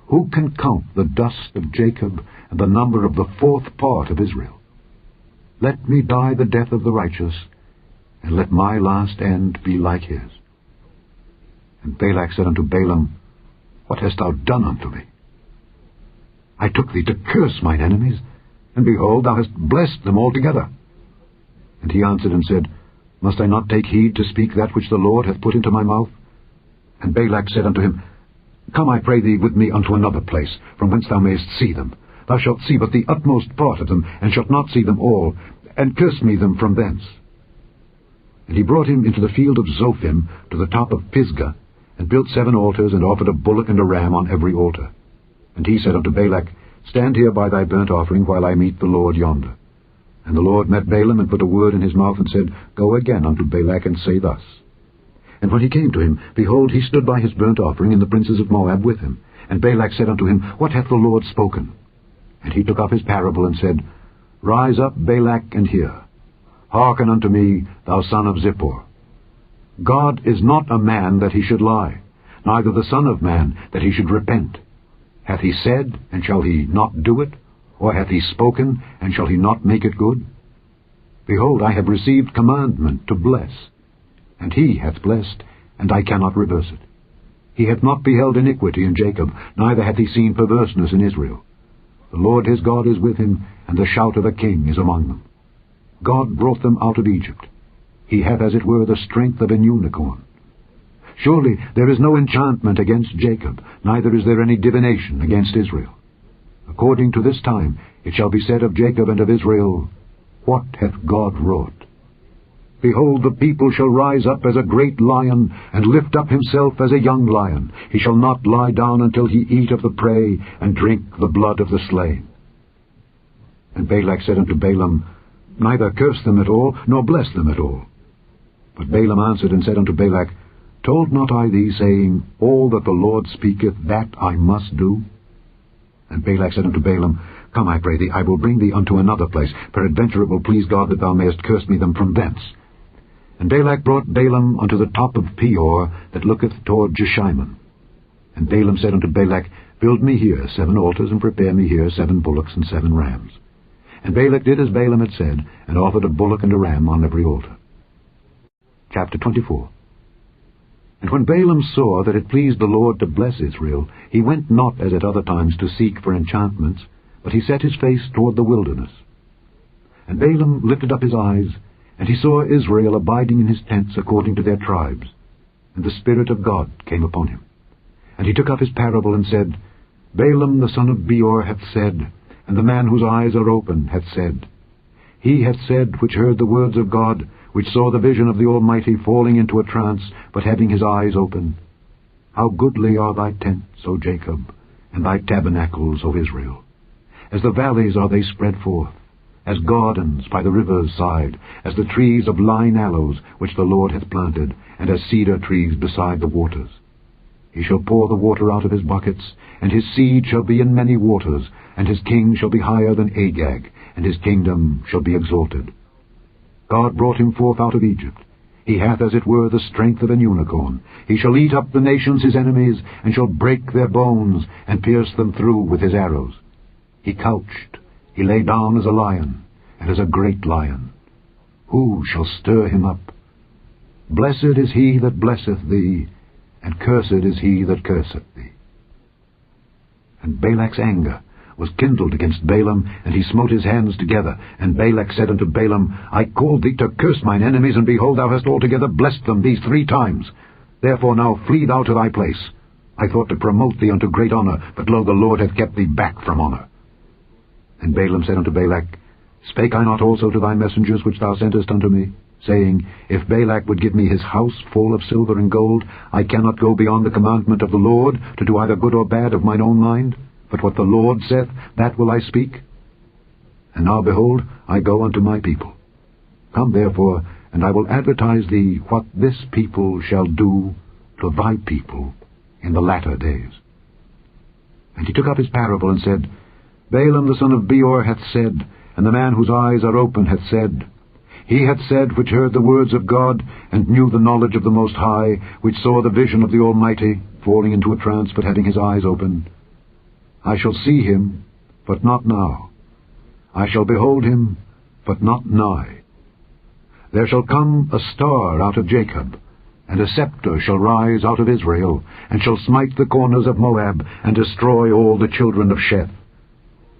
Who can count the dust of Jacob, and the number of the 4th part of Israel? Let me die the death of the righteous, and let my last end be like his. And Balak said unto Balaam, What hast thou done unto me? I took thee to curse mine enemies, and behold, thou hast blessed them altogether. And he answered and said, Must I not take heed to speak that which the Lord hath put into my mouth? And Balak said unto him, Come, I pray thee, with me unto another place, from whence thou mayest see them. Thou shalt see but the utmost part of them, and shalt not see them all, and curse me them from thence. And he brought him into the field of Zophim, to the top of Pisgah, and built 7 altars, and offered a bullock and a ram on every altar. And he said unto Balak, Stand here by thy burnt offering while I meet the Lord yonder. And the Lord met Balaam, and put a word in his mouth, and said, Go again unto Balak, and say thus. And when he came to him, behold, he stood by his burnt offering, and the princes of Moab with him. And Balak said unto him, What hath the Lord spoken? And he took up his parable, and said, Rise up, Balak, and hear. Hearken unto me, thou son of Zippor. God is not a man that he should lie, neither the Son of Man that he should repent. Hath he said, and shall he not do it? Or hath he spoken, and shall he not make it good? Behold, I have received commandment to bless, and he hath blessed, and I cannot reverse it. He hath not beheld iniquity in Jacob, neither hath he seen perverseness in Israel. The Lord his God is with him, and the shout of a king is among them. God brought them out of Egypt. He hath as it were the strength of an unicorn. Surely there is no enchantment against Jacob, neither is there any divination against Israel. According to this time it shall be said of Jacob and of Israel, What hath God wrought? Behold, the people shall rise up as a great lion, and lift up himself as a young lion. He shall not lie down until he eat of the prey, and drink the blood of the slain. And Balak said unto Balaam, Neither curse them at all, nor bless them at all. But Balaam answered and said unto Balak, Told not I thee, saying, All that the Lord speaketh, that I must do? And Balak said unto Balaam, Come, I pray thee, I will bring thee unto another place. Peradventure it will please God that thou mayest curse me them from thence. And Balak brought Balaam unto the top of Peor, that looketh toward Jeshimon. And Balaam said unto Balak, Build me here 7 altars, and prepare me here 7 bullocks and 7 rams. And Balak did as Balaam had said, and offered a bullock and a ram on every altar. Chapter 24. And when Balaam saw that it pleased the Lord to bless Israel, he went not as at other times to seek for enchantments, but he set his face toward the wilderness. And Balaam lifted up his eyes, and he saw Israel abiding in his tents according to their tribes. And the Spirit of God came upon him. And he took up his parable and said, Balaam the son of Beor hath said, and the man whose eyes are open hath said. He hath said which heard the words of God, which saw the vision of the Almighty falling into a trance, but having his eyes open. How goodly are thy tents, O Jacob, and thy tabernacles, O Israel! As the valleys are they spread forth, as gardens by the river's side, as the trees of lign aloes which the Lord hath planted, and as cedar trees beside the waters. He shall pour the water out of his buckets, and his seed shall be in many waters, and his king shall be higher than Agag, and his kingdom shall be exalted. God brought him forth out of Egypt. He hath as it were the strength of an unicorn. He shall eat up the nations his enemies, and shall break their bones, and pierce them through with his arrows. He couched, he lay down as a lion, and as a great lion. Who shall stir him up? Blessed is he that blesseth thee, and cursed is he that curseth thee. And Balak's anger was kindled against Balaam, and he smote his hands together. And Balak said unto Balaam, I called thee to curse mine enemies, and behold, thou hast altogether blessed them these 3 times. Therefore now flee thou to thy place. I thought to promote thee unto great honour, but lo, the Lord hath kept thee back from honour. And Balaam said unto Balak, Spake I not also to thy messengers which thou sentest unto me, saying, If Balak would give me his house full of silver and gold, I cannot go beyond the commandment of the Lord, to do either good or bad of mine own mind? But what the Lord saith, that will I speak. And now, behold, I go unto my people. Come therefore, and I will advertise thee what this people shall do to thy people in the latter days. And he took up his parable and said, Balaam the son of Beor hath said, and the man whose eyes are open hath said. He hath said which heard the words of God, and knew the knowledge of the Most High, which saw the vision of the Almighty, falling into a trance, but having his eyes open. I shall see him, but not now. I shall behold him, but not nigh. There shall come a star out of Jacob, and a scepter shall rise out of Israel, and shall smite the corners of Moab, and destroy all the children of Sheth.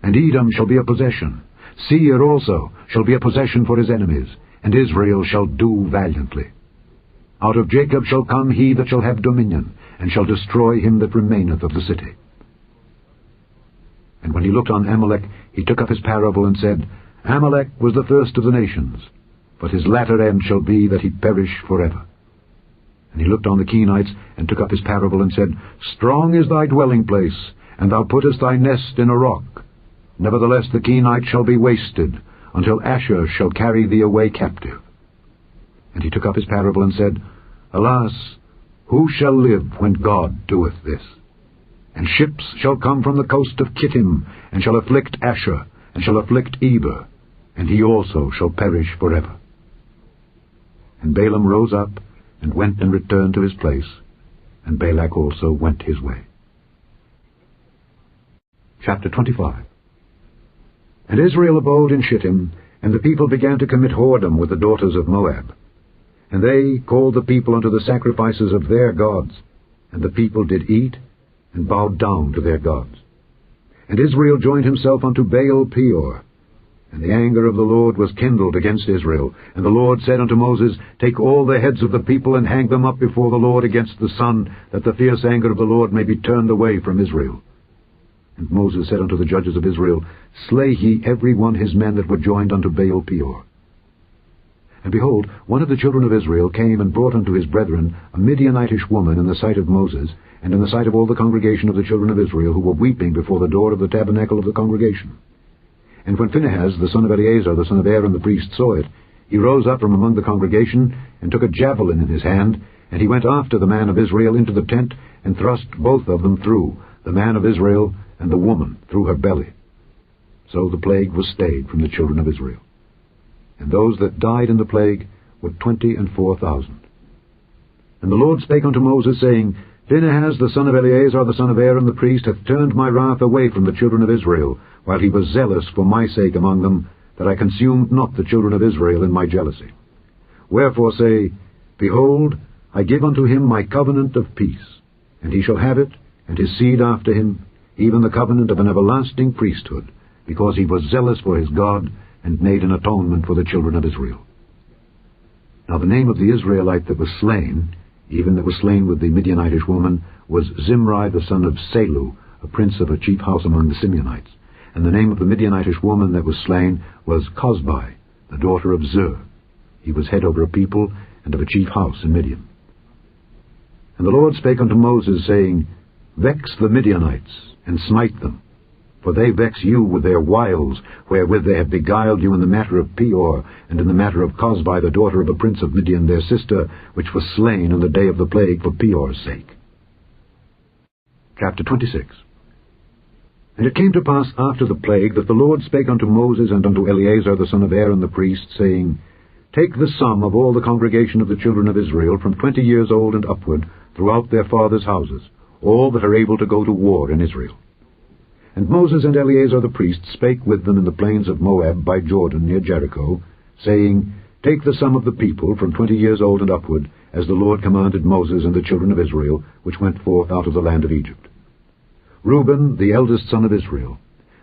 And Edom shall be a possession. Seir also shall be a possession for his enemies, and Israel shall do valiantly. Out of Jacob shall come he that shall have dominion, and shall destroy him that remaineth of the city. And when he looked on Amalek, he took up his parable and said, Amalek was the first of the nations, but his latter end shall be that he perish forever. And he looked on the Kenites, and took up his parable and said, Strong is thy dwelling place, and thou puttest thy nest in a rock. Nevertheless the Kenite shall be wasted, until Asher shall carry thee away captive. And he took up his parable and said, Alas, who shall live when God doeth this? And ships shall come from the coast of Kittim, and shall afflict Asher, and shall afflict Eber, and he also shall perish forever. And Balaam rose up, and went and returned to his place, and Balak also went his way. Chapter 25. And Israel abode in Shittim, and the people began to commit whoredom with the daughters of Moab. And they called the people unto the sacrifices of their gods, and the people did eat, and bowed down to their gods. And Israel joined himself unto Baal Peor, and the anger of the Lord was kindled against Israel. And the Lord said unto Moses, Take all the heads of the people, and hang them up before the Lord against the sun, that the fierce anger of the Lord may be turned away from Israel. And Moses said unto the judges of Israel, Slay ye every one his men that were joined unto Baal Peor. And behold, one of the children of Israel came and brought unto his brethren a Midianitish woman in the sight of Moses, and in the sight of all the congregation of the children of Israel, who were weeping before the door of the tabernacle of the congregation. And when Phinehas, the son of Eleazar, the son of Aaron the priest, saw it, he rose up from among the congregation, and took a javelin in his hand, and he went after the man of Israel into the tent, and thrust both of them through, the man of Israel and the woman through her belly. So the plague was stayed from the children of Israel. And those that died in the plague were 24,000. And the Lord spake unto Moses, saying, Phinehas, the son of Eleazar, the son of Aaron the priest, hath turned my wrath away from the children of Israel, while he was zealous for my sake among them, that I consumed not the children of Israel in my jealousy. Wherefore say, Behold, I give unto him my covenant of peace, and he shall have it, and his seed after him, even the covenant of an everlasting priesthood, because he was zealous for his God, and made an atonement for the children of Israel. Now the name of the Israelite that was slain, even that was slain with the Midianitish woman, was Zimri the son of Salu, a prince of a chief house among the Simeonites. And the name of the Midianitish woman that was slain was Cosbi, the daughter of Zur. He was head over a people, and of a chief house in Midian. And the Lord spake unto Moses, saying, Vex the Midianites, and smite them, for they vex you with their wiles, wherewith they have beguiled you in the matter of Peor, and in the matter of Cosbi, the daughter of a prince of Midian, their sister, which was slain in the day of the plague for Peor's sake. Chapter 26. And it came to pass after the plague, that the Lord spake unto Moses and unto Eleazar the son of Aaron the priest, saying, Take the sum of all the congregation of the children of Israel, from 20 years old and upward, throughout their fathers' houses, all that are able to go to war in Israel. And Moses and Eleazar the priest spake with them in the plains of Moab by Jordan near Jericho, saying, Take the sum of the people from 20 years old and upward, as the Lord commanded Moses and the children of Israel, which went forth out of the land of Egypt. Reuben, the eldest son of Israel.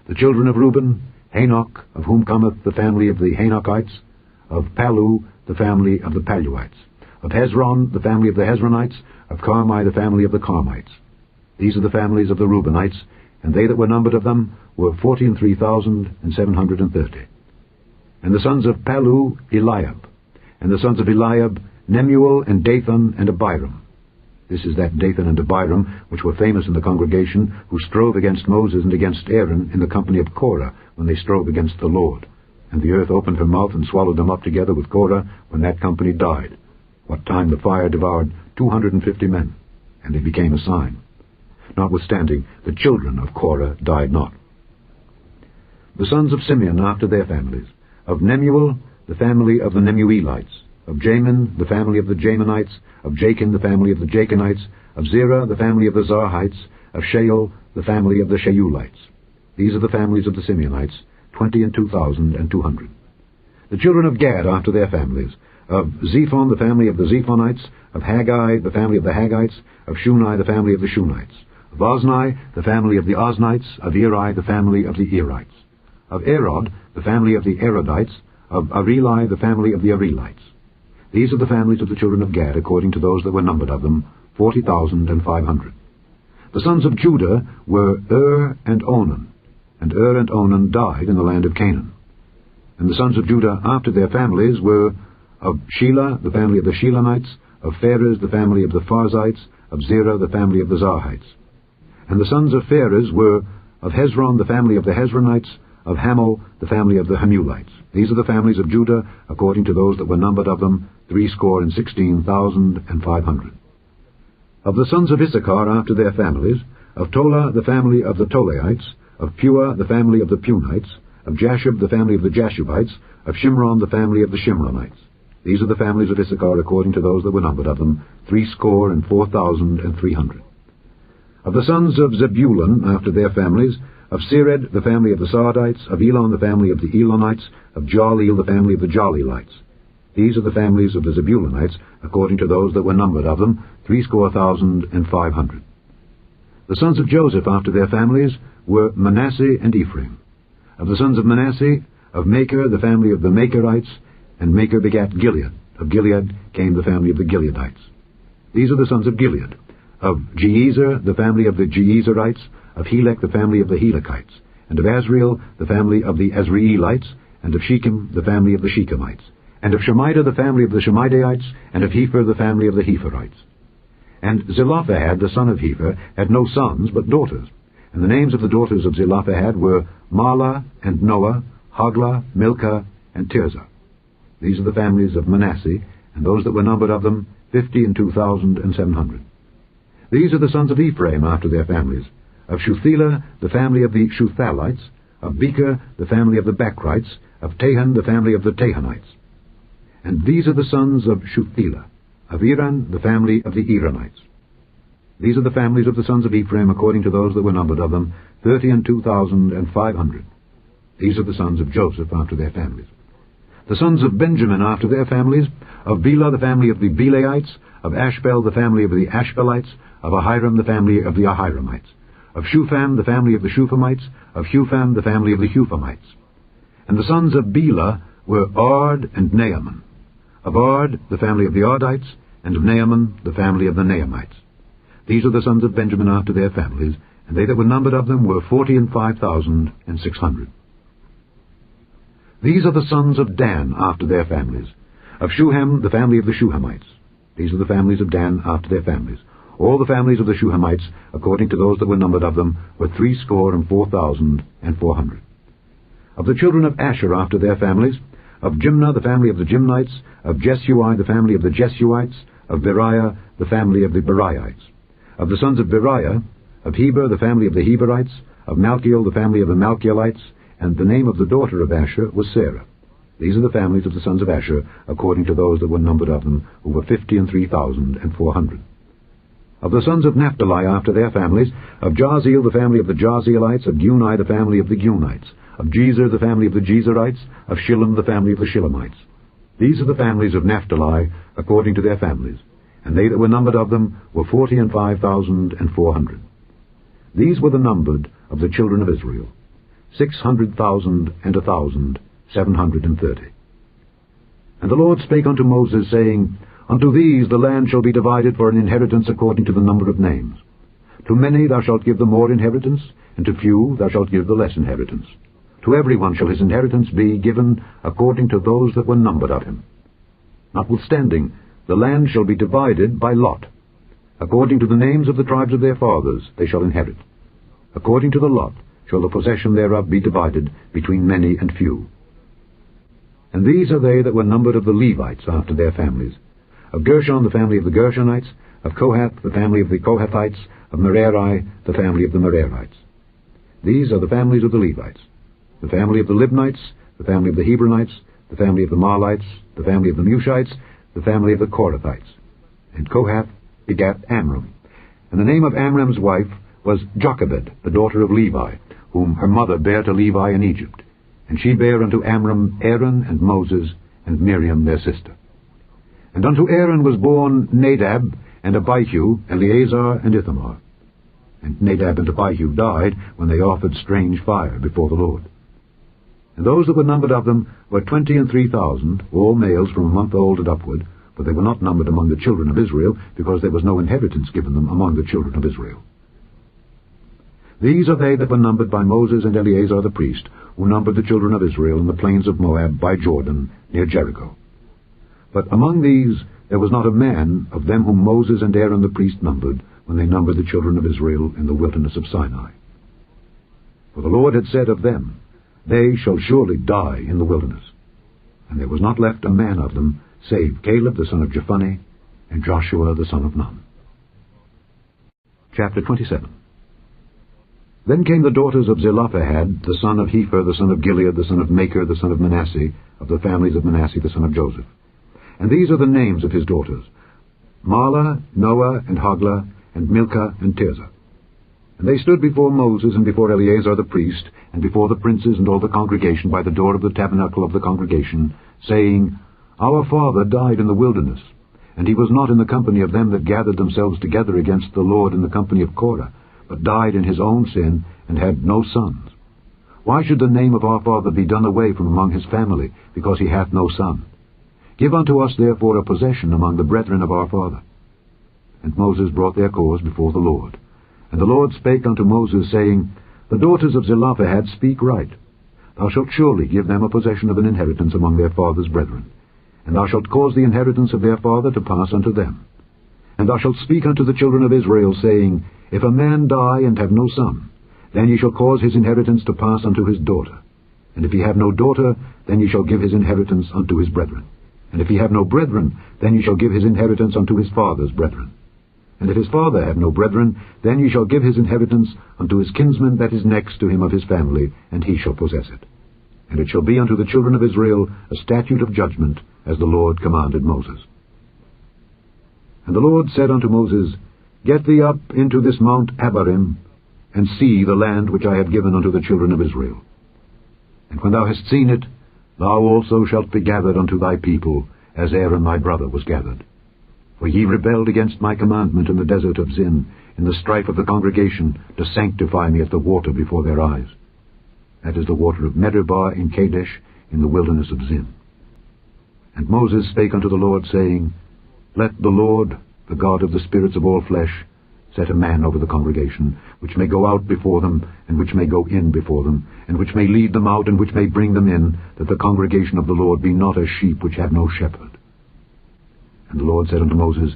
The children of Reuben, Hanok, of whom cometh the family of the Hanokites, of Palu, the family of the Paluites, of Hezron, the family of the Hezronites, of Carmi, the family of the Carmites. These are the families of the Reubenites, and they that were numbered of them were 43,730. And the sons of Palu, Eliab. And the sons of Eliab, Nemuel, and Dathan, and Abiram. This is that Dathan and Abiram, which were famous in the congregation, who strove against Moses and against Aaron in the company of Korah, when they strove against the Lord. And the earth opened her mouth and swallowed them up together with Korah, when that company died, what time the fire devoured 250 men, and they became a sign. Notwithstanding, the children of Korah died not. The sons of Simeon after their families. Of Nemuel, the family of the Nemuelites. Of Jamin, the family of the Jaminites. Of Jachin, the family of the Jachinites. Of Zerah, the family of the Zarhites. Of Shael, the family of the Sheulites. These are the families of the Simeonites, 22,200. The children of Gad after their families. Of Zephon, the family of the Zephonites. Of Haggai, the family of the Haggites. Of Shuni, the family of the Shunites. Of Ozni, the family of the Oznites. Of Eri, the family of the Erites. Of Erod, the family of the Erodites. Of Areli, the family of the Arelites. These are the families of the children of Gad, according to those that were numbered of them, 40,500. The sons of Judah were and Onan, and and Onan died in the land of Canaan. And the sons of Judah after their families were of Shelah, the family of the Shelanites, of Pharez, the family of the Pharzites, of Zerah, the family of the Zarhites. And the sons of Pharez were of Hezron, the family of the Hezronites, Of Hamul, the family of the Hamulites. These are the families of Judah, according to those that were numbered of them, 316,500. Of the sons of Issachar after their families, of Tola, the family of the Tolaites, of Pua, the family of the Punites, of Jashub, the family of the Jashubites, of Shimron, the family of the Shimronites. These are the families of Issachar according to those that were numbered of them, 304,300. Of the sons of Zebulun after their families, of Sered, the family of the Sardites, of Elon, the family of the Elonites, of Jaleel, the family of the Jaleelites. These are the families of the Zebulunites, according to those that were numbered of them, 300,500. The sons of Joseph after their families were Manasseh and Ephraim. Of the sons of Manasseh, of Machir, the family of the Machirites, and Machir begat Gilead. Of Gilead came the family of the Gileadites. These are the sons of Gilead. Of Jeezer, the family of the Jeezerites, of Helek, the family of the Helekites, and of Azriel, the family of the Azraelites, and of Shechem, the family of the Shechemites, and of Shemida, the family of the Shemidaites, and of Hepher, the family of the Hepherites. And Zelophehad, the son of Hepher, had no sons, but daughters. And the names of the daughters of Zelophehad were Mahlah, and Noah, Hoglah, Milcah, and Tirzah. These are the families of Manasseh, and those that were numbered of them, 52,700. These are the sons of Ephraim after their families. Of Shuthelah, the family of the Shuthalites, of Becher, the family of the Bachrites, of Tahan, the family of the Tahanites. And these are the sons of Shuthelah, of Iran, the family of the Iranites. These are the families of the sons of Ephraim according to those that were numbered of them, 32,500. These are the sons of Joseph after their families. The sons of Benjamin after their families, of Bela, the family of the Belaites, of Ashbel, the family of the Ashbelites, of Ahiram, the family of the Ahiramites, of Shufam, the family of the Shufamites, of Hufam, the family of the Hufamites. And the sons of Bela were Ard and Naaman. Of Ard, the family of the Ardites, and of Naaman, the family of the Naamites. These are the sons of Benjamin after their families, and they that were numbered of them were 45,600. These are the sons of Dan after their families. Of Shuham, the family of the Shuhamites. These are the families of Dan after their families. All the families of the Shuhamites, according to those that were numbered of them, were 304,400. Of the children of Asher after their families, of Jimnah, the family of the Jimnites, of Jesui, the family of the Jesuites, of Beriah, the family of the Beriites. Of the sons of Beriah, of Heber, the family of the Heberites, of Malchiel, the family of the Malchielites, and the name of the daughter of Asher was Sarah. These are the families of the sons of Asher, according to those that were numbered of them, who were 53,400. Of the sons of Naphtali after their families, of Jaziel, the family of the Jazielites, of Guni, the family of the Gunites, of Jezer, the family of the Jezerites, of Shillem, the family of the Shillemites. These are the families of Naphtali, according to their families, and they that were numbered of them were 45,400. These were the numbered of the children of Israel, 600,730. And the Lord spake unto Moses, saying, Unto these the land shall be divided for an inheritance according to the number of names. To many thou shalt give the more inheritance, and to few thou shalt give the less inheritance. To every one shall his inheritance be given according to those that were numbered of him. Notwithstanding, the land shall be divided by lot. According to the names of the tribes of their fathers they shall inherit. According to the lot shall the possession thereof be divided between many and few. And these are they that were numbered of the Levites after their families. Of Gershon, the family of the Gershonites, of Kohath, the family of the Kohathites, of Merari, the family of the Merarites. These are the families of the Levites. The family of the Libnites, the family of the Hebronites, the family of the Mahlites, the family of the Mushites, the family of the Korathites. And Kohath begat Amram. And the name of Amram's wife was Jochebed, the daughter of Levi, whom her mother bare to Levi in Egypt. And she bare unto Amram Aaron and Moses, and Miriam their sister. And unto Aaron was born Nadab, and Abihu, Eleazar, and Ithamar. And Nadab and Abihu died when they offered strange fire before the Lord. And those that were numbered of them were 23,000, all males from a month old and upward, but they were not numbered among the children of Israel, because there was no inheritance given them among the children of Israel. These are they that were numbered by Moses and Eleazar the priest, who numbered the children of Israel in the plains of Moab by Jordan, near Jericho. But among these there was not a man of them whom Moses and Aaron the priest numbered, when they numbered the children of Israel in the wilderness of Sinai. For the Lord had said of them, they shall surely die in the wilderness. And there was not left a man of them, save Caleb the son of Jephunneh, and Joshua the son of Nun. Chapter 27. Then came the daughters of Zelophehad, the son of Hepher, the son of Gilead, the son of Machir, the son of Manasseh, of the families of Manasseh, the son of Joseph. And these are the names of his daughters: Mahlah, Noah, and Hoglah, and Milcah, and Tirzah. And they stood before Moses, and before Eleazar the priest, and before the princes and all the congregation by the door of the tabernacle of the congregation, saying, Our father died in the wilderness, and he was not in the company of them that gathered themselves together against the Lord in the company of Korah, but died in his own sin, and had no sons. Why should the name of our father be done away from among his family, because he hath no son? Give unto us therefore a possession among the brethren of our father. And Moses brought their cause before the Lord. And the Lord spake unto Moses, saying, The daughters of Zelophehad speak right. Thou shalt surely give them a possession of an inheritance among their father's brethren. And thou shalt cause the inheritance of their father to pass unto them. And thou shalt speak unto the children of Israel, saying, If a man die and have no son, then ye shall cause his inheritance to pass unto his daughter. And if he have no daughter, then ye shall give his inheritance unto his brethren. And if he have no brethren, then ye shall give his inheritance unto his father's brethren. And if his father have no brethren, then ye shall give his inheritance unto his kinsman that is next to him of his family, and he shall possess it. And it shall be unto the children of Israel a statute of judgment, as the Lord commanded Moses. And the Lord said unto Moses, Get thee up into this Mount Abarim, and see the land which I have given unto the children of Israel. And when thou hast seen it, thou also shalt be gathered unto thy people, as Aaron thy brother was gathered. For ye rebelled against my commandment in the desert of Zin, in the strife of the congregation, to sanctify me as the water before their eyes. That is the water of Meribah in Kadesh, in the wilderness of Zin. And Moses spake unto the Lord, saying, Let the Lord, the God of the spirits of all flesh, set a man over the congregation, which may go out before them, and which may go in before them, and which may lead them out, and which may bring them in, that the congregation of the Lord be not as sheep which have no shepherd. And the Lord said unto Moses,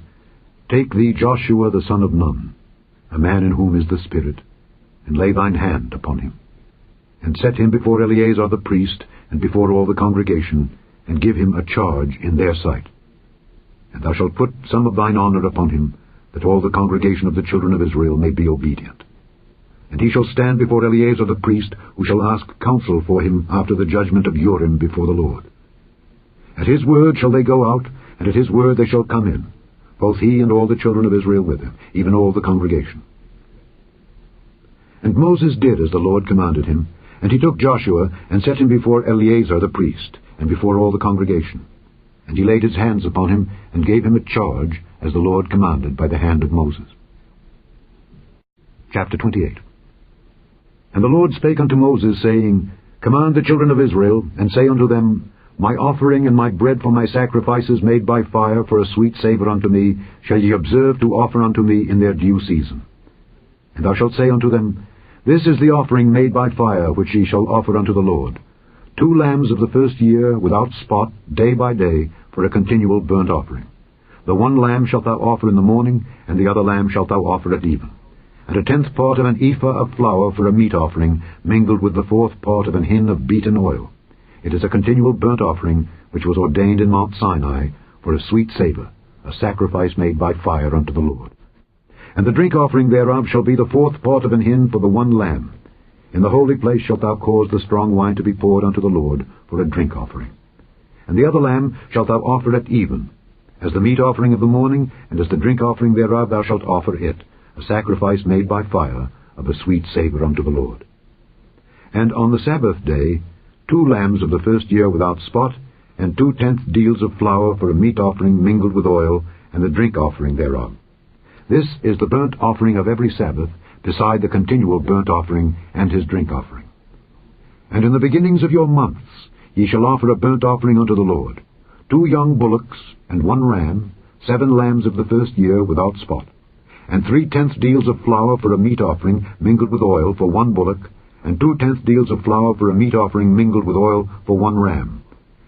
Take thee Joshua the son of Nun, a man in whom is the Spirit, and lay thine hand upon him, and set him before Eleazar the priest, and before all the congregation, and give him a charge in their sight. And thou shalt put some of thine honor upon him, that all the congregation of the children of Israel may be obedient. And he shall stand before Eleazar the priest, who shall ask counsel for him after the judgment of Urim before the Lord. At his word shall they go out, and at his word they shall come in, both he and all the children of Israel with him, even all the congregation. And Moses did as the Lord commanded him, and he took Joshua, and set him before Eleazar the priest, and before all the congregation. And he laid his hands upon him, and gave him a charge, as the Lord commanded by the hand of Moses. Chapter 28. And the Lord spake unto Moses, saying, Command the children of Israel, and say unto them, My offering and my bread for my sacrifices made by fire for a sweet savour unto me shall ye observe to offer unto me in their due season. And thou shalt say unto them, This is the offering made by fire which ye shall offer unto the Lord: 2 lambs of the first year without spot, day by day, for a continual burnt offering. The one lamb shalt thou offer in the morning, and the other lamb shalt thou offer at even. And a 10th part of an ephah of flour for a meat offering, mingled with the 4th part of an hin of beaten oil. It is a continual burnt offering, which was ordained in Mount Sinai, for a sweet savour, a sacrifice made by fire unto the Lord. And the drink offering thereof shall be the 4th part of an hin for the one lamb. In the holy place shalt thou cause the strong wine to be poured unto the Lord for a drink offering. And the other lamb shalt thou offer at even. As the meat offering of the morning, and as the drink offering thereof thou shalt offer it, a sacrifice made by fire, of a sweet savour unto the Lord. And on the Sabbath day 2 lambs of the first year without spot, and 2 tenth deals of flour for a meat offering mingled with oil, and the drink offering thereof. This is the burnt offering of every Sabbath, beside the continual burnt offering and his drink offering. And in the beginnings of your months ye shall offer a burnt offering unto the Lord: 2 young bullocks, and 1 ram, 7 lambs of the first year without spot, and 3 tenth deals of flour for a meat offering mingled with oil for 1 bullock, and 2 tenth deals of flour for a meat offering mingled with oil for 1 ram,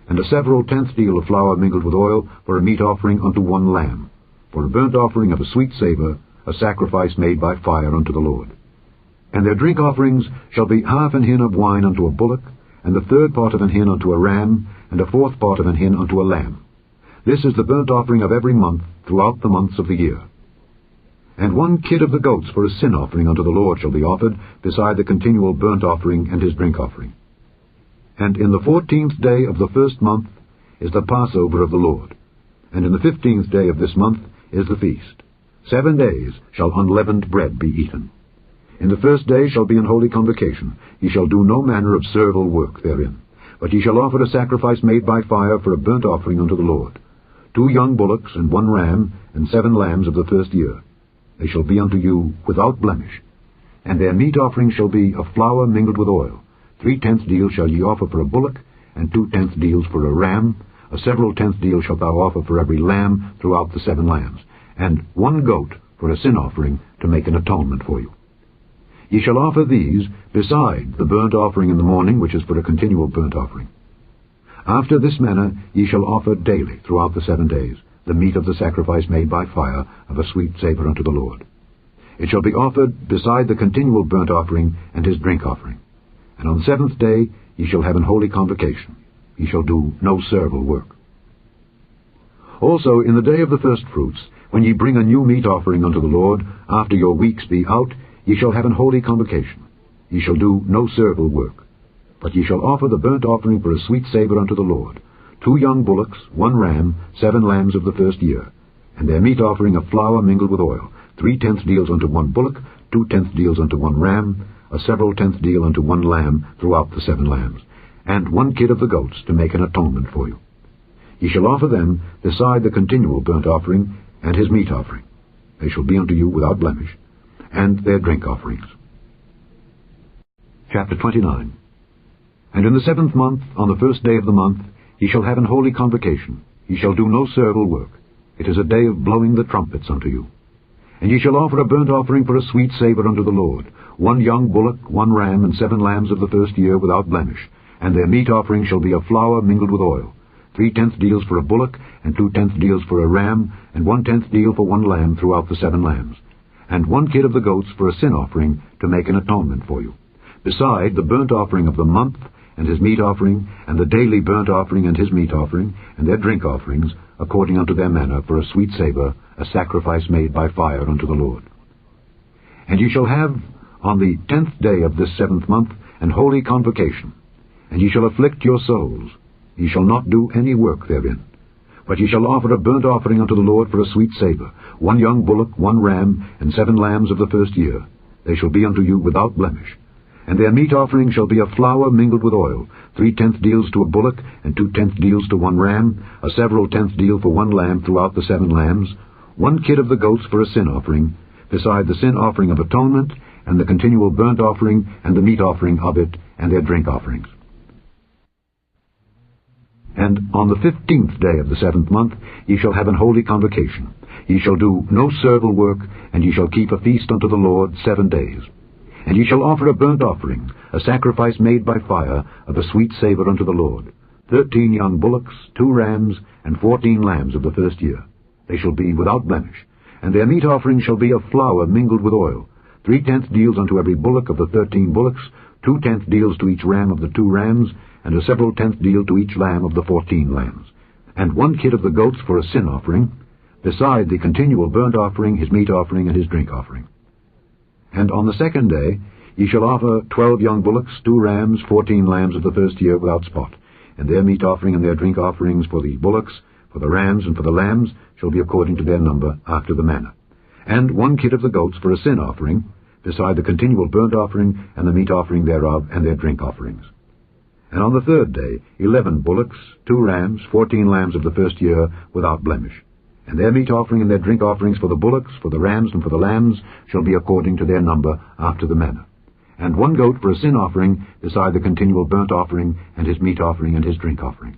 and a several tenth deal of flour mingled with oil for a meat offering unto 1 lamb, for a burnt offering of a sweet savour, a sacrifice made by fire unto the Lord. And their drink offerings shall be half an hin of wine unto a bullock, and the third part of an hin unto a ram, and a fourth part of an hin unto a lamb. This is the burnt offering of every month throughout the months of the year. And 1 kid of the goats for a sin offering unto the Lord shall be offered, beside the continual burnt offering and his drink offering. And in the 14th day of the first month is the Passover of the Lord, and in the 15th day of this month is the feast. 7 days shall unleavened bread be eaten. In the first day shall be an holy convocation. Ye shall do no manner of servile work therein, but ye shall offer a sacrifice made by fire for a burnt offering unto the Lord, 2 young bullocks, and 1 ram, and 7 lambs of the first year. They shall be unto you without blemish. And their meat offering shall be of flour mingled with oil. 3/10 deals shall ye offer for a bullock, and 2/10 deals for a ram. A several tenth deal shalt thou offer for every lamb throughout the 7 lambs, and 1 goat for a sin offering to make an atonement for you. Ye shall offer these beside the burnt offering in the morning, which is for a continual burnt offering. After this manner ye shall offer daily throughout the 7 days the meat of the sacrifice made by fire of a sweet savour unto the Lord. It shall be offered beside the continual burnt offering and his drink offering. And on the 7th day ye shall have an holy convocation. Ye shall do no servile work. Also in the day of the first fruits, when ye bring a new meat offering unto the Lord, after your weeks be out, ye shall have an holy convocation. Ye shall do no servile work. But ye shall offer the burnt offering for a sweet savour unto the Lord, 2 young bullocks, 1 ram, 7 lambs of the first year, and their meat offering of flour mingled with oil, 3/10 deals unto 1 bullock, 2/10 deals unto 1 ram, a several tenth deal unto 1 lamb throughout the 7 lambs, and 1 kid of the goats to make an atonement for you. Ye shall offer them beside the continual burnt offering and his meat offering. They shall be unto you without blemish, and their drink offerings. Chapter 29. And in the 7th month, on the first day of the month, ye shall have an holy convocation. Ye shall do no servile work. It is a day of blowing the trumpets unto you. And ye shall offer a burnt offering for a sweet savour unto the Lord, 1 young bullock, 1 ram, and 7 lambs of the first year without blemish. And their meat offering shall be of flour mingled with oil, 3/10 deals for a bullock, and 2/10 deals for a ram, and 1/10 deal for 1 lamb throughout the 7 lambs, and 1 kid of the goats for a sin offering to make an atonement for you, beside the burnt offering of the month, and his meat offering, and the daily burnt offering and his meat offering, and their drink offerings, according unto their manner, for a sweet savour, a sacrifice made by fire unto the Lord. And ye shall have on the 10th day of this 7th month an holy convocation, and ye shall afflict your souls. Ye shall not do any work therein. But ye shall offer a burnt offering unto the Lord for a sweet savour, 1 young bullock, 1 ram, and 7 lambs of the first year. They shall be unto you without blemish. And their meat offering shall be of flour mingled with oil, 3/10 deals to a bullock, and 2/10 deals to 1 ram, a several tenth deal for 1 lamb throughout the 7 lambs, 1 kid of the goats for a sin offering, beside the sin offering of atonement, and the continual burnt offering, and the meat offering of it, and their drink offerings. And on the 15th day of the 7th month ye shall have an holy convocation. Ye shall do no servile work, and ye shall keep a feast unto the Lord 7 days. And ye shall offer a burnt offering, a sacrifice made by fire, of a sweet savour unto the Lord, 13 young bullocks, 2 rams, and 14 lambs of the first year. They shall be without blemish. And their meat offering shall be of flour mingled with oil, 3/10 deals unto every bullock of the 13 bullocks, 2/10 deals to each ram of the 2 rams, and a several tenth deal to each lamb of the 14 lambs, and 1 kid of the goats for a sin offering, beside the continual burnt offering, his meat offering, and his drink offering. And on the 2nd day ye shall offer 12 young bullocks, 2 rams, 14 lambs of the first year without spot, and their meat offering and their drink offerings for the bullocks, for the rams, and for the lambs shall be according to their number, after the manner. And 1 kid of the goats for a sin offering, beside the continual burnt offering, and the meat offering thereof, and their drink offerings. And on the 3rd day 11 bullocks, 2 rams, 14 lambs of the first year without blemish. And their meat offering and their drink offerings for the bullocks, for the rams, and for the lambs shall be according to their number, after the manner. And 1 goat for a sin offering, beside the continual burnt offering, and his meat offering, and his drink offering.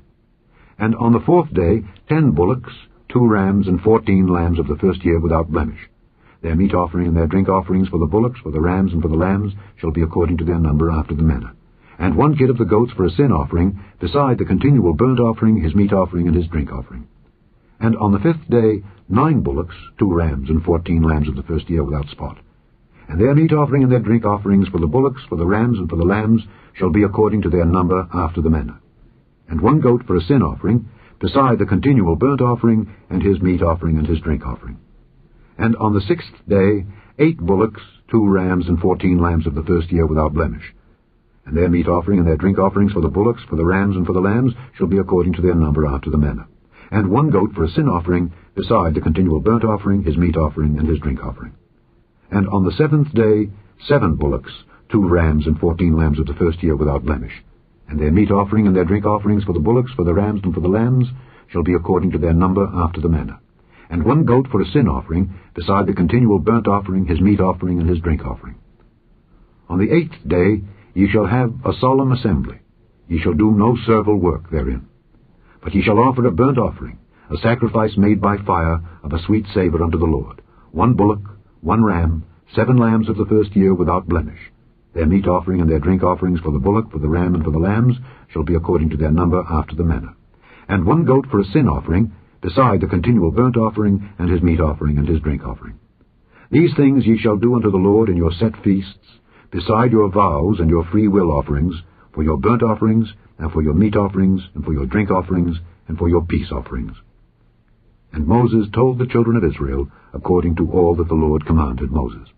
And on the 4th day 10 bullocks, 2 rams, and 14 lambs of the first year without blemish. Their meat offering and their drink offerings for the bullocks, for the rams, and for the lambs shall be according to their number, after the manner. And 1 kid of the goats for a sin offering, beside the continual burnt offering, his meat offering, and his drink offering. And on the 5th day 9 bullocks, 2 rams, and 14 lambs of the first year without spot. And their meat offering and their drink offerings for the bullocks, for the rams, and for the lambs shall be according to their number after the manner. And 1 goat for a sin offering, beside the continual burnt offering, and his meat offering and his drink offering. And on the 6th day 8 bullocks, 2 rams, and 14 lambs of the first year without blemish. And their meat offering and their drink offerings for the bullocks, for the rams, and for the lambs shall be according to their number after the manner. And 1 goat for a sin offering, beside the continual burnt offering, his meat offering, and his drink offering. And on the 7th day 7 bullocks, 2 rams, and 14 lambs of the first year without blemish. And their meat offering and their drink offerings for the bullocks, for the rams, and for the lambs shall be according to their number after the manner. And 1 goat for a sin offering, beside the continual burnt offering, his meat offering, and his drink offering. On the 8th day ye shall have a solemn assembly. Ye shall do no servile work therein. But ye shall offer a burnt offering, a sacrifice made by fire of a sweet savour unto the Lord, 1 bullock, 1 ram, 7 lambs of the first year without blemish. Their meat offering and their drink offerings for the bullock, for the ram, and for the lambs shall be according to their number after the manner. And 1 goat for a sin offering, beside the continual burnt offering, and his meat offering, and his drink offering. These things ye shall do unto the Lord in your set feasts, beside your vows and your free will offerings, for your burnt offerings, and for your meat offerings, and for your drink offerings, and for your peace offerings. And Moses told the children of Israel according to all that the Lord commanded Moses.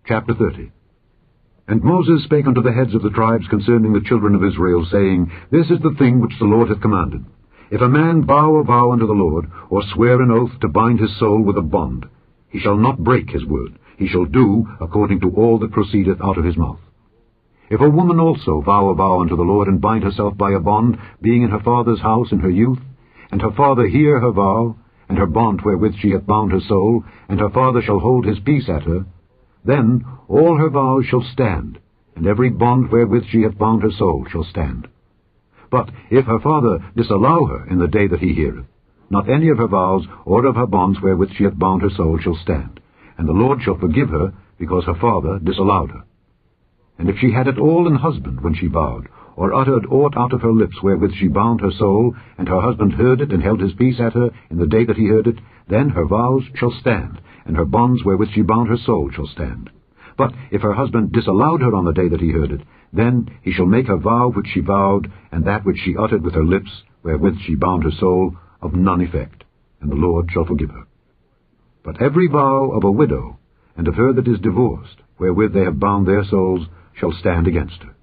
Chapter 30. And Moses spake unto the heads of the tribes concerning the children of Israel, saying, This is the thing which the Lord hath commanded. If a man vow a vow unto the Lord, or swear an oath to bind his soul with a bond, he shall not break his word. He shall do according to all that proceedeth out of his mouth. If a woman also vow a vow unto the Lord, and bind herself by a bond, being in her father's house in her youth, and her father hear her vow, and her bond wherewith she hath bound her soul, and her father shall hold his peace at her, then all her vows shall stand, and every bond wherewith she hath bound her soul shall stand. But if her father disallow her in the day that he heareth, not any of her vows or of her bonds wherewith she hath bound her soul shall stand, and the Lord shall forgive her, because her father disallowed her. And if she had at all an husband when she vowed, or uttered aught out of her lips wherewith she bound her soul, and her husband heard it, and held his peace at her in the day that he heard it, then her vows shall stand, and her bonds wherewith she bound her soul shall stand. But if her husband disallowed her on the day that he heard it, then he shall make her vow which she vowed, and that which she uttered with her lips, wherewith she bound her soul, of none effect, and the Lord shall forgive her. But every vow of a widow, and of her that is divorced, wherewith they have bound their souls, shall stand against her.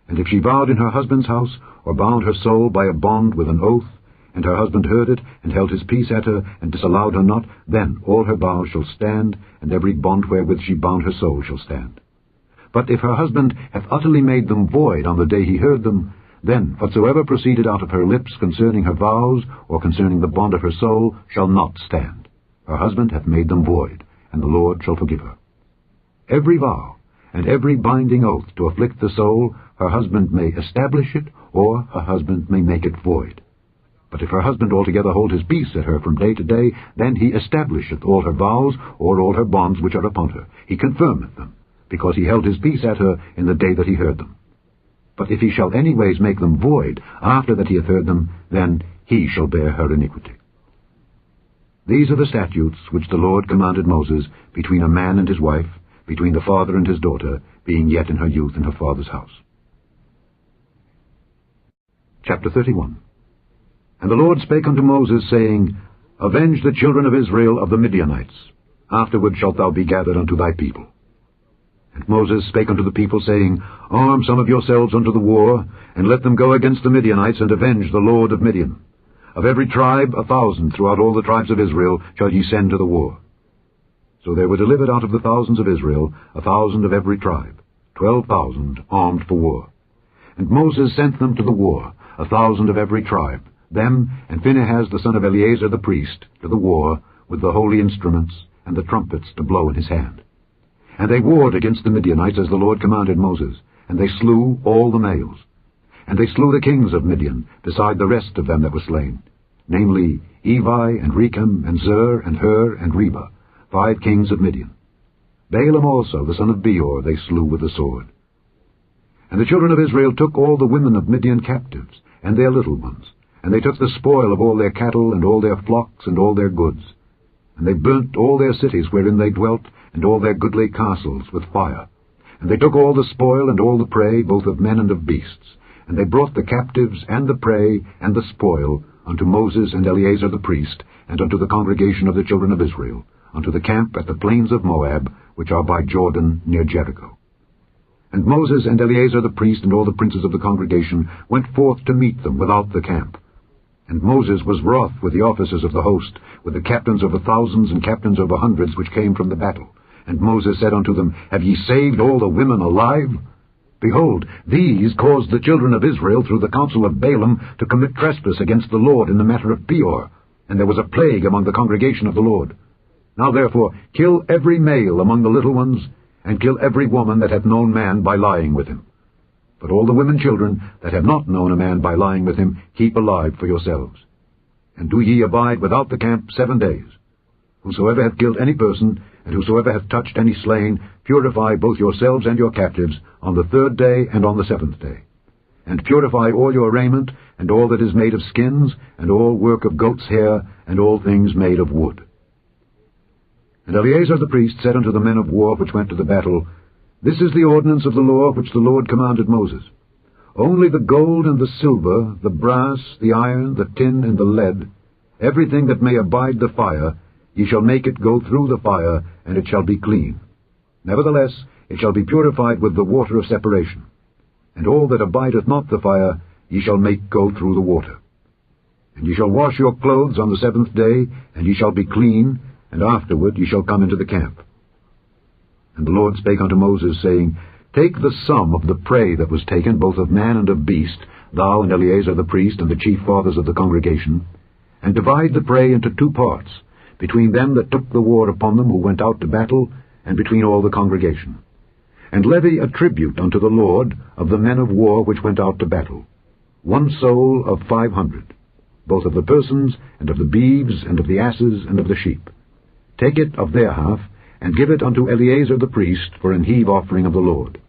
And if she vowed in her husband's house, or bound her soul by a bond with an oath, and her husband heard it, and held his peace at her, and disallowed her not, then all her vows shall stand, and every bond wherewith she bound her soul shall stand. But if her husband hath utterly made them void on the day he heard them, then whatsoever proceeded out of her lips concerning her vows, or concerning the bond of her soul, shall not stand. Her husband hath made them void, and the Lord shall forgive her. Every vow, and every binding oath to afflict the soul, her husband may establish it, or her husband may make it void. But if her husband altogether hold his peace at her from day to day, then he establisheth all her vows, or all her bonds which are upon her. He confirmeth them, because he held his peace at her in the day that he heard them. But if he shall anyways make them void after that he hath heard them, then he shall bear her iniquity. These are the statutes which the Lord commanded Moses between a man and his wife, between the father and his daughter, being yet in her youth in her father's house. Chapter 31. And the Lord spake unto Moses, saying, Avenge the children of Israel of the Midianites. Afterward shalt thou be gathered unto thy people. And Moses spake unto the people, saying, Arm some of yourselves unto the war, and let them go against the Midianites, and avenge the lord of Midian. Of every tribe 1,000 throughout all the tribes of Israel shall ye send to the war. So there were delivered out of the thousands of Israel 1,000 of every tribe, 12,000 armed for war. And Moses sent them to the war, 1,000 of every tribe, them and Phinehas the son of Eleazar the priest, to the war, with the holy instruments, and the trumpets to blow in his hand. And they warred against the Midianites as the Lord commanded Moses, and they slew all the males. And they slew the kings of Midian, beside the rest of them that were slain, namely Evi, and Rechem, and Zur, and Hur, and Reba, 5 kings of Midian. Balaam also, the son of Beor, they slew with the sword. And the children of Israel took all the women of Midian captives, and their little ones, and they took the spoil of all their cattle, and all their flocks, and all their goods. And they burnt all their cities wherein they dwelt, and all their goodly castles with fire. And they took all the spoil and all the prey, both of men and of beasts. And they brought the captives and the prey and the spoil unto Moses and Eleazar the priest, and unto the congregation of the children of Israel, unto the camp at the plains of Moab, which are by Jordan near Jericho. And Moses and Eleazar the priest and all the princes of the congregation went forth to meet them without the camp. And Moses was wroth with the officers of the host, with the captains over thousands and captains over hundreds which came from the battle. And Moses said unto them, Have ye saved all the women alive? Behold, these caused the children of Israel through the counsel of Balaam to commit trespass against the Lord in the matter of Peor, and there was a plague among the congregation of the Lord. Now therefore kill every male among the little ones, and kill every woman that hath known man by lying with him. But all the women children that have not known a man by lying with him, keep alive for yourselves. And do ye abide without the camp 7 days. Whosoever hath killed any person, and whosoever hath touched any slain, purify both yourselves and your captives on the 3rd day and on the 7th day. And purify all your raiment, and all that is made of skins, and all work of goat's hair, and all things made of wood. And Eleazar the priest said unto the men of war which went to the battle, This is the ordinance of the law which the Lord commanded Moses. Only the gold and the silver, the brass, the iron, the tin, and the lead, everything that may abide the fire, ye shall make it go through the fire, and it shall be clean. Nevertheless, it shall be purified with the water of separation. And all that abideth not the fire, ye shall make go through the water. And ye shall wash your clothes on the 7th day, and ye shall be clean, and afterward ye shall come into the camp. And the Lord spake unto Moses, saying, Take the sum of the prey that was taken, both of man and of beast, thou and Eleazar the priest, and the chief fathers of the congregation, and divide the prey into 2 parts, between them that took the war upon them who went out to battle, and between all the congregation. And levy a tribute unto the Lord of the men of war which went out to battle, 1 soul of 500, both of the persons, and of the beeves, and of the asses, and of the sheep. Take it of their half, and give it unto Eleazar the priest for an heave offering of the Lord.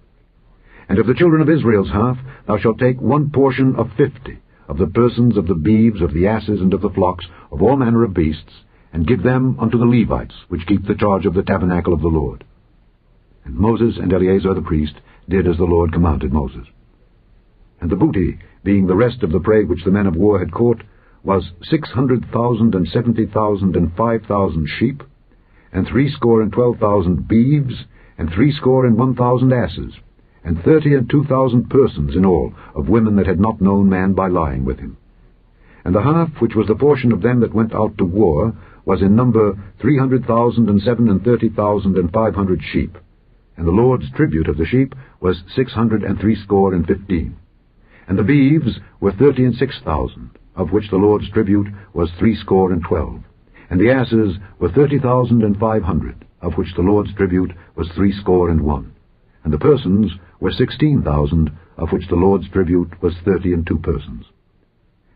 And of the children of Israel's half thou shalt take 1 portion of 50, of the persons, of the beeves, of the asses, and of the flocks, of all manner of beasts, and give them unto the Levites, which keep the charge of the tabernacle of the Lord. And Moses and Eleazar the priest did as the Lord commanded Moses. And the booty, being the rest of the prey which the men of war had caught, was 600,000 and 70,000 and 5,000 sheep, and 12,000 beeves, and 1,000 asses, and 32,000 persons in all, of women that had not known man by lying with him. And the half which was the portion of them that went out to war was in number 300,000 and 37,000 and 500 sheep. And the Lord's tribute of the sheep was 615. And the beeves were 36,000, of which the Lord's tribute was 12. And the asses were 30,500, of which the Lord's tribute was 61. And the persons were 16,000, of which the Lord's tribute was 32 persons.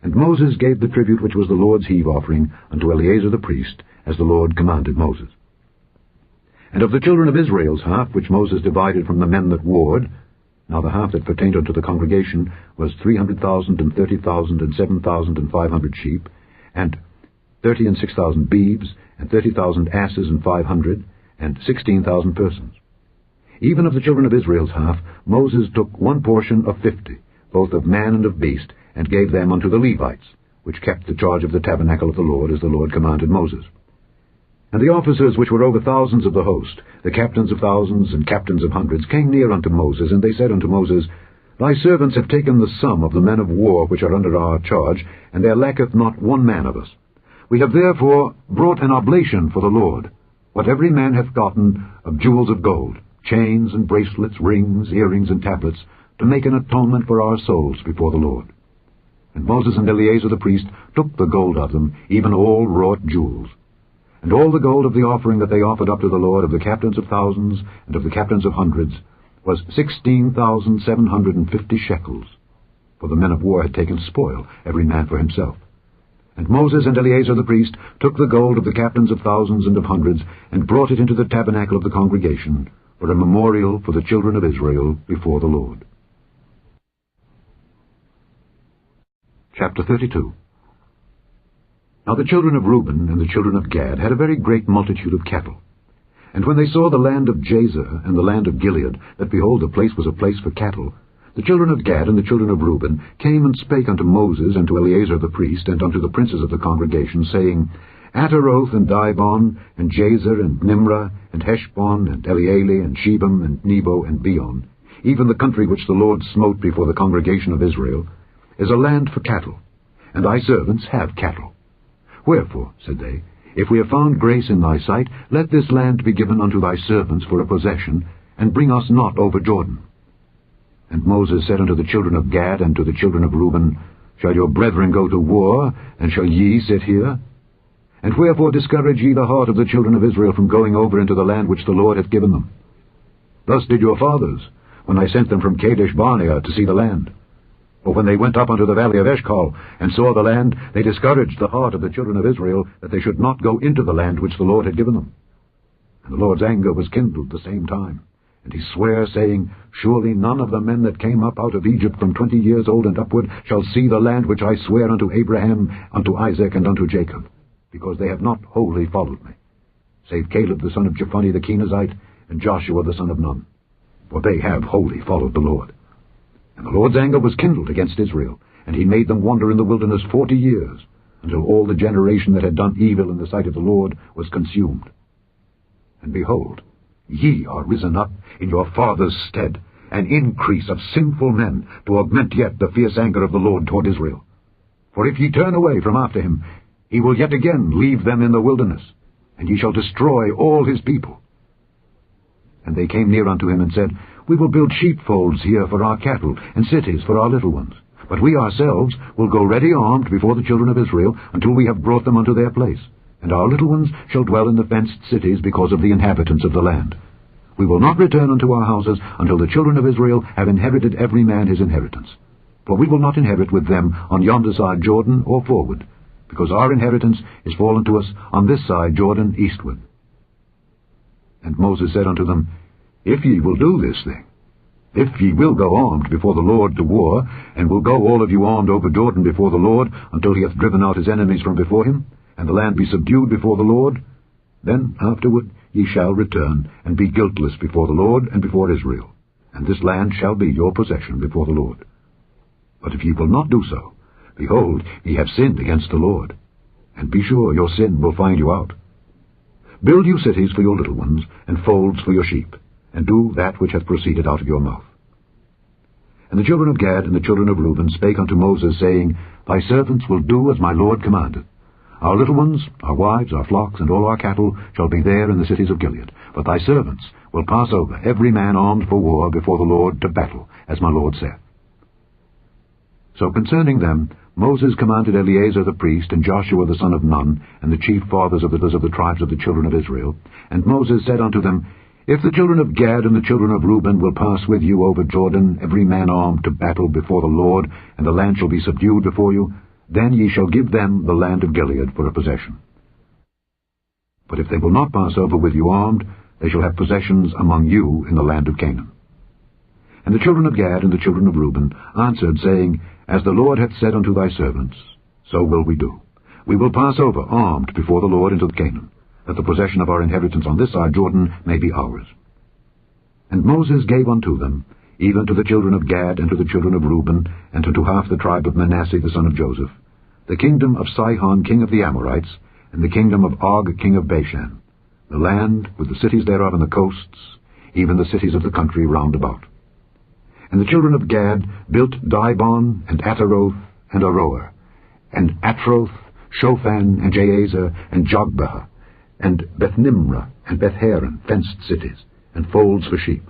And Moses gave the tribute which was the Lord's heave offering unto Eleazar the priest, as the Lord commanded Moses. And of the children of Israel's half, which Moses divided from the men that warred, now the half that pertained unto the congregation was 300,000 and 30,000 and 7,500 sheep, and 36,000 beeves, and 30,000 asses and 500, and 16,000 persons. Even of the children of Israel's half, Moses took 1 portion of 50, both of man and of beast, and gave them unto the Levites, which kept the charge of the tabernacle of the Lord, as the Lord commanded Moses. And the officers which were over thousands of the host, the captains of thousands and captains of hundreds, came near unto Moses, and they said unto Moses, Thy servants have taken the sum of the men of war which are under our charge, and there lacketh not 1 man of us. We have therefore brought an oblation for the Lord, what every man hath gotten of jewels of gold, chains and bracelets, rings, earrings, and tablets, to make an atonement for our souls before the Lord. And Moses and Eleazar the priest took the gold of them, even all wrought jewels. And all the gold of the offering that they offered up to the Lord of the captains of thousands and of the captains of hundreds was 16,750 shekels. For the men of war had taken spoil, every man for himself. And Moses and Eleazar the priest took the gold of the captains of thousands and of hundreds, and brought it into the tabernacle of the congregation, for a memorial for the children of Israel before the Lord. Chapter 32. Now the children of Reuben and the children of Gad had a very great multitude of cattle. And when they saw the land of Jazer and the land of Gilead, that behold, the place was a place for cattle, the children of Gad and the children of Reuben came and spake unto Moses and to Eleazar the priest and unto the princes of the congregation, saying, Ataroth and Dibon and Jazer and Nimrah and Heshbon and Elealeh and Shebam and Nebo and Beon, even the country which the Lord smote before the congregation of Israel, is a land for cattle, and thy servants have cattle. Wherefore, said they, if we have found grace in thy sight, let this land be given unto thy servants for a possession, and bring us not over Jordan. And Moses said unto the children of Gad and to the children of Reuben, Shall your brethren go to war, and shall ye sit here? And wherefore discourage ye the heart of the children of Israel from going over into the land which the Lord hath given them? Thus did your fathers, when I sent them from Kadesh Barnea to see the land. For when they went up unto the valley of Eshcol, and saw the land, they discouraged the heart of the children of Israel, that they should not go into the land which the Lord had given them. And the Lord's anger was kindled the same time. And he sware, saying, Surely none of the men that came up out of Egypt from 20 years old and upward shall see the land which I sware unto Abraham, unto Isaac, and unto Jacob, because they have not wholly followed me, save Caleb the son of Jephunneh the Kenizzite, and Joshua the son of Nun, for they have wholly followed the Lord. And the Lord's anger was kindled against Israel, and he made them wander in the wilderness 40 years, until all the generation that had done evil in the sight of the Lord was consumed. And behold, ye are risen up in your fathers' stead, an increase of sinful men, to augment yet the fierce anger of the Lord toward Israel. For if ye turn away from after him, he will yet again leave them in the wilderness, and ye shall destroy all his people. And they came near unto him and said, We will build sheepfolds here for our cattle, and cities for our little ones. But we ourselves will go ready armed before the children of Israel, until we have brought them unto their place. And our little ones shall dwell in the fenced cities because of the inhabitants of the land. We will not return unto our houses until the children of Israel have inherited every man his inheritance. For we will not inherit with them on yonder side Jordan or forward, because our inheritance is fallen to us on this side Jordan eastward. And Moses said unto them, If ye will do this thing, if ye will go armed before the Lord to war, and will go all of you armed over Jordan before the Lord, until he hath driven out his enemies from before him, and the land be subdued before the Lord, then afterward ye shall return, and be guiltless before the Lord and before Israel, and this land shall be your possession before the Lord. But if ye will not do so, behold, ye have sinned against the Lord, and be sure your sin will find you out. Build you cities for your little ones, and folds for your sheep, and do that which hath proceeded out of your mouth. And the children of Gad and the children of Reuben spake unto Moses, saying, Thy servants will do as my Lord commanded. Our little ones, our wives, our flocks, and all our cattle shall be there in the cities of Gilead. But thy servants will pass over, every man armed for war before the Lord to battle, as my Lord saith. So concerning them, Moses commanded Eleazar the priest, and Joshua the son of Nun, and the chief fathers of the tribes of the children of Israel. And Moses said unto them, If the children of Gad and the children of Reuben will pass with you over Jordan, every man armed to battle before the Lord, and the land shall be subdued before you, then ye shall give them the land of Gilead for a possession. But if they will not pass over with you armed, they shall have possessions among you in the land of Canaan. And the children of Gad and the children of Reuben answered, saying, As the Lord hath said unto thy servants, so will we do. We will pass over armed before the Lord into Canaan, that the possession of our inheritance on this side Jordan may be ours. And Moses gave unto them, even to the children of Gad and to the children of Reuben, and unto half the tribe of Manasseh the son of Joseph, the kingdom of Sihon king of the Amorites, and the kingdom of Og king of Bashan, the land with the cities thereof and the coasts, even the cities of the country round about. And the children of Gad built Dibon, and Ataroth, and Aroer, and Atroth, Shophan, and Jazer, and Jogbehah, and Bethnimrah, and Bethharan, fenced cities, and folds for sheep.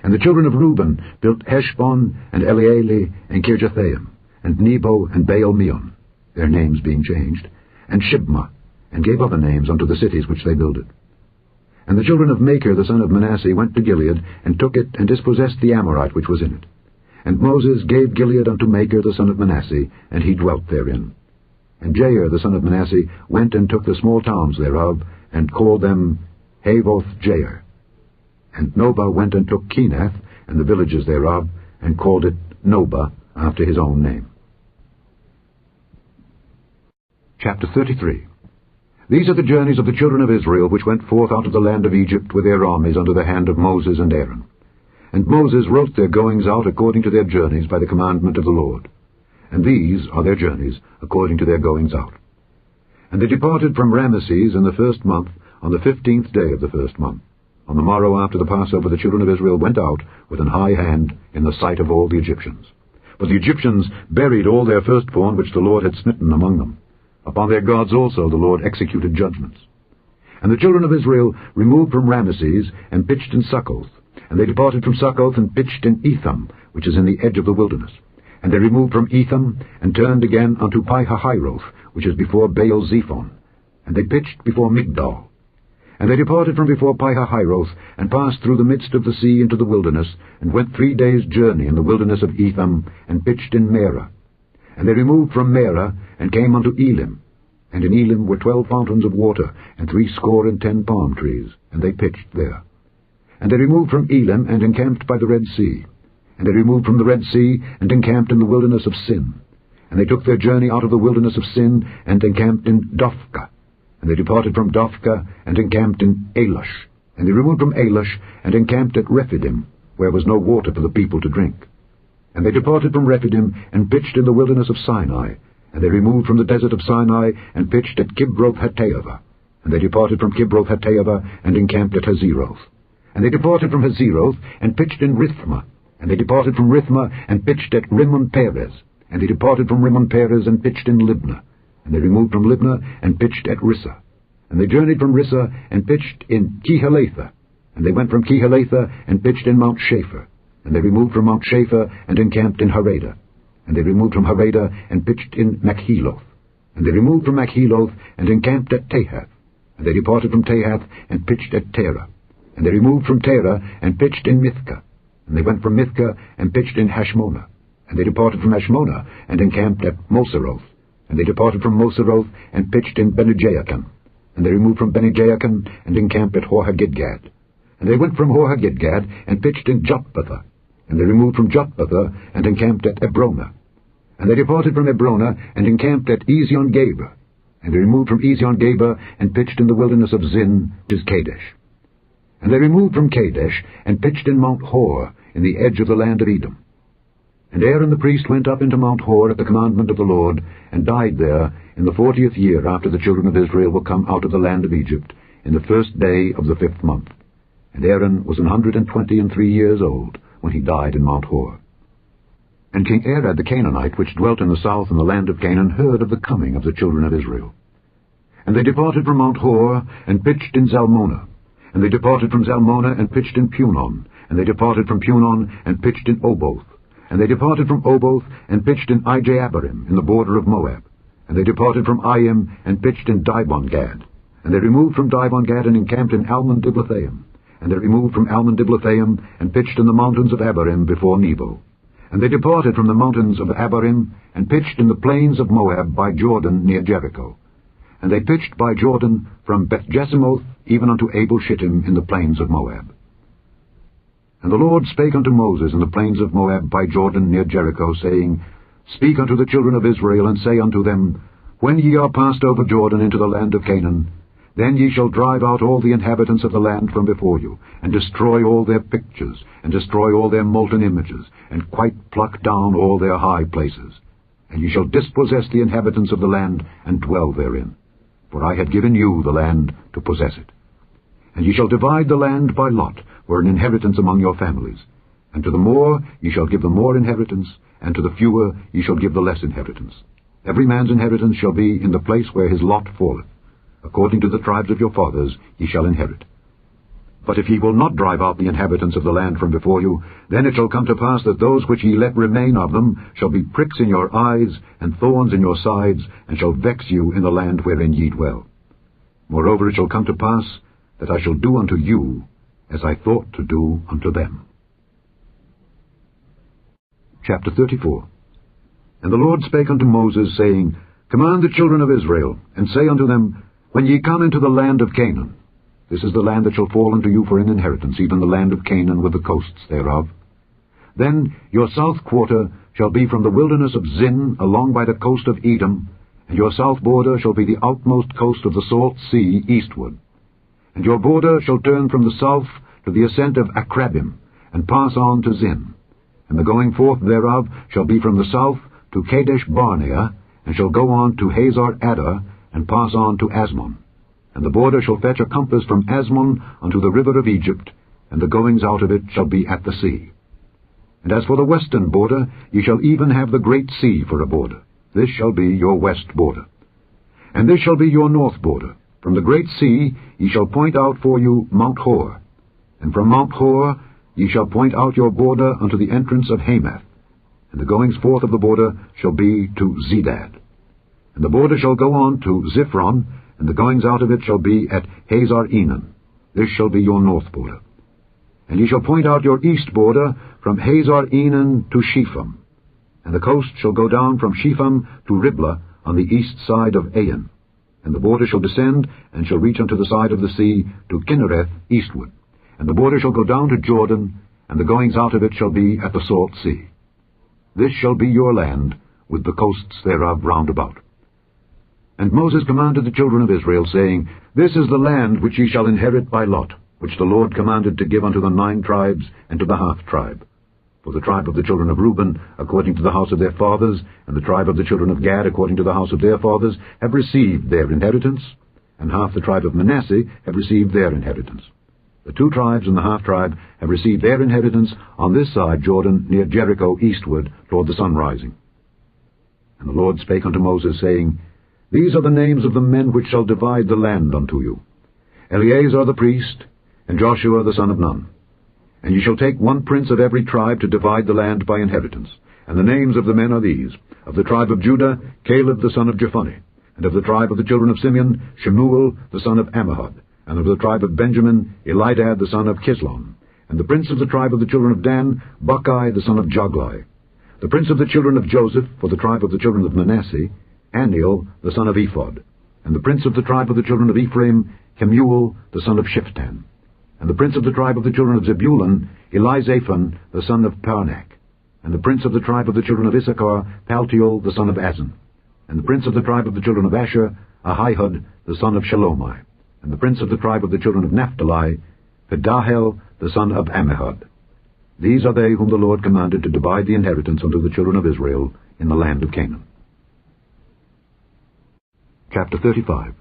And the children of Reuben built Heshbon, and Elealeh, and Kirjathaim, and Nebo, and Baal-meon, their names being changed, and Shibmah, and gave other names unto the cities which they builded. And the children of Machir the son of Manasseh went to Gilead, and took it, and dispossessed the Amorite which was in it. And Moses gave Gilead unto Machir the son of Manasseh, and he dwelt therein. And Jair the son of Manasseh went and took the small towns thereof, and called them Havoth-Jair. And Nobah went and took Kenath, and the villages thereof, and called it Nobah, after his own name. Chapter 33. These are the journeys of the children of Israel, which went forth out of the land of Egypt with their armies under the hand of Moses and Aaron. And Moses wrote their goings out according to their journeys by the commandment of the Lord. And these are their journeys according to their goings out. And they departed from Ramesses in the 1st month, on the 15th day of the 1st month. On the morrow after the Passover the children of Israel went out with an high hand in the sight of all the Egyptians. But the Egyptians buried all their firstborn which the Lord had smitten among them. Upon their gods also the Lord executed judgments. And the children of Israel removed from Ramesses and pitched in Succoth. And they departed from Succoth and pitched in Etham, which is in the edge of the wilderness. And they removed from Etham and turned again unto Pi-hahiroth, which is before Baal-zephon. And they pitched before Migdol. And they departed from before Pi-hahiroth, and passed through the midst of the sea into the wilderness, and went 3 days' journey in the wilderness of Etham, and pitched in Merah. And they removed from Merah, and came unto Elim. And in Elim were 12 fountains of water, and 60 palm trees, and they pitched there. And they removed from Elim, and encamped by the Red Sea. And they removed from the Red Sea, and encamped in the wilderness of Sin. And they took their journey out of the wilderness of Sin, and encamped in Dophkah. And they departed from Dophkah, and encamped in Elash. And they removed from Elash, and encamped at Rephidim, where was no water for the people to drink. And they departed from Rephidim, and pitched in the wilderness of Sinai. And they removed from the desert of Sinai, and pitched at Kibroth-hattaavah. And they departed from Kibroth-hattaavah, and encamped at Hazeroth. And they departed from Hazeroth, and pitched in Rithmah. And they departed from Rithmah, and pitched at Rimmon-Perez. And they departed from Rimmon-Perez, and pitched in Libnah. And they removed from Libnah, and pitched at Rissah. And they journeyed from Rissah, and pitched in Kehelatha. And they went from Kehelatha, and pitched in Mount Shapher. And they removed from Mount Shapher, and encamped in Harada. And they removed from Harada, and pitched in Machheloth. And they removed from Machheloth, and encamped at Tahath. And they departed from Tahath, and pitched at Terah. And they removed from Terah, and pitched in Mithkah. And they went from Mithkah, and pitched in Hashmonah. And they departed from Hashmonah, and encamped at Moseroth. And they departed from Moseroth, and pitched in Bene-Jaakan. And they removed from Bene-Jaakan, and encamped at Hor-Haggidgad. And they went from Hor-Haggidgad, and pitched in Jotbathah. And they removed from Jotbathah, and encamped at Ebrona. And they departed from Ebrona, and encamped at Ezion-Geber. And they removed from Ezion-Geber, and pitched in the wilderness of Zin, which is Kadesh. And they removed from Kadesh, and pitched in Mount Hor, in the edge of the land of Edom. And Aaron the priest went up into Mount Hor at the commandment of the Lord, and died there in the 40th year after the children of Israel were come out of the land of Egypt, in the 1st day of the 5th month. And Aaron was 123 years old when he died in Mount Hor. And King Arad the Canaanite, which dwelt in the south in the land of Canaan, heard of the coming of the children of Israel. And they departed from Mount Hor, and pitched in Zalmonah. And they departed from Zalmonah, and pitched in Punon. And they departed from Punon, and pitched in Oboth. And they departed from Oboth, and pitched in Ijeabarim, in the border of Moab. And they departed from Iim, and pitched in Dibon-Gad. And they removed from Dibon-Gad, and encamped in Almon-Diblathaim. And they removed from Almon-Diblathaim, and pitched in the mountains of Abarim before Nebo. And they departed from the mountains of Abarim, and pitched in the plains of Moab by Jordan near Jericho. And they pitched by Jordan from Beth-Jesimoth even unto Abel-Shittim in the plains of Moab. And the Lord spake unto Moses in the plains of Moab by Jordan near Jericho, saying, Speak unto the children of Israel, and say unto them, When ye are passed over Jordan into the land of Canaan, then ye shall drive out all the inhabitants of the land from before you, and destroy all their pictures, and destroy all their molten images, and quite pluck down all their high places. And ye shall dispossess the inhabitants of the land, and dwell therein. For I have given you the land to possess it. And ye shall divide the land by lot, for an inheritance among your families. And to the more ye shall give the more inheritance, and to the fewer ye shall give the less inheritance. Every man's inheritance shall be in the place where his lot falleth. According to the tribes of your fathers ye shall inherit. But if ye will not drive out the inhabitants of the land from before you, then it shall come to pass that those which ye let remain of them shall be pricks in your eyes, and thorns in your sides, and shall vex you in the land wherein ye dwell. Moreover it shall come to pass that I shall do unto you as I thought to do unto them. Chapter 34. And the Lord spake unto Moses, saying, Command the children of Israel, and say unto them, When ye come into the land of Canaan, this is the land that shall fall unto you for an inheritance, even the land of Canaan with the coasts thereof. Then your south quarter shall be from the wilderness of Zin along by the coast of Edom, And your south border shall be the outmost coast of the salt sea eastward. And your border shall turn from the south to the ascent of Akrabim, and pass on to Zin. And the going forth thereof shall be from the south to Kadesh Barnea, and shall go on to Hazar Adar, and pass on to Asmon. And the border shall fetch a compass from Asmon unto the river of Egypt, and the goings out of it shall be at the sea. And as for the western border, ye shall even have the great sea for a border. This shall be your west border. And this shall be your north border. From the great sea ye shall point out for you Mount Hor. And from Mount Hor ye shall point out your border unto the entrance of Hamath. And the goings forth of the border shall be to Zedad. And the border shall go on to Ziphron, and the goings out of it shall be at Hazar Enan. This shall be your north border. And ye shall point out your east border from Hazar Enan to Shepham. And the coast shall go down from Shepham to Riblah on the east side of Ain. And the border shall descend, and shall reach unto the side of the sea to Kinnereth eastward. And the border shall go down to Jordan, and the goings out of it shall be at the salt sea. This shall be your land, with the coasts thereof round about. And Moses commanded the children of Israel, saying, This is the land which ye shall inherit by lot, which the Lord commanded to give unto the 9 tribes, and to the half tribe. For the tribe of the children of Reuben, according to the house of their fathers, and the tribe of the children of Gad, according to the house of their fathers, have received their inheritance, and half the tribe of Manasseh have received their inheritance. The 2 tribes and the half tribe have received their inheritance on this side Jordan, near Jericho, eastward, toward the sun rising. And the Lord spake unto Moses, saying, These are the names of the men which shall divide the land unto you: Eleazar the priest, and Joshua the son of Nun. And ye shall take 1 prince of every tribe to divide the land by inheritance. And the names of the men are these: of the tribe of Judah, Caleb the son of Jephunneh; and of the tribe of the children of Simeon, Shemuel the son of Ammihud; and of the tribe of Benjamin, Elidad the son of Kislon; and the prince of the tribe of the children of Dan, Buckai the son of Joglai; the prince of the children of Joseph, for the tribe of the children of Manasseh, Aniel the son of Ephod; and the prince of the tribe of the children of Ephraim, Kemuel the son of Shiptan; and the prince of the tribe of the children of Zebulun, Elizaphan the son of Parnak; and the prince of the tribe of the children of Issachar, Paltiel the son of Azan; and the prince of the tribe of the children of Asher, Ahihud the son of Shalomai; and the prince of the tribe of the children of Naphtali, Pedahel the son of Ammihud. These are they whom the Lord commanded to divide the inheritance unto the children of Israel in the land of Canaan. Chapter 35.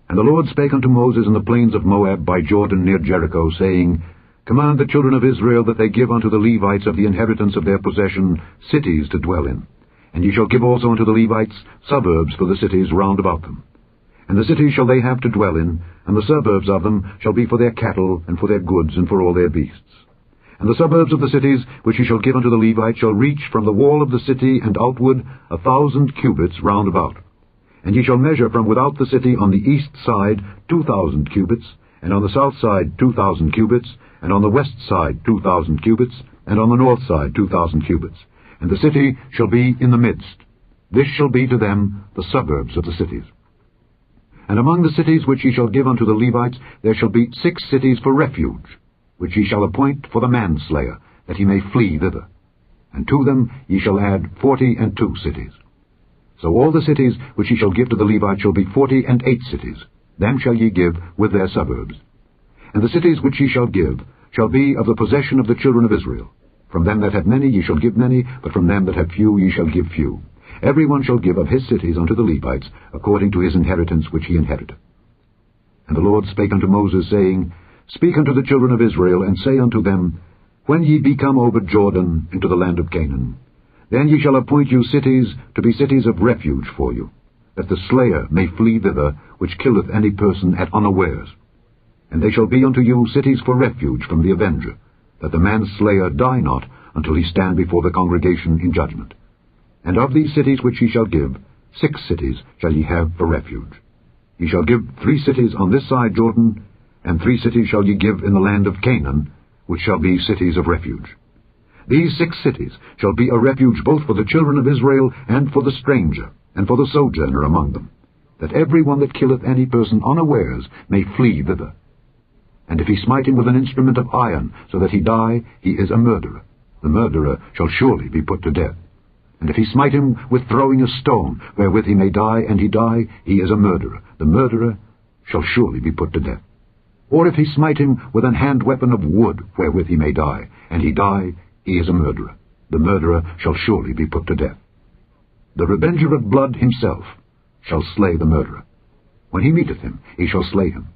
And the Lord spake unto Moses in the plains of Moab by Jordan near Jericho, saying, Command the children of Israel that they give unto the Levites of the inheritance of their possession cities to dwell in. And ye shall give also unto the Levites suburbs for the cities round about them. And the cities shall they have to dwell in, and the suburbs of them shall be for their cattle, and for their goods, and for all their beasts. And the suburbs of the cities which ye shall give unto the Levites shall reach from the wall of the city and outward 1,000 cubits round about. And ye shall measure from without the city on the east side 2,000 cubits, and on the south side 2,000 cubits, and on the west side 2,000 cubits, and on the north side 2,000 cubits. And the city shall be in the midst. This shall be to them the suburbs of the cities. And among the cities which ye shall give unto the Levites there shall be 6 cities for refuge, which ye shall appoint for the manslayer, that he may flee thither. And to them ye shall add 42 cities. So all the cities which ye shall give to the Levites shall be 48 cities. Them shall ye give with their suburbs. And the cities which ye shall give shall be of the possession of the children of Israel. From them that have many ye shall give many, but from them that have few ye shall give few. Every one shall give of his cities unto the Levites, according to his inheritance which he inheriteth. And the Lord spake unto Moses, saying, Speak unto the children of Israel, and say unto them, When ye be come over Jordan into the land of Canaan, then ye shall appoint you cities to be cities of refuge for you, that the slayer may flee thither, which killeth any person at unawares. And they shall be unto you cities for refuge from the avenger, that the manslayer die not until he stand before the congregation in judgment. And of these cities which ye shall give, 6 cities shall ye have for refuge. Ye shall give 3 cities on this side Jordan, and 3 cities shall ye give in the land of Canaan, which shall be cities of refuge. These 6 cities shall be a refuge both for the children of Israel, and for the stranger, and for the sojourner among them, that every one that killeth any person unawares may flee thither. And if he smite him with an instrument of iron, so that he die, he is a murderer. The murderer shall surely be put to death. And if he smite him with throwing a stone, wherewith he may die, and he die, he is a murderer. The murderer shall surely be put to death. Or if he smite him with an hand weapon of wood, wherewith he may die, and he die, he is a murderer. The murderer shall surely be put to death. The revenger of blood himself shall slay the murderer. When he meeteth him, he shall slay him.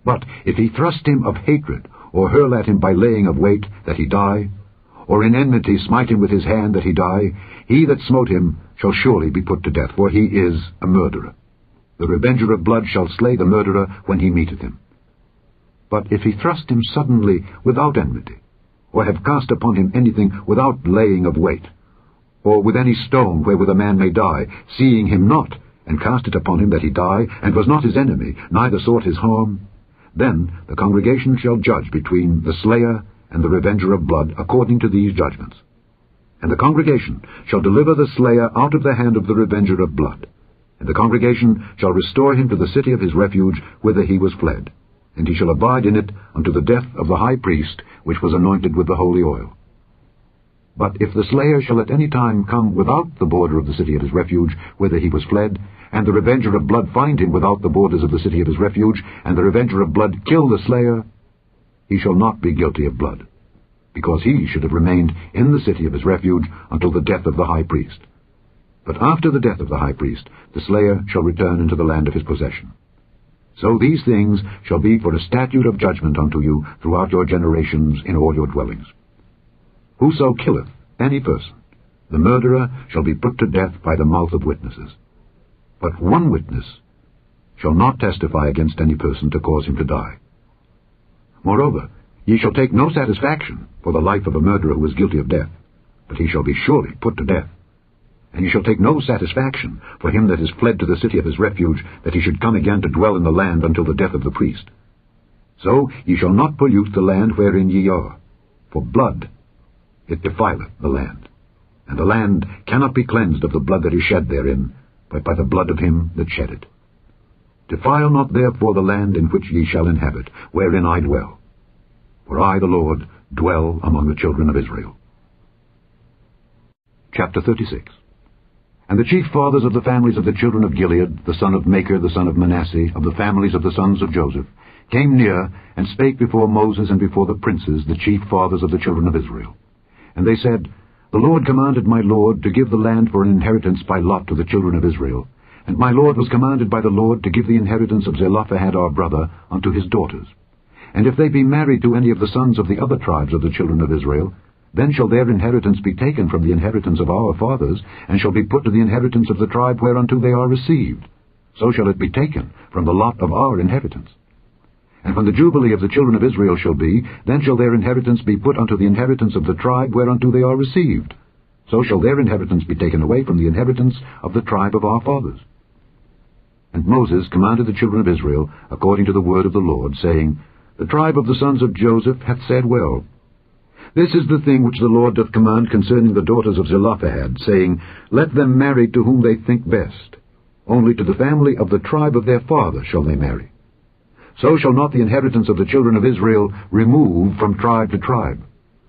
But if he thrust him of hatred, or hurl at him by laying of wait, that he die, or in enmity smite him with his hand, that he die, he that smote him shall surely be put to death, for he is a murderer. The revenger of blood shall slay the murderer when he meeteth him. But if he thrust him suddenly without enmity, or have cast upon him anything without laying of wait, or with any stone wherewith a man may die, seeing him not, and cast it upon him that he die, and was not his enemy, neither sought his harm, then the congregation shall judge between the slayer and the revenger of blood according to these judgments. And the congregation shall deliver the slayer out of the hand of the revenger of blood. And the congregation shall restore him to the city of his refuge, whither he was fled. And he shall abide in it unto the death of the high priest, which was anointed with the holy oil. But if the slayer shall at any time come without the border of the city of his refuge, whither he was fled, and the revenger of blood find him without the borders of the city of his refuge, and the revenger of blood kill the slayer, he shall not be guilty of blood, because he should have remained in the city of his refuge until the death of the high priest. But after the death of the high priest, the slayer shall return into the land of his possession. So these things shall be for a statute of judgment unto you throughout your generations in all your dwellings. Whoso killeth any person, the murderer shall be put to death by the mouth of witnesses. But one witness shall not testify against any person to cause him to die. Moreover, ye shall take no satisfaction for the life of a murderer who is guilty of death, but he shall be surely put to death. And ye shall take no satisfaction for him that is fled to the city of his refuge, that he should come again to dwell in the land until the death of the priest. So ye shall not pollute the land wherein ye are, for blood it defileth the land, and the land cannot be cleansed of the blood that is shed therein, but by the blood of him that shed it. Defile not therefore the land in which ye shall inhabit, wherein I dwell. For I, the Lord, dwell among the children of Israel. Chapter 36. And the chief fathers of the families of the children of Gilead, the son of Machir, the son of Manasseh, of the families of the sons of Joseph, came near, and spake before Moses and before the princes, the chief fathers of the children of Israel. And they said, The Lord commanded my Lord to give the land for an inheritance by lot to the children of Israel. And my Lord was commanded by the Lord to give the inheritance of Zelophehad our brother unto his daughters. And if they be married to any of the sons of the other tribes of the children of Israel, then shall their inheritance be taken from the inheritance of our fathers, and shall be put to the inheritance of the tribe whereunto they are received. So shall it be taken from the lot of our inheritance. And when the jubilee of the children of Israel shall be, then shall their inheritance be put unto the inheritance of the tribe whereunto they are received. So shall their inheritance be taken away from the inheritance of the tribe of our fathers. And Moses commanded the children of Israel according to the word of the Lord, saying, The tribe of the sons of Joseph hath said well. This is the thing which the Lord doth command concerning the daughters of Zelophehad, saying, Let them marry to whom they think best. Only to the family of the tribe of their father shall they marry. So shall not the inheritance of the children of Israel remove from tribe to tribe.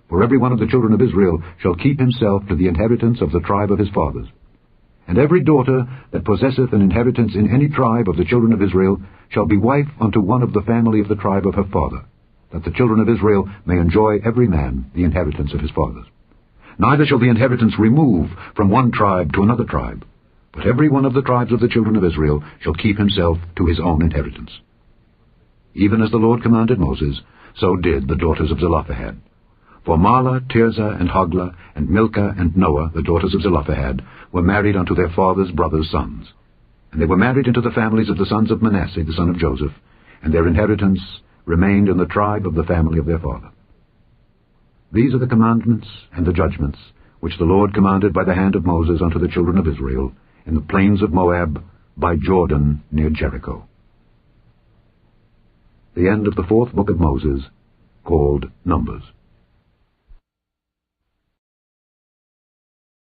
For every one of the children of Israel shall keep himself to the inheritance of the tribe of his fathers. And every daughter that possesseth an inheritance in any tribe of the children of Israel shall be wife unto one of the family of the tribe of her father, that the children of Israel may enjoy every man the inheritance of his fathers. Neither shall the inheritance remove from one tribe to another tribe, but every one of the tribes of the children of Israel shall keep himself to his own inheritance. Even as the Lord commanded Moses, so did the daughters of Zelophehad. For Mahlah, Tirzah, and Hoglah, and Milcah, and Noah, the daughters of Zelophehad, were married unto their father's brothers' sons. And they were married into the families of the sons of Manasseh, the son of Joseph, and their inheritance remained in the tribe of the family of their father. These are the commandments and the judgments which the Lord commanded by the hand of Moses unto the children of Israel in the plains of Moab by Jordan near Jericho. The end of the 4th book of Moses, called Numbers.